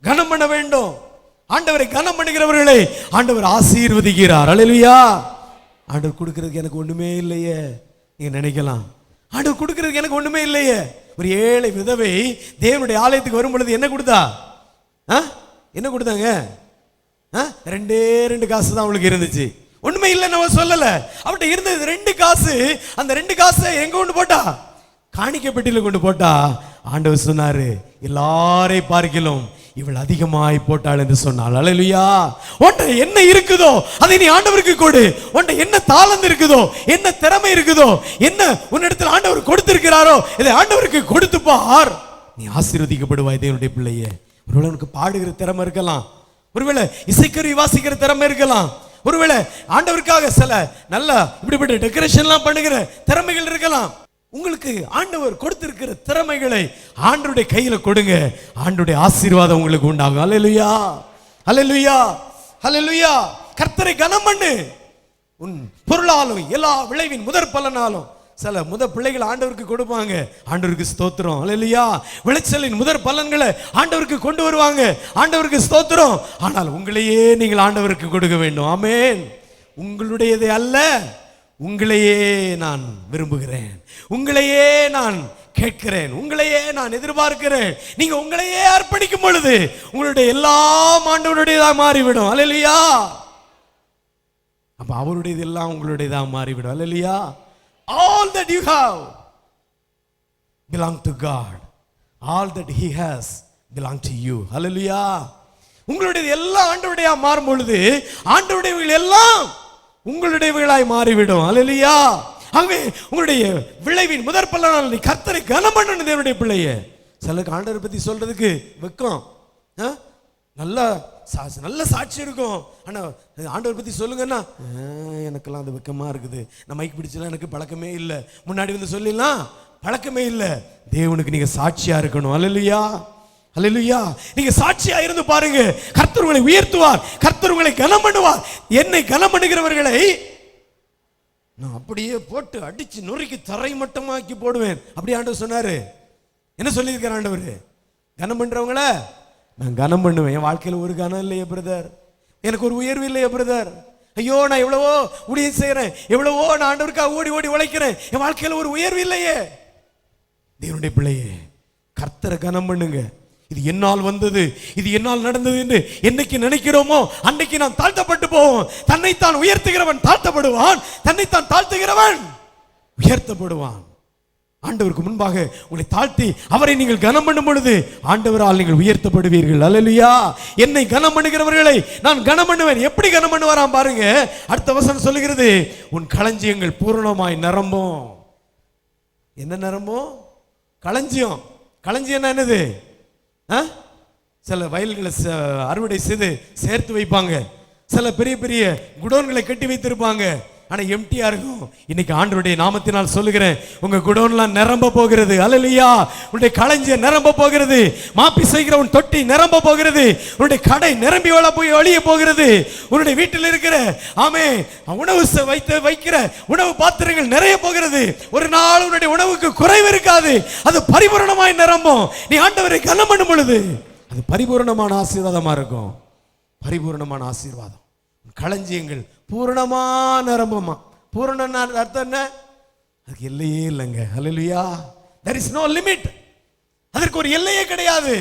கனம் பண்ண வேண்டும். ஆண்டவரை கனம் பண்ணுகிறவர்களை ஆண்டவர் ஆசீர்வதிக்கிறார். அல்லேலூயா. ஆண்டவர் கொடுக்கிறதுக்கு எனக்கு ஒண்ணுமே இல்லையே நீங்க நினைக்கலாம். ஆண்டவர் கொடுக்கிறதுக்கு எனக்கு ஒண்ணுமே இல்லையே. ஒரு ஏழை விதவை தேவனுடைய ஆலயத்துக்கு வரும் பொழுது என்ன கொடுத்தா? என்ன கொடுத்தாங்க? 2 காசு தான் அவளுக்கு இருந்துச்சு. ஒண்ணுமே இல்லை நம்ம சொல்லல. அவட்ட இருந்தது 2 காசு. அந்த 2 காசை எங்க கொண்டு போட்டா? காணிக்கை பெட்டியில கொண்டு போட்டா. ஆண்டவர் சொன்னாரு, எல்லாரை பார்க்கிலும் இவள் அதிகமாய் போட்டாள் என்று சொன்னாள். அல்லேலூயா. உன்கிட்ட என்ன இருக்குதோ அதை நீ ஆண்டவருக்கு கொடு. உன்கிட்ட என்ன தாளந்து இருக்குதோ, என்ன திறமை இருக்குதோ, என்ன உன்னிடத்தில் ஆண்டவர் கொடுத்திருக்கிறாரோ இதை ஆண்டவருக்கு கொடுத்து பார், நீ ஆசீர்வதிக்கப்படுவாய். தேவனுடைய பிள்ளையே, ஒருவேளை உனக்கு பாடுகிற திறமை இருக்கலாம், ஒருவேளை இசைக்கருவி வாசிக்கிற திறமை இருக்கலாம், ஒருவேளை ஆண்டவருக்காக சில நல்ல இப்படிப்பட்ட டெக்கரேஷன்லாம் பண்ணுகிற திறமைகள் இருக்கலாம். உங்களுக்கு ஆண்டவர் கொடுத்திருக்கிற திறமைகளை ஆண்டவருடைய கையில கொடுங்க. ஆண்டவருடைய ஆசீர்வாதம் உங்களுக்கு உண்டாகும். அல்லேலூயா, ஹல்லேலூயா, ஹல்லேலூயா. கர்த்தரை கனம் பண்ணு. உன் பொருளாலும் எல்லா விளைவின் முதற் பலனாலும். சில பிள்ளைகள் ஆண்டவருக்கு கொடுப்பாங்க, ஆண்டவருக்கு ஸ்தோத்திரம், ஹல்லேலூயா. விளைச்சலின் முதற் பலன்களை ஆண்டவருக்கு கொண்டு வருவாங்க, ஆண்டவருக்கு ஸ்தோத்திரம். ஆனால் உங்களையே நீங்கள் ஆண்டவருக்கு கொடுக்க வேண்டும். ஆமென். உங்களுடையதை அல்ல, உங்களையே நான் விரும்புகிறேன், உங்களையே நான் கேட்கிறேன், உங்களையே நான் எதிர்பார்க்கிறேன். நீங்க உங்களையே அர்ப்பணிக்கும் பொழுது உங்களுடைய எல்லாம் ஆண்டவருடையதா மாறிவிடும். ஹல்லேலூயா. அப்ப அவருடையது எல்லாம் உங்களுடையதா மாறிவிடும். ஹல்லேலூயா. All that you have belong to God. All that he has belong to you. Hallelujah. உங்களுடையது எல்லாம் ஆண்டவருடையா மாறும் பொழுது ஆண்டவருடையவைகள் எல்லாம் உங்களுடையவைகளாய் மாறிவிடும். ஹல்லேலூயா. ஆகவே உங்களுடைய விளைவின் முதற் பலனால் நீ கர்த்தரை கனம் பண்ணணும். தேவனுடைய பிள்ளையே, சிலருக்கு ஆண்டவரை பத்தி சொல்றதுக்கு வெக்கம், நல்ல சாட்சி இருக்கும். ஆனா ஆண்டவர் பத்தி சொல்லுங்கன்னா எனக்கெல்லாம் அது வெக்கமா இருக்குது, நான் மைக் பிடிச்சலாம் எனக்கு பழக்கமே இல்லை, முன்னாடி வந்து சொல்லிடலாம் பழக்கமே இல்லை. தேவனுக்கு நீங்க சாட்சியா இருக்கணும். ஹல்லேலூயா, ஹல்லேலூயா. நீங்க சாட்சியா இருந்து பாருங்க, கர்த்தர் உங்களை உயர்த்துவார், கர்த்தர் உங்களை கனம் பண்ணுவார். என்னை கனம் பண்ணுகிறவர்களை நான் அப்படியே போட்டு அடிச்சு நொறுக்கி தரை மட்டமாக்கி போடுவேன். அப்படி ஆண்டவர் சொன்னாரு. என்ன சொல்லியிருக்கார் ஆண்டவர்? கனம் பண்றவங்கள நான் கனம் பண்ணுவேன். என் வாழ்க்கையில் ஒரு கனம் இல்லையே பிரதர், எனக்கு ஒரு உயர்வு இல்லையே பிரதர். ஐயோ, நான் எவ்வளவோ ஊழியம் செய்யறேன், எவ்வளவோ நான் ஆண்டவருக்காக ஓடி ஓடி உழைக்கிறேன், என் வாழ்க்கையில் ஒரு உயர்வு இல்லையே. தேவனுடைய பிள்ளையே, கர்த்தரை கனம் பண்ணுங்க. இது என்னால் வந்தது, இது என்னால் நடந்தது என்று என்னைக்கு நினைக்கிறோமோ அன்னைக்கு நாம் தாழ்த்தப்பட்டு போவோம். தன்னைத்தான் உயர்த்துகிறவன் தாழ்த்தப்படுவான், தன்னைத்தான் தாழ்த்துகிறவன் உயர்த்தப்படுவான். ஆண்டவருக்கு முன்பாக உங்களை தாழ்த்தி அவரை நீங்கள் கனம் பண்ணும் பொழுது ஆண்டவரால் நீங்கள் உயர்த்தப்படுவீர்கள். ஹல்லேலூயா. என்னை கனம் பண்ணுகிறவர்களை நான் கனம் பண்ணுவேன். எப்படி கனம் பண்ணுவாராம் பாருங்க. அடுத்த வசனம் சொல்லுகிறது, உன் களஞ்சியங்கள் பூரணமாய் நிரம்பும். என்ன நிரம்பும்? களஞ்சியம். களஞ்சியம் என்னது? சில வயல்களை அறுவடை செய்து சேர்த்து வைப்பாங்க, சில பெரிய பெரிய குடோன்களை கட்டி வைத்திருப்பாங்க, ஆனா எம்டியா இருக்கும். இன்னைக்கு ஆண்டவருடைய நாமத்தினால் சொல்லுகிறேன், உங்க குடோன்லாம் நிரம்ப போகிறது. ஹல்லேலூயா. உன்னுடைய களஞ்சியம் நிரம்ப போகிறது. மாப்பி செய்கிற உன் தொட்டி நிரம்ப போகிறது. உன்னுடைய கடை நிரம்பி ஒழிய போகிறது. உன்னுடைய வீட்டில் இருக்கிற உணவு வைக்கிற உணவு பாத்திரங்கள் நிறைய போகிறது. ஒரு நாள் உன்னுடைய உணவுக்கு குறைவு இருக்காது. அது பரிபூரணமாய் நிரம்பும். நீ ஆண்டவரை கனம் பண்ணும் பொழுது அது பரிபூரணமான ஆசீர்வாதமா இருக்கும். பரிபூரணமான ஆசீர்வாதம். களஞ்சியங்கள் பூரணமா நிரம்புமா. பூரண அர்த்தம் என்ன? அதுக்கு எல்லையே இல்லைங்க. ஹல்லேலூயா. there is no limit. அதற்கு ஒரு எல்லையே கிடையாது.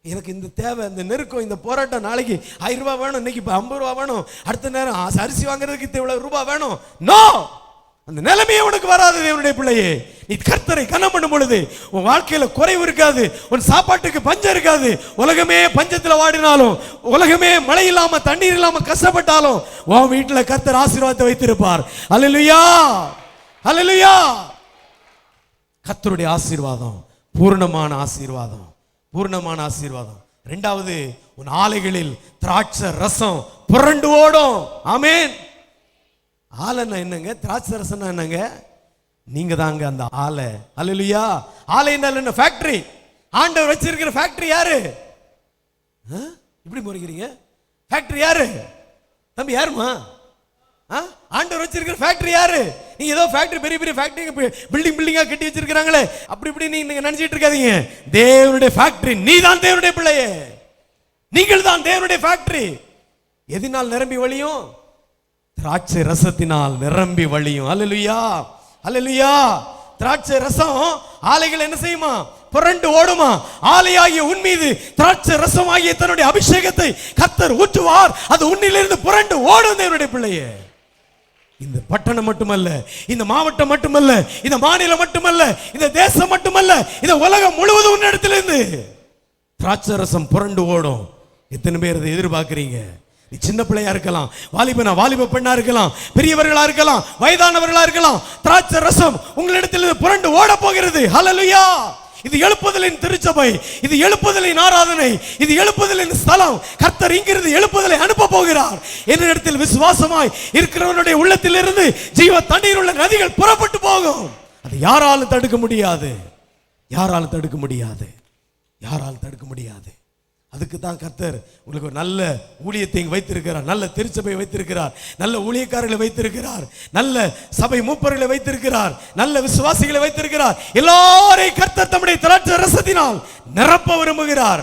எனக்கு இந்த தேவை, இந்த நெருக்கம், இந்த போராட்டம், நாளைக்கு 1000 ரூபாய் வேணும், இன்னைக்கு 50 ரூபாய் வேணும், அடுத்த நேரம் அரிசி வாங்குறதுக்கு இவ்வளவு ரூபாய் வேணும். நோ, அந்த நிலைமையே உனக்கு வராது. தேவனுடைய பிள்ளையே, நீ கர்த்தரை கனம் பண்ணும் பொழுது உன் வாழ்க்கையில குறைவு இருக்காது, உன் சாப்பாட்டுக்கு பஞ்சம் இருக்காது. உலகமே பஞ்சத்துல வாடினாலும், உலகமே மழை இல்லாம தண்ணீர் இல்லாம கஷ்டப்பட்டாலும் உன் வீட்டுல கர்த்தர் ஆசீர்வாதத்தை வைத்திருப்பார். ஹல்லேலூயா, ஹல்லேலூயா. கர்த்தருடைய ஆசீர்வாதம் பூர்ணமான ஆசீர்வாதம், பூர்ணமான ஆசீர்வாதம். இரண்டாவது, உன் ஆலைகளில் திராட்சை ரசம் புரண்டு ஓடும். ஆமென். ஆலைன்னா என்னங்க? திராட்சை ரசம்னா என்னங்க? நீங்க தாங்க அந்த ஆலை. ஹல்லேலூயா. ஆலைன்னா என்ன? ஃபேக்டரி. ஆண்டவர் வச்சிருக்கிற ஃபேக்டரி யாரு? இப்படி முறைக்கிறீங்க? ஃபேக்டரி யாரு தம்பி? யாருமா? ஆண்டவர் வச்சிருக்கிற ஃபேக்டரி யாரு? நீங்க ஏதோ ஃபேக்டரி, பெரிய பெரிய ஃபேக்டரி பில்டிங்கா கட்டி வச்சிருக்காங்களே, அப்படி இப்படி நீங்க நினைச்சிட்டு இருக்காதீங்க. தேவனுடைய ஃபேக்டரி நீ தான். தேவனுடைய பிள்ளையே, நீங்கள் தான் தேவனுடைய ஃபேக்டரி. எதினால் நிரம்பி வழியும்? திராட்சை ரசத்தினால் நிரம்பி வழியும். ஹல்லேலூயா, ஹல்லேலூயா. திராட்சை ரசம் ஆலைகள் என்ன செய்யுமா? புரண்டு ஓடுமா. ஆலையாகிய உன் மீது திராட்சை ரசமாகிய தன்னுடைய அபிஷேகத்தை கர்த்தர் ஊற்றுவார். அது உன்னிலிருந்து புரண்டு ஓடும். தேவனுடைய பிள்ளையே, இந்த பட்டணம் மட்டுமல்ல, இந்த மாவட்டம் மட்டுமல்ல, இந்த மாநிலம் மட்டுமல்ல, இந்த தேசம் மட்டுமல்ல, இந்த உலகம் முழுவதும் உன்னிடத்திலிருந்து திராட்சை ரசம் புரண்டு ஓடும். எத்தனை பேர் அதை எதிர்பார்க்கிறீங்க? நீ சின்ன பிள்ளையா இருக்கலாம், வாலிப பெண்ணா இருக்கலாம், பெரியவர்களா இருக்கலாம், வயதானவர்களா இருக்கலாம். திராட்சை ரசம் உங்களிடத்தில் புரண்டு ஓட போகிறது. ஹல்லேலூயா. இது எழுப்புதலின் திருச்சபை, இது எழுப்புதலின் ஆராதனை, இது எழுப்புதலின் ஸ்தலம். கர்த்தர் இங்கிருந்து எழுப்புதலை அனுப்ப போகிறார். என்னிடத்தில் விசுவாசமாய் இருக்கிறவனுடைய உள்ளத்திலிருந்து ஜீவ தண்ணீர் உள்ள நதிகள் புறப்பட்டு போகும். அது யாராலும் தடுக்க முடியாது, யாராலும் தடுக்க முடியாது, யாராலும் தடுக்க முடியாது. அதுக்கு தான் கர்த்தர் உங்களுக்கு ஒரு நல்ல ஊழியத்தை இங்கு வைத்திருக்கிறார், நல்ல திருச்சபை வைத்திருக்கிறார், நல்ல ஊழியக்காரர்களை வைத்திருக்கிறார், நல்ல சபை மூப்பர்களை வைத்திருக்கிறார், நல்ல விசுவாசிகளை வைத்திருக்கிறார். எல்லாரையும் கர்த்தர் தம்முடைய திராட்சை ரசத்தினால் நிரப்ப விரும்புகிறார்.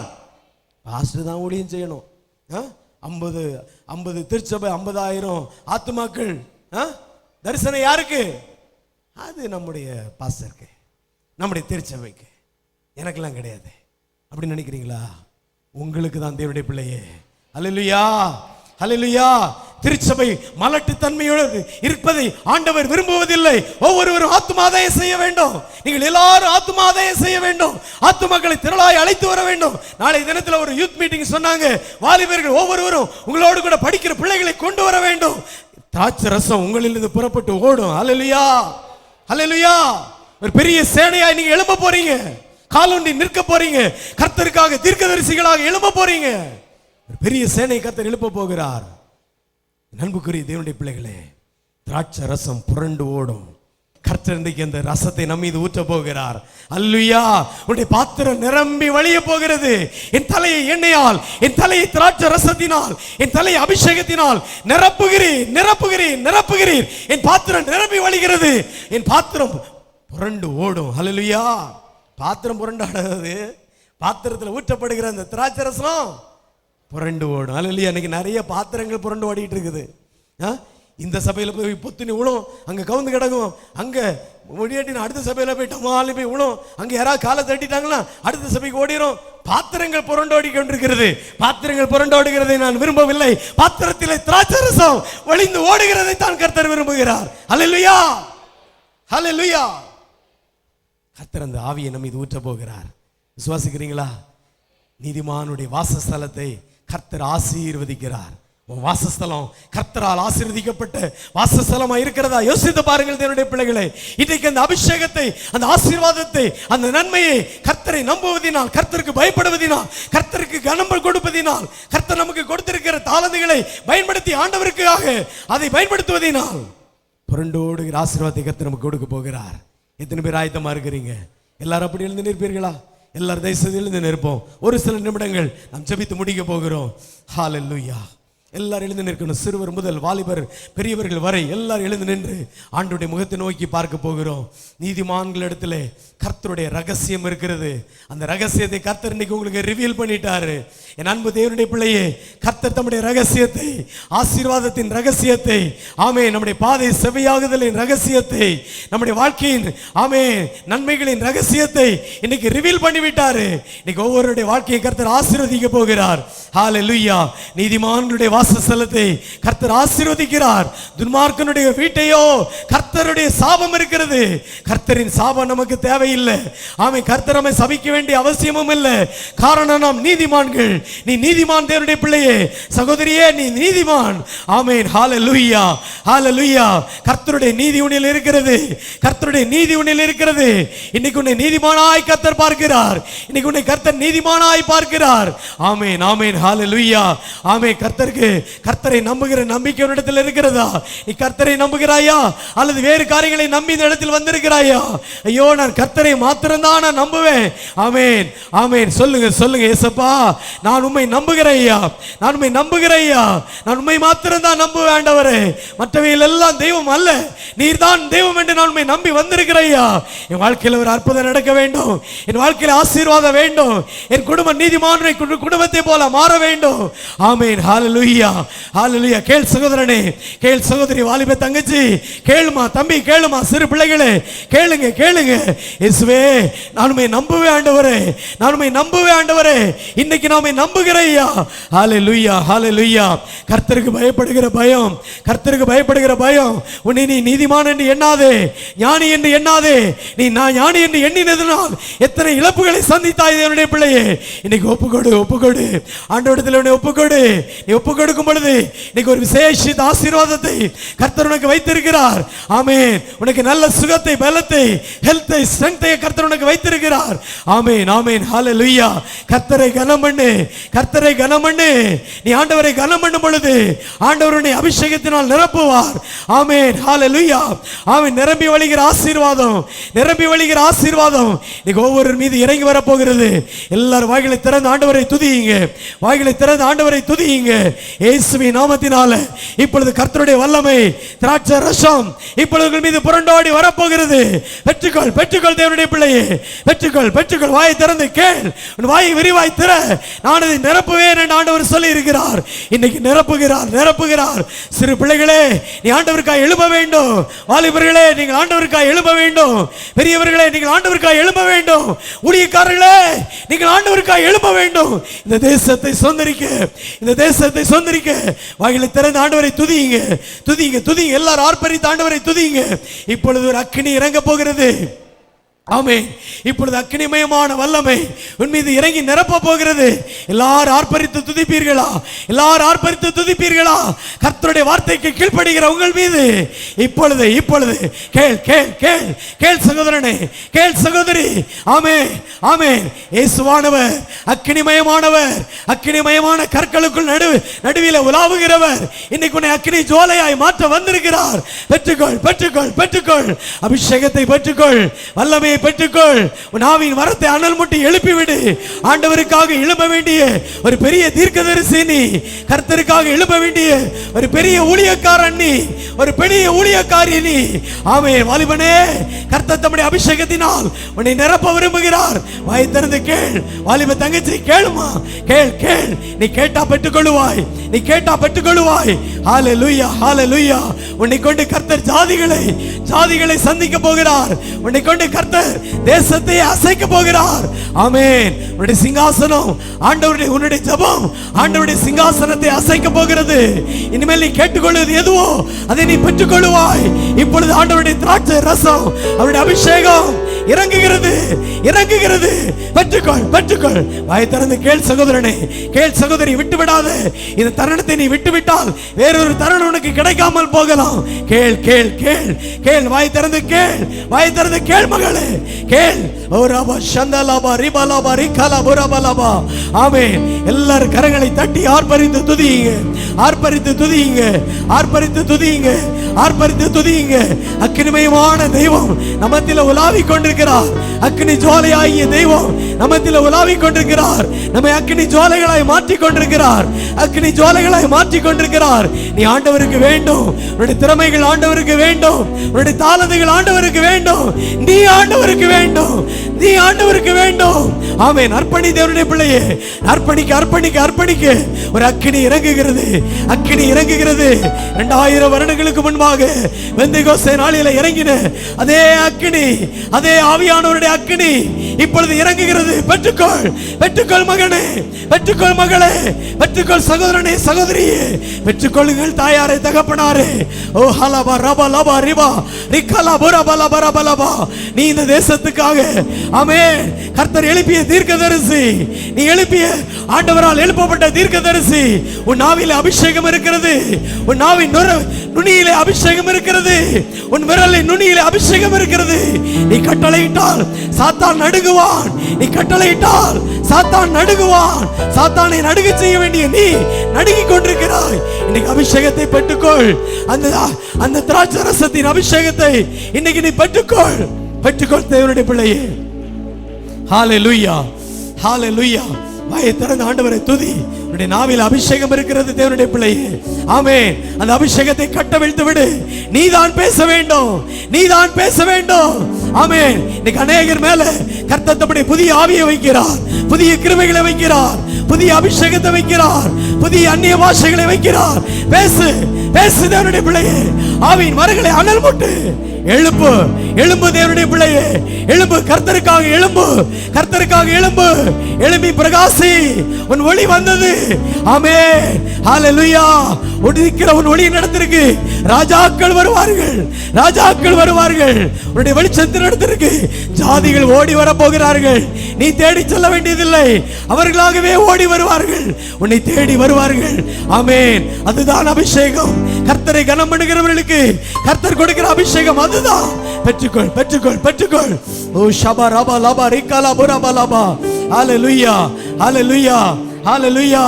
பாஸ்டர் தான் ஊழியம் செய்யணும். 50 திருச்சபை, 50,000 ஆத்துமாக்கள் தரிசனம் யாருக்கு? அது நம்முடைய பாஸ்டருக்கு, நம்முடைய திருச்சபைக்கு. எனக்கெல்லாம் கிடையாது. அப்படி நினைக்கிறீங்களா? உங்களுக்கு தான் தேவனுடைய பிள்ளையே. அல்லேலூயா, அல்லேலூயா. திருச்சபை மலட்டு தன்மையோடு இருப்பதை ஆண்டவர் விரும்புவதில்லை. ஒவ்வொருவரும் ஆத்துமாதாயம் செய்ய வேண்டும். நீங்கள் எல்லாரும் ஆத்துமாதாயம் செய்ய வேண்டும். ஆத்துமாக்களை திரளாய் அழைத்து வர வேண்டும். நாளை தினத்தில் ஒரு யூத் மீட்டிங் சொன்னாங்க. வாலிபர்கள் ஒவ்வொருவரும் உங்களோடு கூட படிக்கிற பிள்ளைகளை கொண்டு வர வேண்டும். திராட்சை ரசம் உங்களிலிருந்து புறப்பட்டு ஓடும். அல்லேலூயா, அல்லேலூயா. ஒரு பெரிய சேனையாய் நீங்க எழும்ப போறீங்க. காலூண்டி நிற்க போறீங்க. கர்த்தருக்காக தீர்க்கதரிசிகளாக எழும்ப போறீங்க. ஒரு பெரிய சேனை கர்த்தர் எழுப்ப போகிறார். அன்புக்குரிய தேவனுடைய பிள்ளைகளே, திராட்சை ரசம் புரண்டு ஓடும். கர்த்தர் இன்றைக்கு அந்த ரசத்தை நம்ம மீது ஊற்ற போகிறார். அல்லேலூயா. உன்னுடைய பாத்திரம் நிரம்பி வழிய போகிறது. என் தலையை எண்ணெயால், என் தலையை திராட்சை ரசத்தினால், என் தலையை அபிஷேகத்தினால் நிரப்புகிறேன், நிரப்புகிறேன், நிரப்புகிறேன். என் பாத்திரம் நிரம்பி வழிகிறது. என் பாத்திரம் புரண்டு ஓடும். அல்லேலூயா. பாத்திரம் புரண்டாடாது, பாத்திரத்தில் ஊற்றப்படுகிற அந்த திராட்சை ரசம் புரண்டு ஓடும். அல்லேலூயா. இன்னைக்கு நிறைய பாத்திரங்கள் புரண்டு ஓடிட்டு இருக்குது. இந்த சபையில் போய் பொத்துனி விழும், அங்கே கவுந்து கிடக்கும். அங்கே முடியாட்டினா அடுத்த சபையில் போய் டமாலி போய் விழும். அங்கே யாராவது காலை தட்டிட்டாங்களா அடுத்த சபைக்கு ஓடிடும். பாத்திரங்கள் புரண்டோடி கொண்டிருக்கிறது. பாத்திரங்கள் புரண்டோடுகிறதை நான் விரும்பவில்லை. பாத்திரத்திலே திராட்சை ரசம் வழிந்து ஓடுகிறதை தான் கர்த்தர் விரும்புகிறார். அல்லேலூயா, அல்லேலூயா. கர்த்தர் அந்த ஆவியை நம்ம இது ஊற்ற போகிறார். விசுவாசிக்கிறீங்களா? நீதிமானுடைய வாசஸ்தலத்தை கர்த்தர் ஆசீர்வதிக்கிறார். உன் வாசஸ்தலம் கர்த்தரால் ஆசீர்வதிக்கப்பட்ட வாசஸ்தலமா இருக்கிறதா? யோசித்து பாருங்கள் தேவனுடைய பிள்ளைகளை. இன்றைக்கு அந்த அபிஷேகத்தை, அந்த ஆசீர்வாதத்தை, அந்த நன்மையை கர்த்தரை நம்புவதினால், கர்த்தருக்கு பயப்படுவதினால், கர்த்தருக்கு கனம் கொடுப்பதினால், கர்த்தர் நமக்கு கொடுத்திருக்கிற தாளந்துகளை பயன்படுத்தி ஆண்டவருக்காக அதை பயன்படுத்துவதினால் புரண்டோடுகிற ஆசீர்வாதத்தை கர்த்தர் நமக்கு கொடுக்க போகிறார். எத்தனை பேர் ஆயத்தமா இருக்கிறீங்க? எல்லாரும் அப்படி எழுந்து நிற்பீர்களா? எல்லாரும் தயவுசெய்து எழுந்து நிற்போம். ஒரு சில நிமிடங்கள் நாம் ஜெபித்து முடிக்க போகிறோம். ஹல்லேலூயா. எல்லாரும் எழுந்து நிற்கணும். சிறுவர் முதல் வாலிபர் பெரியவர்கள் வரை எல்லாரும் எழுந்து நின்று ஆண்டவருடைய முகத்தை நோக்கி பார்க்க போகிறோம். நீதிமான்கள் இடத்துல கர்த்தருடைய ரகசியம் இருக்கிறது. அந்த ரகசியத்தை கர்த்தர் இன்னைக்கு உங்களுக்கு ரிவீல் பண்ணிட்டாரு. என் அன்பு தேவனுடைய பிள்ளையே, கர்த்தர் தம்முடைய ரகசியத்தை, ஆசீர்வாதத்தின் ரகசியத்தை, ஆமே, நம்முடைய பாதை செவ்வையாகுதலின் ரகசியத்தை, நம்முடைய வாழ்க்கையின் ஆமே நன்மைகளின் ரகசியத்தை இன்னைக்கு ரிவீல் பண்ணிவிட்டாரு. இன்னைக்கு ஒவ்வொருடைய வாழ்க்கையை கர்த்தர் ஆசீர்வதிக்க போகிறார். ஹல்லேலூயா. நீதிமான்களுடைய வாசஸ்தலத்தை கர்த்தர் ஆசீர்வதிக்கிறார். துன்மார்க்கனுடைய வீட்டையோ கர்த்தருடைய சாபம் இருக்கிறது. கர்த்தரின் சாபம் நமக்கு தேவையில்லை. ஆமே, கர்த்தர் நம்மை சபிக்க வேண்டிய அவசியமும் இல்லை. காரணம் நாம் நீதிமான்கள். நீ நீதிமான் தேவனுடைய பிள்ளையே, சகோதரியே, நீ நீதிமான். ஆமென். ஹல்லேலூயா, ஹல்லேலூயா. கர்த்தருடைய நீதி உன்னில் இருக்கிறது. கர்த்தருடைய நீதி உன்னில் இருக்கிறது. இன்னைக்கு உன்னை நீதிமானாய் கர்த்தர் பார்க்கிறார். இன்னைக்கு உன்னை கர்த்தர் நீதிமானாய் பார்க்கிறார். ஆமென், ஆமென். ஹல்லேலூயா. ஆமென். கர்த்தரை நம்புகிற நம்பிக்கை இடத்தில் இருக்கிறதா? நீ கர்த்தரை நம்புகிறாயா அல்லது வேறு காரியங்களை நம்பி இந்த இடத்தில் வந்திருக்கிறாயா? ஐயோ, நான் கர்த்தரை மாத்திரம்தான் நான் நம்புவேன். ஆமென், ஆமென். சொல்லுங்க, சொல்லுங்க. ஏசப்பா, நான் உம்மை நம்புகிறேயா, நான் உம்மை நம்புகிறேயா, நான் உம்மை மாத்திரம்தான் நம்புவேன் ஆண்டவரே. மற்றவைகள் எல்லாம் தெய்வம் அல்ல, நீர்தான் தெய்வம் என்று நான் உம்மை நம்பி வந்திருக்கிறேயா. என் வாழ்க்கையில் ஒரு அற்புதம் நடக்க வேண்டும். என் வாழ்க்கையில் ஆசீர்வாதம் வேண்டும். என் குடும்பம் நீதிமானுடைய குடும்பத்தை போல மாற வேண்டும். ஆமென். ஹல்லேலூயா, ஹல்லேலூயா. கேள் சகோதரனே, கேள் சகோதரி, வாலிப தங்கச்சி, கேளுமா தம்பி, கேளுமா சிறு பிள்ளைகளே, கேளுங்க, கேளுங்க. இயேசுவே, நான் உம்மை நம்புவேன் ஆண்டவரே, நான் உம்மை நம்புவேன் ஆண்டவரே. இன்னைக்கு நான் உம்மை நம்புகிறேயா. ஹல்லேலூயா, ஹல்லேலூயா. கர்த்தருக்கு பயப்படுகிற பயம், கர்த்தருக்கு பயப்படுகிற பயம் உன்னை நீ நீதிமான் என்று எண்ணாதே, ஞானி என்று எண்ணாதே. நீ நான் ஞானி என்று எண்ணினதனால் எத்தனை இழப்புகளை சந்தித்தாய் என்னுடைய பிள்ளையே. இன்னைக்கு ஒப்புக்கொடு, ஒப்புக்கொடு ஆண்டவரிடத்தில் ஒப்புக்கொடு. நீ ஒப்புக்கொடு கொடுக்கும் பொழுது இன்னைக்கு ஒரு விசேஷித்த ஆசீர்வாதத்தை கர்த்தர் உனக்கு வைத்திருக்கிறார். ஆமென். உனக்கு நல்ல சுகத்தை, பலத்தை, ஹெல்த்தை, ஸ்ட்ரெங்த்தை கர்த்தர் உனக்கு வைத்திருக்கிறார். ஆமென், ஆமென், ஹalleluya. கர்த்தரை கனம் பண்ணு, கர்த்தரை கனம் பண்ணு. நீ ஆண்டவரை கனம் பண்ணும் பொழுது ஆண்டவருடைய அபிஷேகத்தினால் நிரப்புவார். ஆமென், ஹalleluya. ஆமென். நிரம்பி வழிகிற ஆசீர்வாதம், நிரம்பி வழிகிற ஆசீர்வாதம் இன்னைக்கு ஒவ்வொரு மீது இறங்கி வர போகிறது. எல்லாரும் வாய்களை திறந்து ஆண்டவரை துதியுங்க, வாய்களை திறந்து ஆண்டவரை துதியுங்க. இயேசுவின் நாமத்தினால இப்பொழுது கர்த்தருடைய வல்லமை, திராட்சை ரசம் இப்பொழுது மீது புரண்டோடி வரப்போகிறது. பெற்றுக்கொள், பெற்றுக்கொள் தேவனுடைய பிள்ளையே, பெற்றுக்கொள், பெற்றுக்கொள். வாயை திறந்து கேள், உன் வாயை விரிவாய் திற. நான் அதை நிரப்புவேன் என்று ஆண்டவர் சொல்லி இருக்கிறார். இன்னைக்கு நிரப்புகிறார், நிரப்புகிறார். சிறு பிள்ளைகளே, நீ ஆண்டவருக்காய் எழும்ப வேண்டும். வாலிபர்களே, நீங்கள் ஆண்டவருக்காய் எழும்ப வேண்டும். பெரியவர்களே, நீங்கள் ஆண்டவருக்காய் எழும்ப வேண்டும். ஊழியக்காரர்களே, நீங்கள் ஆண்டவருக்காய் எழும்ப வேண்டும். இந்த தேசத்தை சொந்தரிக்க, இந்த தேசத்தை சொந்தரிக்க வாய்களை திறந்து ஆண்டவரை துதியுங்க, துதியுங்க, துதியுங்க. எல்லாரும் ஆர்ப்பரித்து ஆண்டவரை துதியுங்க. இப்பொழுது ஒரு அக்கினி இறங்க போகிறது. ஆமென். இப்பொழுது அக்கினிமயமான வல்லமை உன் மீது இறங்கி நிரப்ப போகிறது. எல்லாரும் ஆர்ப்பரித்து துதிப்பீர்களா? எல்லாரும் ஆர்ப்பரித்து துதிப்பீர்களா? கர்த்தருடைய வார்த்தைக்கு கீழ்ப்படுகிற உங்கள் மீது இப்பொழுது, இப்பொழுது கேள், கேள், கேள், கேள் சகோதரனே, கேள் சகோதரி. ஆமென், ஆமென். இயேசுவானவர் அக்கினிமயமானவர், அக்கினிமயமான கற்களுக்குள் நடுவில் உலாவுகிறவர். இன்னைக்கு உன்னை அக்கினி ஜுவாலையாய் மாற்ற வந்திருக்கிறார். பெற்றுக்கொள், பெற்றுக்கொள், பெற்றுக்கொள். அபிஷேகத்தை பெற்றுக்கொள், வல்லமையை பெற்றுக்கொள். உன் ஆவியின் வரத்தை அனல் மூட்டி எழுப்பிவிடு. ஆண்டவருக்காக எழும்ப வேண்டிய ஒரு பெரிய தீர்க்கதரிசி நீ, கர்த்தருக்காக எழும்ப வேண்டிய ஒரு பெரிய ஊழியக்காரன் நீ, ஒரு பெரிய ஊழியக்காரி நீ. ஆமென். வாலிபனே, கர்த்தர் தம்முடைய அபிஷேகத்தினால் உன்னை நிரப்ப விரும்புகிறார். வாய் திறந்து கேள். வாலிப தங்கச்சி, கேளுமா? கேள், கேள். நீ கேட்டா பெற்றுக்கொள்வாய், நீ கேட்டா பெற்றுக்கொள்வாய். ஹalleluya, ஹalleluya. உன்னை கொண்டு கர்த்தர் ஜாதிகளை சந்திக்க போகிறார். உன்னை கொண்டு கர்த்தர் தேசத்தை அசைக்க போகிறார். ஆமென். உன்னுடைய சிங்காசனம், ஆண்டவருடைய, உன்னுடைய ஜெபம் ஆண்டவருடைய சிங்காசனத்தை அசைக்க போகிறது. இனிமேல் நீ கேட்டுக்கொள்வது எதுவோ அதை நீ பெற்றுக்கொள்வாய். இப்பொழுது ஆண்டவருடைய திராட்சை ரசம், அவருடைய அபிஷேகம் இறங்குகிறது, இறங்குகிறது. பெற்றுக்கொள், பெற்றுக்கொள். வாய் திறந்து கேள் சகோதரனே, கேள் சகோதரி. விட்டு விடாத. இந்த தருணத்தை நீ விட்டுவிட்டால் வேறொரு தருணம் உனக்கு கிடைக்காமல் போகலாம். கேள், கேள், கேள், கேள். வாய் திறந்து கேள், வாய் திறந்து கேள் மகளே, கேள். ஓரபா சந்தலாபா ரிபலாபா ரிகலாபா ரபலாபா. ஆமென். எல்லாரும் கரங்களை தட்டி ஆர்ப்பரித்து துதியுங்க, ஆர்ப்பரித்து துதியுங்க, ஆர்ப்பரித்து துதியுங்க, ஆர்ப்பரித்து துதியுங்க. அக்கினிமயமான தெய்வம் நமத்தில உலாவிக் கொண்டிருக்கிறார். அக்கினி ஜுவாலையாகிய தெய்வம் நமத்தில உலாவிக் கொண்டிருக்கிறார். நம்மை அக்கினி ஜுவாலைகளாய் மாற்றிக் கொண்டிருக்கிறார். அக்கினி ஜுவாலைகளாய் மாற்றிக் கொண்டிருக்கிறார். நீ ஆண்டவருக்கு வேண்டும். உன்னுடைய திறமைகள் ஆண்டவருக்கு வேண்டும். உன்னுடைய தாளந்துகள் ஆண்டவருக்கு வேண்டும். நீ ஆண்டவருக்கு வேண்டும், நீ ஆண்டவருக்கு வேண்டும். ஆமென். அர்ப்பணி தேவனுடைய பிள்ளையே, அர்ப்பணிக்க, அர்ப்பணிக்க, அர்ப்பணிக்க. ஒரு அக்கினி இறங்குகிறது, அக்கினி இறங்குகிறது. 2000 வருடங்களுக்கு முன்பாக பெந்தெகோஸ்தே நாளிலே இறங்கின அதே அக்கினி, அதே ஆவியானவருடைய அக்கினி இப்பொழுது இறங்குகிறது. பெற்றுக்கொள், பெற்றுக்கொள் மகனே, பெற்றுக்கொள் மகளே, பெற்றுக்கொள் சகோதரனே, சகோதரியே. பெற்றுக்கொள்ளுங்கள் தாயாரே, தகப்பனாரே. ஓ ஹலபா ரபா லபா ரிபா ரிகலா புரபா லபா ரபா லபா. நீ இந்த தேசத்துக்காக, ஆமென், கர்த்தர் எழுப்பிய தீர்க்கதரிசி, நீ எழுப்பிய ஆண்டவரால் எழுப்பப்பட்ட தீர்க்கதரிசி. உன் நாவிலே அபிஷேகம் இருக்கிறது, உன் நாவின் நுனியிலே அபிஷேகம் இருக்கிறது, உன் விரலின் நுனியிலே அபிஷேகம் இருக்கிறது. நீ கட்டளையிட்டால் சாத்தான் நடுங்குவான். நீ கட்டளையிட்டால் சாத்தான் நடுங்குவான். சாத்தானை நடுங்க செய்ய வேண்டிய நீ நடுங்கிக் கொண்டிருக்கிறாய். இன்னைக்கு அபிஷேகத்தை பெற்றுக்கொள். அந்த திராட்சை ரசத்தின் அபிஷேகத்தை இன்னைக்கு நீ பெற்றுக்கொள், பெற்றுக்கொள் தேவனுடைய பிள்ளையே. ஹalleluya, ஹalleluya. வாயை திறந்து ஆண்டவரை துதி. உன்னுடைய நாவில் அபிஷேகம் இருக்கிறது தேவனுடைய பிள்ளையே. ஆமென். அந்த அபிஷேகத்தை கட்டவிழ்த்து விடு. நீதான் பேச வேண்டும், நீதான் பேச வேண்டும். ஆமென். இன்னைக்கு அநேகர் மேல கர்த்தர் தம்முடைய புதிய ஆவியை வைக்கிறார், புதிய கிருபைகளை வைக்கிறார், புதிய அபிஷேகத்தை வைக்கிறார், புதிய அந்நிய பாஷைகளை வைக்கிறார். பேசு, பேசு தேவனுடைய பிள்ளையே. ஆவியின் மரங்களை அனல் மூட்டு. எழும்பு, எழும்பு தேவனுடைய பிள்ளையே, எழும்பு. கர்த்தருக்காக எழும்பு, கர்த்தருக்காக எழும்பு. எழும்பி பிரகாசி. உன் ஒளி வந்தது. ஆமென். ஹalleluya. ஒளிக்கிற உன் ஒளி நடத்திருக்கு. ராஜாக்கள் வருவார்கள், ராஜாக்கள் வருவார்கள். உன்னுடைய வெளிச்சத்தின் நடத்திருக்கு. ஜாதிகள் ஓடி வர போகிறார்கள். நீ தேடி செல்ல வேண்டியதில்லை, அவர்களாகவே ஓடி வருவார்கள், உன்னை தேடி வருவார்கள். ஆமென். அதுதான் அபிஷேகம். கர்த்தரை கனம் பண்ணுகிறவர்களுக்கு கர்த்தர் கொடுக்கிற அபிஷேகம் அதுதான். பெற்றுக்கொள், பெற்றுக்கொள், பெற்றுக்கொள். ஓ ஷபா ரபா லபா ரிகலா புரபா லபா. ஹalleluya, ஹalleluya, ஹalleluya.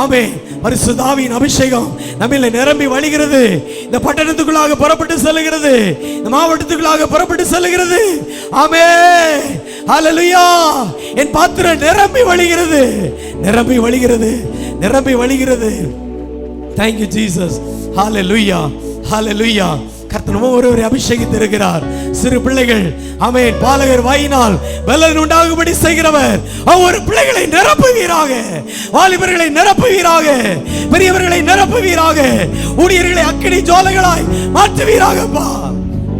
ஆமென். பரிசுத்த ஆவியின் அபிஷேகம் நம்மிலே நிரம்பி வழிகிறது. இந்த பட்டணத்துக்குள்ளாக புறப்பட்டு செல்கிறது, இந்த மாவட்டத்துக்குள்ளாக புறப்பட்டு செல்கிறது. ஆமென். ஹalleluya. என் பாத்திரம் நிரம்பி வழிகிறது, நிரம்பி வழிகிறது, நிரம்பி வழிகிறது. Thank you Jesus. Hallelujah, hallelujah. கர்த்தர் ஒவ்வொருவரை அபிஷேகித்து இருக்கிறார். சிறு பிள்ளைகள், ஆமென், பாலகர் வாயினால் பலன் உண்டாகும்படி செய்கிறவர். ஒவ்வொரு பிள்ளைகளை நிரப்புவீராக, வாலிபர்களை நிரப்புவீராக, பெரியவர்களை நிரப்புவீராக, ஊழியர்களை அக்கினி ஜுவாலைகளாய் மாற்றுவீராகப்பா,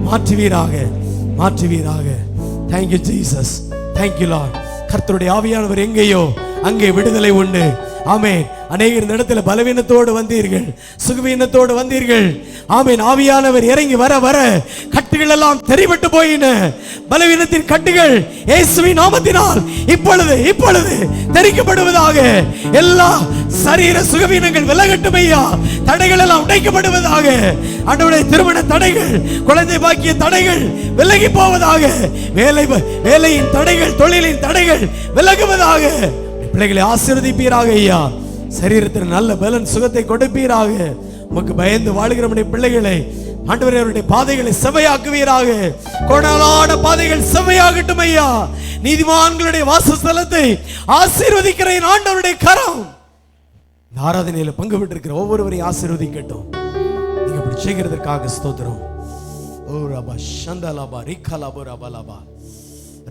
மாற்றுவீராக, மாற்றுவீராக. Thank you Jesus, thank you Lord. கர்த்தருடைய ஆவியானவர் எங்கேயோ அங்கே விடுதலை உண்டு. ஆமென். அநேகர் இந்த இடத்துல பலவீனத்தோடு வந்தீர்கள், சுகவீனத்தோடு வந்தீர்கள். ஆமென். ஆவியானவர் இறங்கி வர வர கட்டுகள் எல்லாம் தெரிவிட்டு போயின. பலவீனத்தின் கட்டுகள் இயேசுவின் நாமத்தினால் இப்பொழுது இப்பொழுது தெரிக்கப்படுவதாக. எல்லா சரீர சுகவீனங்கள் விலகட்டும் ஐயா. தடைகள் எல்லாம் உடைக்கப்படுவதாக. ஆண்டவரே, திருமண தடைகள், குழந்தை பாக்கிய தடைகள் விலகி போவதாக. வேலையின் தடைகள், தொழிலின் தடைகள் விலகுவதாக. பிள்ளைகளை ஆசீர்வதிப்பீராக ஐயா. சரீரத்தில் நல்ல பலன் சுகத்தை கொடுப்பீராக. உமக்கு பயந்து வாழ்கிற பிள்ளைகளை ஆண்டவரே, அவருடைய பாதைகளை செவ்வையாக்குவீராக. கோணலான பாதைகள் செவ்வையாகட்டும் ஐயா. நீதிமான்களுடைய வாசஸ்தலத்தை ஆசீர்வதிக்கிற ஆண்டவருடைய கரம் இந்த ஆராதனையில பங்கு பெற்றிருக்கிற ஒவ்வொருவரையும் ஆசீர்வதிக்கட்டும். நீங்க இப்படி செய்கிறதற்காக ஸ்தோத்திரம். ஓ ரபா ஷந்தலபா ரிகலபு ரபலபா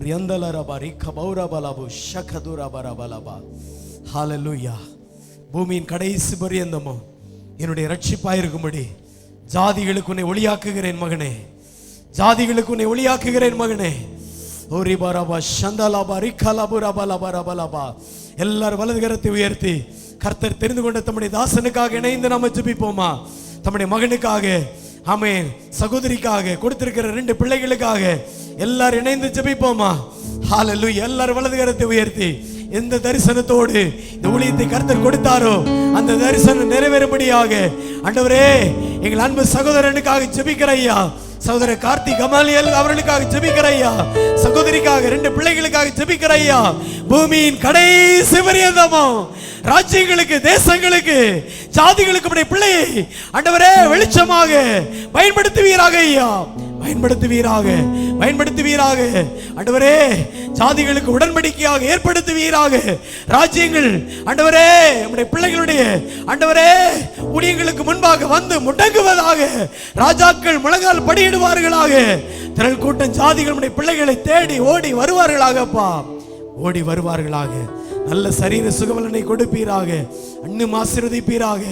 ரியந்தலரபா ரிகபௌரபலபு ஷகதுரபரபலபா. ஹalleluya. பூமியின் கடைசி பரியந்தமும் என்னுடைய ரட்சிப்பாயிருக்கும்படி ஜாதிகளுக்கு உன்னை ஒளியாக்குகிறேன் மகனே, ஜாதிகளுக்கு உன்னை ஒளியாக்குகிறேன் மகனே. ஓரிபரபா ஷந்தலபா ரிகலபுரபலபரபலபா. எல்லாரும் வலது கரத்தை உயர்த்தி கர்த்தர் தெரிந்து கொண்ட தம்முடைய தாசனுக்காக இணைந்து நாம ஜெபிப்போமா? தம்முடைய மகனுக்காக, ஆமென், சகோதரிக்காக, கொடுத்திருக்கிற 2 பிள்ளைகளுக்காக எல்லாரும் இணைந்து ஜெபிப்போமா? ஹalleluya. எல்லாரும் வலது கரத்தை உயர்த்தி எந்த தரிசனத்தோடு இந்த ஊழியத்தை கர்த்தர் கொடுத்தாரோ அந்த தரிசனம் நிறைவேறும்படியாக ஆண்டவரே, எங்கள் அன்பு சகோதரனுக்காக ஜெபிக்கிற ஐயா. சகோதரர் கார்த்திக் கமாலியல் அவர்களுக்காக ஜெபிக்கிற ஐயா. சகோதரிக்காக, 2 பிள்ளைகளுக்காக ஜெபிக்கிற ஐயா. பூமியின் கடைசி பரியந்தமும் ராஜ்யங்களுக்கு, தேசங்களுக்கு, ஜாதிகளுக்கு உடைய பிள்ளையை ஆண்டவரே வெளிச்சமாக பயன்படுத்துவீராக ஐயா. பயன்படுத்துவீராக, பயன்படுத்துவீராக ஆண்டவரே. ஜாதிகளுக்கு உடன்படிக்கையாக ஏற்படுத்துவீராக. ராஜ்யங்கள் ஆண்டவரே நம்முடைய பிள்ளைகளுடைய ஆண்டவரே ஊழியங்களுக்கு முன்பாக வந்து முடங்குவதாக. ராஜாக்கள் முழங்கால் படியிடுவார்களாக. திரள் கூட்டம் ஜாதிகள் நம்முடைய பிள்ளைகளை தேடி ஓடி வருவார்களாகப்பா, ஓடி வருவார்களாக. நல்ல சரீர சுகவலனை கொடுப்பீராக. அன்னும் ஆசீர்வதிப்பீராக.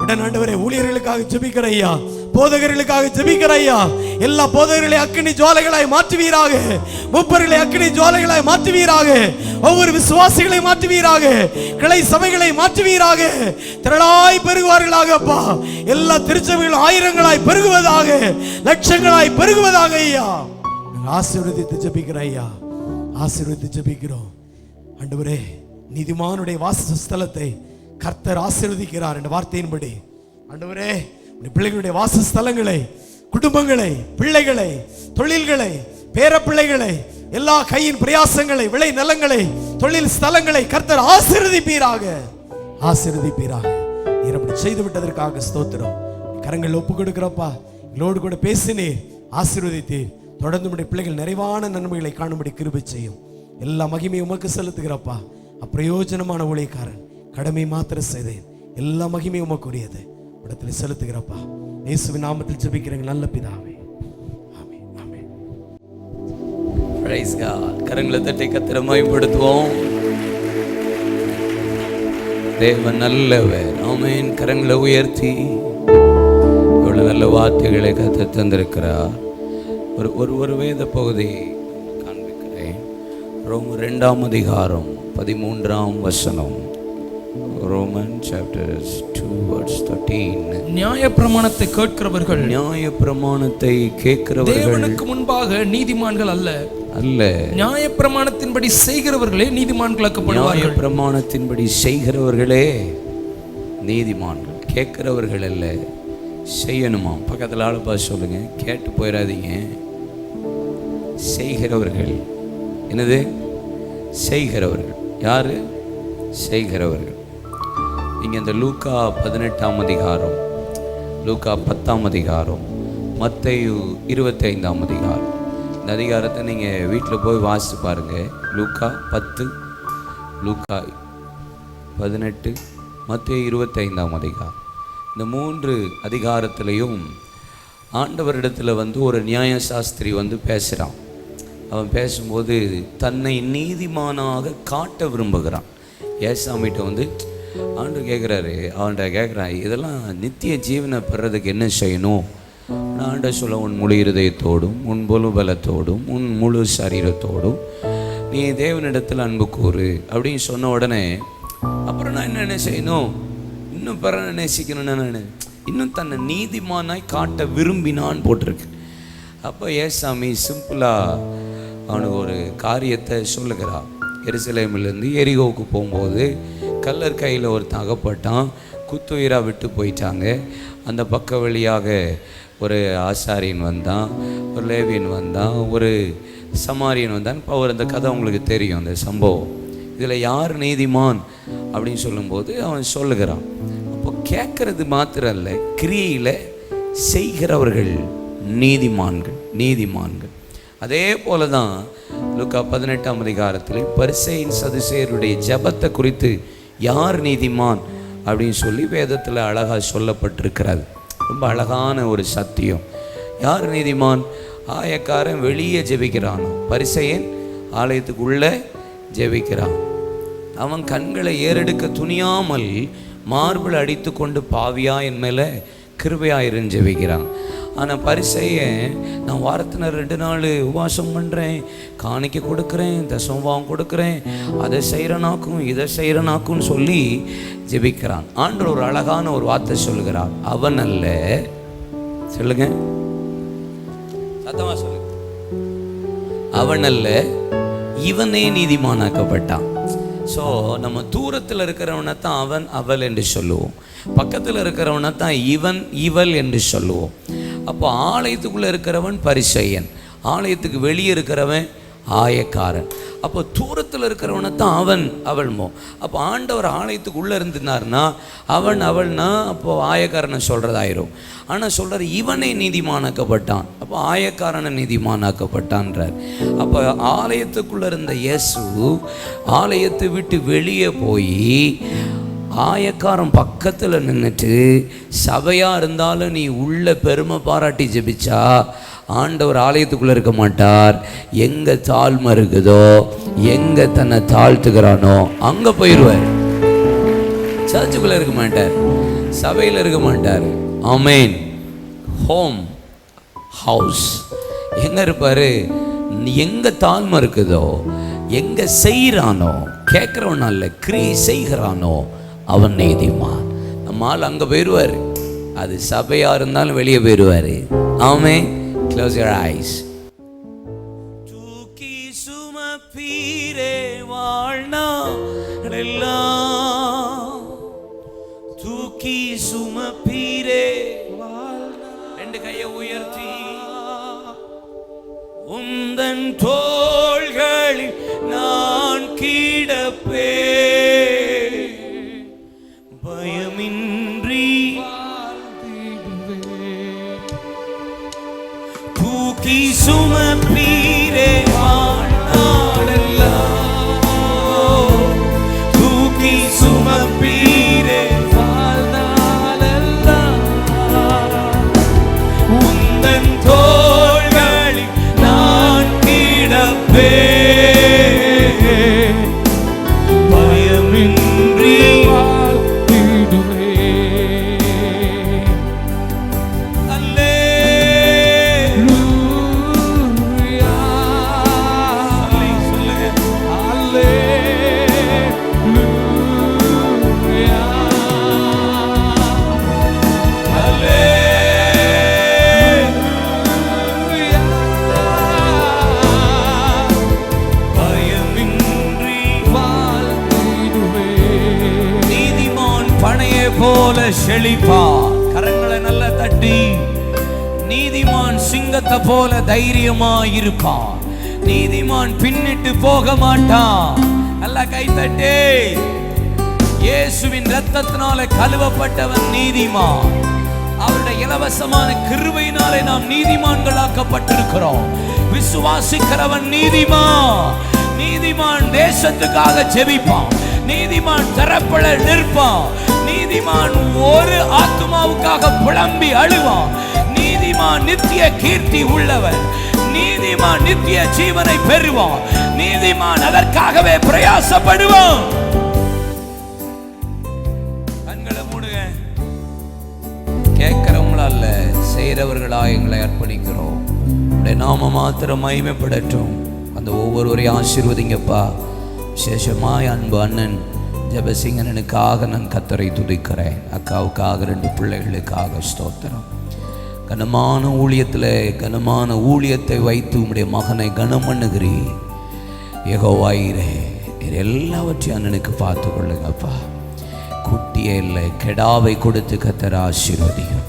உடன் ஆண்டவரே, ஊழியர்களுக்காக ஜெபிக்கிற ஐயா, போதகர்களுக்காக ஜெபிக்கிற ஐயா. எல்லா போதகர்களை அக்கினி ஜுவாலைகளாய் மாற்றுவீராக. மூப்பர்களை அக்கினி ஜுவாலைகளாய் மாற்றுவீராக. ஒவ்வொரு விசுவாசிகளை மாற்றுவீராக. கிளை சபைகளை மாற்றுவீராக. திரளாய் பெருகுவார்களாகப்பா. எல்லா திருச்சபைகளும் ஆயிரங்களாய் பெருகுவதாக, லட்சங்களாய் பெருகுவதாக ஐயா. ஆசீர்வதித்து ஜெபிக்கிற ஐயா, ஆசீர்வதித்து ஜெபிக்கிறோம் ஆண்டவரே. நீதிமானுடைய வாசஸ்தலத்தை கர்த்தர் ஆசீர்வதிக்கிறார் என்ற வார்த்தையின்படி ஆண்டவரே, பிள்ளைகளுடைய வாசஸ்தலங்களை, குடும்பங்களை, பிள்ளைகளை, தொழில்களை, பேரப்பிள்ளைகளை, எல்லா கையின் பிரயாசங்களை, விளை நிலங்களை, தொழில் ஸ்தலங்களை கர்த்தர் ஆசீர்வதிப்பீராக, ஆசீர்வதிப்பீராக. நீர் அப்படி செய்து விட்டதற்காக ஸ்தோத்திரம். கரங்கள் ஒப்பு கொடுக்கிறப்பா. எங்களோடு கூட பேசினீர், ஆசீர்வதித்தீர். தொடர்ந்து உடைய பிள்ளைகள் நிறைவான நன்மைகளை காணும்படி கிருபை செய்யும். எல்லா மகிமையும் உமக்கு செலுத்துகிறப்பா. அப்பிரயோஜனமான ஊழியக்காரன், கடமை மாத்திரம் செய்தேன். எல்லா மகிமையும் உமக்குரியது இடத்துல செலுத்துகிறப்பா. இயேசுவின் நாமத்தில் ஜெபிக்கிறேன் நல்ல பிதாவே, ஆமென், ஆமென். Praise God. கரங்களை தட்டி கர்த்தரை மகிமைப்படுத்துவோம். தேவன் நல்லவர். ஆமென். கரங்களை உயர்த்தி இவ்வளவு நல்ல வார்த்தைகளை கர்த்தர் தந்திருக்கிறார். ஒரு வேத பகுதி காண்பிக்கிறேன். ரோமர் 2ஆம் அதிகாரம் 13ஆம் வசனம். Romans chapter 2 verse 13. நியாயப்பிரமாணத்தை கேட்கிறவர்கள், நியாயப்பிரமாணத்தை கேட்கிறவர்கள் தேவனுக்கு முன்பாக நீதிமான்கள் அல்ல. அல்ல. நியாயப்பிரமாணத்தின்படி செய்கிறவர்களே நீதிமான்களாக்கப்படுவார்கள். நியாயப்பிரமாணத்தின்படி செய்கிறவர்களே நீதிமான்கள். கேட்கிறவர்கள் அல்ல, செய்யணுமா? பக்கத்தில் ஆளுப்பா சொல்லுங்க, கேட்டு போயிடாதீங்க. செய்கிறவர்கள். என்னது? செய்கிறவர்கள். யாரு? செய்கிறவர்கள். நீங்க இந்த லூக்கா 18ஆம் அதிகாரம், லூக்கா 10ஆம் அதிகாரம், மத்தேயு 25ஆம் அதிகாரம், இந்த அதிகாரத்தை நீங்கள் வீட்டில் போய் வாசித்து பாருங்கள். லூக்கா 10, லூக்கா 18, மத்தேயு 25ஆம் அதிகாரம். இந்த 3 அதிகாரத்திலையும் ஆண்டவரிடத்தில் ஒரு நியாயசாஸ்திரி பேசுகிறான். அவன் பேசும்போது தன்னை நீதிமானாக காட்ட விரும்புகிறான். ஏசாமிகிட்ட ஆண்டு கேட்குறாரு, அவன்கிட்ட கேட்குறான், இதெல்லாம் நித்திய ஜீவனை பெறதுக்கு என்ன செய்யணும்? ஆண்ட சொல்ல, உன் முழு இருதயத்தோடும், உன் முழு பலத்தோடும், உன் முழு சரீரத்தோடும் நீ தேவனிடத்தில் அன்பு கூறு அப்படின்னு சொன்ன உடனே, அப்புறம் நான் என்ன செய்யணும்? இன்னும் பிற நேசிக்கணும்னு நான் இன்னும் தன்னை நீதிமானாய் காட்ட விரும்பினான்னு போட்டிருக்கு. அப்போ ஏசாமி சிம்பிளாக அவனுக்கு ஒரு காரியத்தை சொல்லுகிறான். எருசலேமிலேருந்து எரிகோவுக்கு போகும்போது கல்லர் கையில் ஒரு அகப்பட்டான், குத்துயிராக விட்டு போயிட்டாங்க. அந்த பக்க வழியாக ஒரு ஆசாரியன் வந்தான், ஒரு லேவியன் வந்தான், ஒரு சமாரியன் வந்தான். இப்போ அந்த கதை உங்களுக்கு தெரியும், அந்த சம்பவம். இதில் யார் நீதிமான் அப்படின்னு சொல்லும்போது அவன் சொல்லுகிறான். அப்போ கேட்கறது மாத்திரம் அல்ல, கிரியையில் செய்கிறவர்கள் நீதிமான்கள். நீதிமான்கள். அதே போல தான் லூக்கா 18ஆம் அதிகாரத்தில் பரிசேயன் சதுசேயருடைய ஜெபத்தை குறித்து யார் நீதிமான் அப்படின்னு சொல்லி வேதத்தில் அழகாக சொல்லப்பட்டிருக்கிறது. ரொம்ப அழகான ஒரு சத்தியம். யார் நீதிமான்? ஆயக்காரன் வெளியே ஜெபிக்கிறானோ, பரிசேயன் ஆலயத்துக்குள்ளே ஜெபிக்கிறான். அவன் கண்களை ஏறெடுக்க துணியாமல் மார்பிள் அடித்து கொண்டு, பாவியா என் மேலே கிருபையாயிருந்து ஜெபிக்கிறான். ஆனால் பரிசேயன், நான் வாரத்தில் 2 நாள் உபவாசம் பண்ணுறேன், காணிக்க கொடுக்குறேன், தசமபாவம் கொடுக்குறேன், அதை செய்கிறனாக்கும் இதை செய்கிறனாக்கும்னு சொல்லி ஜெபிக்கிறான். ஆண்டவர் ஒரு அழகான ஒரு வார்த்தை சொல்லுகிறார். அவன் அல்ல, சொல்லுங்க, சத்தமா சொல்லுங்க, அவன் அல்ல, இவனே நீதிமானாக்கப்பட்டான். ஸோ நம்ம தூரத்தில் இருக்கிறவனை தான் அவன் அவள் என்று சொல்லுவோம், பக்கத்தில் இருக்கிறவனை தான் இவன் இவள் என்று சொல்லுவோம். அப்போ ஆலயத்துக்குள்ளே இருக்கிறவன் பரிசேயன், ஆலயத்துக்கு வெளியே இருக்கிறவன் ஆயக்காரன். அப்போ தூரத்தில் இருக்கிறவனை தான் அவன் அவள்மோ. அப்போ ஆண்டவர் ஆலயத்துக்கு உள்ளே இருந்தினார்னா அவன் அவள்னா அப்போ ஆயக்காரனை சொல்கிறதாயிரும். ஆனால் சொல்கிறார் இவனே நீதிமானாக்கப்பட்டான், அப்போ ஆயக்காரனை நீதிமானாக்கப்பட்டான்றார். அப்போ ஆலயத்துக்குள்ளே இருந்த இயேசு ஆலயத்தை விட்டு வெளியே போய் ஆயக்காரன் பக்கத்தில் நின்றுட்டு, சபையாக இருந்தாலும் நீ உள்ள பெருமை பாராட்டி ஜெபிச்சா ஆண்டவர் ஆலயத்துக்குள்ளே இருக்க மாட்டார். எங்கே தாழ்மை இருக்குதோ, எங்கே தன்னை தாழ்த்துக்கிறானோ அங்கே போயிடுவார். சர்ச்சுக்குள்ளே இருக்க மாட்டார், சபையில் இருக்க மாட்டார். ஆமேன். ஹோம் ஹவுஸ் எங்கே இருப்பார்? எங்கே தாழ்மை இருக்குதோ, எங்கே செய்கிறானோ, கேட்குறவனா இல்லை, கிரியை செய்கிறானோ அவன் நீதிமான். நம்ம ஆள் அங்கே போயிடுவார். அது சபையாக இருந்தாலும் வெளியே போயிடுவார். ஆமென். Close your eyes. தூக்கி சுமப்பீரே வாழ்நாளெல்லாம், தூக்கி சுமப்பீரே வாழ்நாள். 2 கையை உயர்த்தி, உந்தன் தோள்களில் நான் கிடப்பே, பயமின்றி தூக்கி சுமப்பீரே வாழ்நாளெல்லாம், தூக்கி போல செழிப்பார். கரங்களை நல்லா தட்டி, நீதிமான் சிங்கத்தை போல தைரியமா இருப்பான். நீதிமான் பின்னிட்டு போக மாட்டான். நல்லா கை தட்டி. இயேசுவின் இரத்தத்தினால கழுவப்பட்டவன் நீதிமான். அவருடைய இலவசமான கிருபையினாலே நாம் நீதிமான்களாக்கப்பட்டிருக்கிறோம். விசுவாசிக்கிறவன் நீதிமான். நீதிமான் தேசத்துக்காக ஜெபிப்பான். நீதிமான் தரப்பட நிற்பான். நீதிமான் ஒரு ஆத்துமாவுக்காக புலம்பி அழுவான். நீதிமான் நித்திய கீர்த்தி உள்ளவன். நீதிமான் நித்திய ஜீவனை பெறுவான். நீதிமான் அதற்காகவே பிரயாசப்படுவான். கண்களை மூடுங்க. கேட்கிறவங்களா அல்ல, செய்கிறவர்களா எங்களை அர்ப்பணிக்கிறோம். உடைய நாம மாத்திரம் மகிமைப்படட்டும். அந்த ஒவ்வொருவரையும் ஆசீர்வதிங்கப்பா. விசேஷமாய் அன்பு அண்ணன் ஜெபசிங்கனுக்காக நான் கர்த்தரை துதிக்கிறேன். அக்காவுக்காக 2 பிள்ளைகளுக்காக ஸ்தோத்திரம். கனமான ஊழியத்தில் கனமான ஊழியத்தை வைத்து உம்முடைய மகனை கனம் பண்ணுகிறீ. யெகோவாயிரே, எல்லாவற்றையும் அண்ணனுக்கு பார்த்து கொள்ளுங்கப்பா. குட்டியே இல்லை, கெடாவை கொடுத்து கர்த்தர் ஆசீர்வதியும்.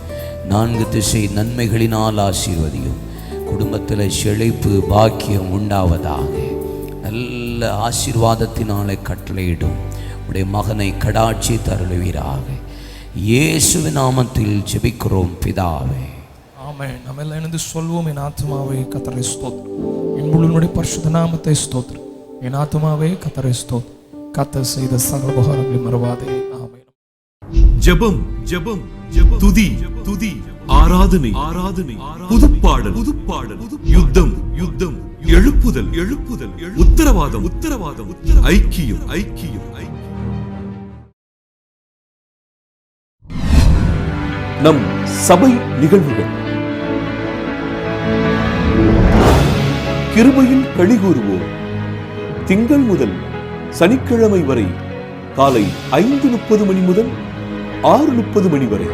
4 திசை நன்மைகளினால் ஆசீர்வதியும். குடும்பத்தில் செழிப்பு பாக்கியம் உண்டாவதாக. நல்ல ஆசீர்வாதத்தினாலே கட்டளையிடும். உடைய மகனை கடாட்சி தருளுவீராக. இயேசுவின் நாமத்தில் ஜெபிக்கிறோம் பிதாவே. ஆமென். நம்ம எல்லாம் இணைந்து சொல்வோம். என் ஆத்துமாவே கர்த்தரை ஸ்தோத்திரம். என் முழுவதும் பரிசுத்த நாமத்தை ஸ்தோத்திரம். என் ஆத்துமாவே கர்த்தரை ஸ்தோத்திரம். கர்த்தர் செய்த சகல உபகாரங்களை மறவாதே. ஆமென். ஜெபம் ஜெபம் துதி துதி ஆராதனை ஆராதனை புதுப்பாடல் புதுப்பாடல் யுத்தம் யுத்தம் எழுப்புதல் எழுப்புதல் உத்தரவாதம் உத்தரவாதம் ஐக்கியம் ஐக்கியம் ஐக்கியம். நம் சபை நிகழ்வுகள். கிருபையில் களிகூறுவோம். திங்கள் முதல் சனிக்கிழமை வரை காலை 5:30 மணி முதல் 6:30 மணி வரை.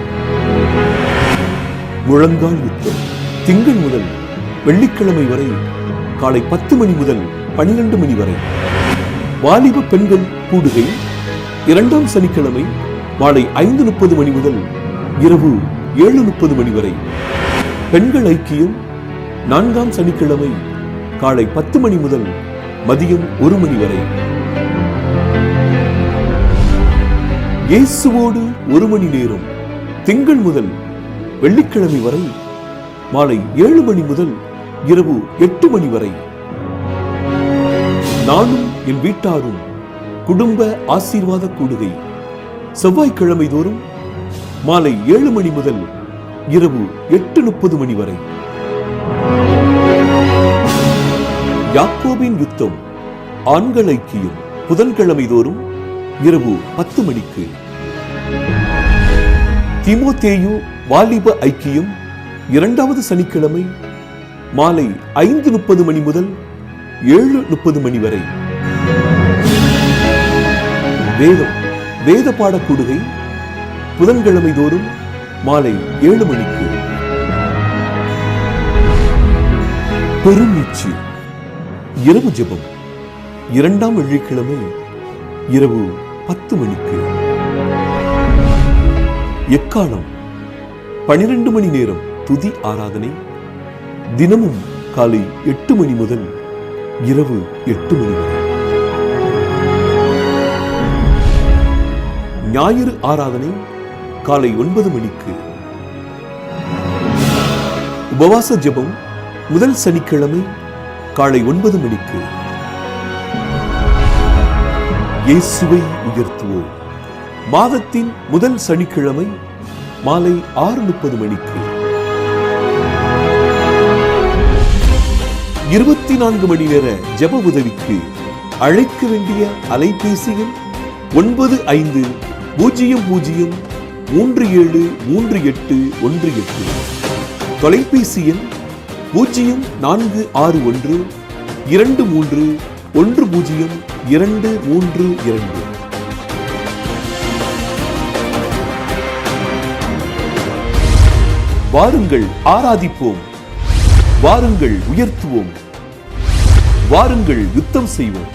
முழங்கால் யுத்தம். திங்கள் முதல் வெள்ளிக்கிழமை வரை காலை 10 மணி முதல் 12 மணி வரை. வாலிப பெண்கள் கூடுகை 2ஆம் சனிக்கிழமை மாலை 5:30 மணி முதல் இரவு 7:30 மணி வரை. பெண்கள் ஐக்கியம் 4ஆம் சனிக்கிழமை காலை 10 மணி முதல் மதியம் 1 மணி வரை. இயேசுவோடு 1 மணி நேரம். திங்கள் முதல் வெள்ளிக்கிழமை வரை மாலை 7 மணி முதல் இரவு 8 மணி வரை. நானும் என் வீட்டாரும் குடும்ப ஆசீர்வாத கூடுகை செவ்வாய்க்கிழமை தோறும் மாலை 7 மணி முதல் இரவு 8:30 மணி வரை. யாக்கோபின் யுத்தம் ஆண்கள் ஐக்கியம் புதன்கிழமை தோறும் இரவு 10 மணிக்கு. தீமோத்தேயு வாலிப ஐக்கியம் 2வது சனிக்கிழமை மாலை 5:30 மணி முதல் 7:30 மணி வரை. வேத பாட கூடுகை புதன்கிழமை தோறும் மாலை 7 மணிக்கு. பெருமீச்சு இரவு ஜெபம் 2ஆம் வெள்ளிக்கிழமை இரவு 10 மணிக்கு. எக்காலம் 12 மணி நேரம் துதி ஆராதனை தினமும் காலை 8 மணி முதல் இரவு 8 மணி வரை. ஞாயிறு ஆராதனை காலை 9 மணிக்கு. உபவாச ஜெபம் முதல் சனிக்கிழமை காலை 9 மணிக்கு. இயேசுவை உயர்த்துவோம் மாதத்தின் முதல் சனிக்கிழமை மாலை 6:30 மணிக்கு. 24 மணி நேர ஜெப உதவிக்கு அழைக்க வேண்டிய அலைபேசிகள் 9500373818. தொலைபேசி எண் 0461310232. வாருங்கள் ஆராதிப்போம். வாருங்கள் உயர்த்துவோம். வாருங்கள் யுத்தம் செய்வோம்.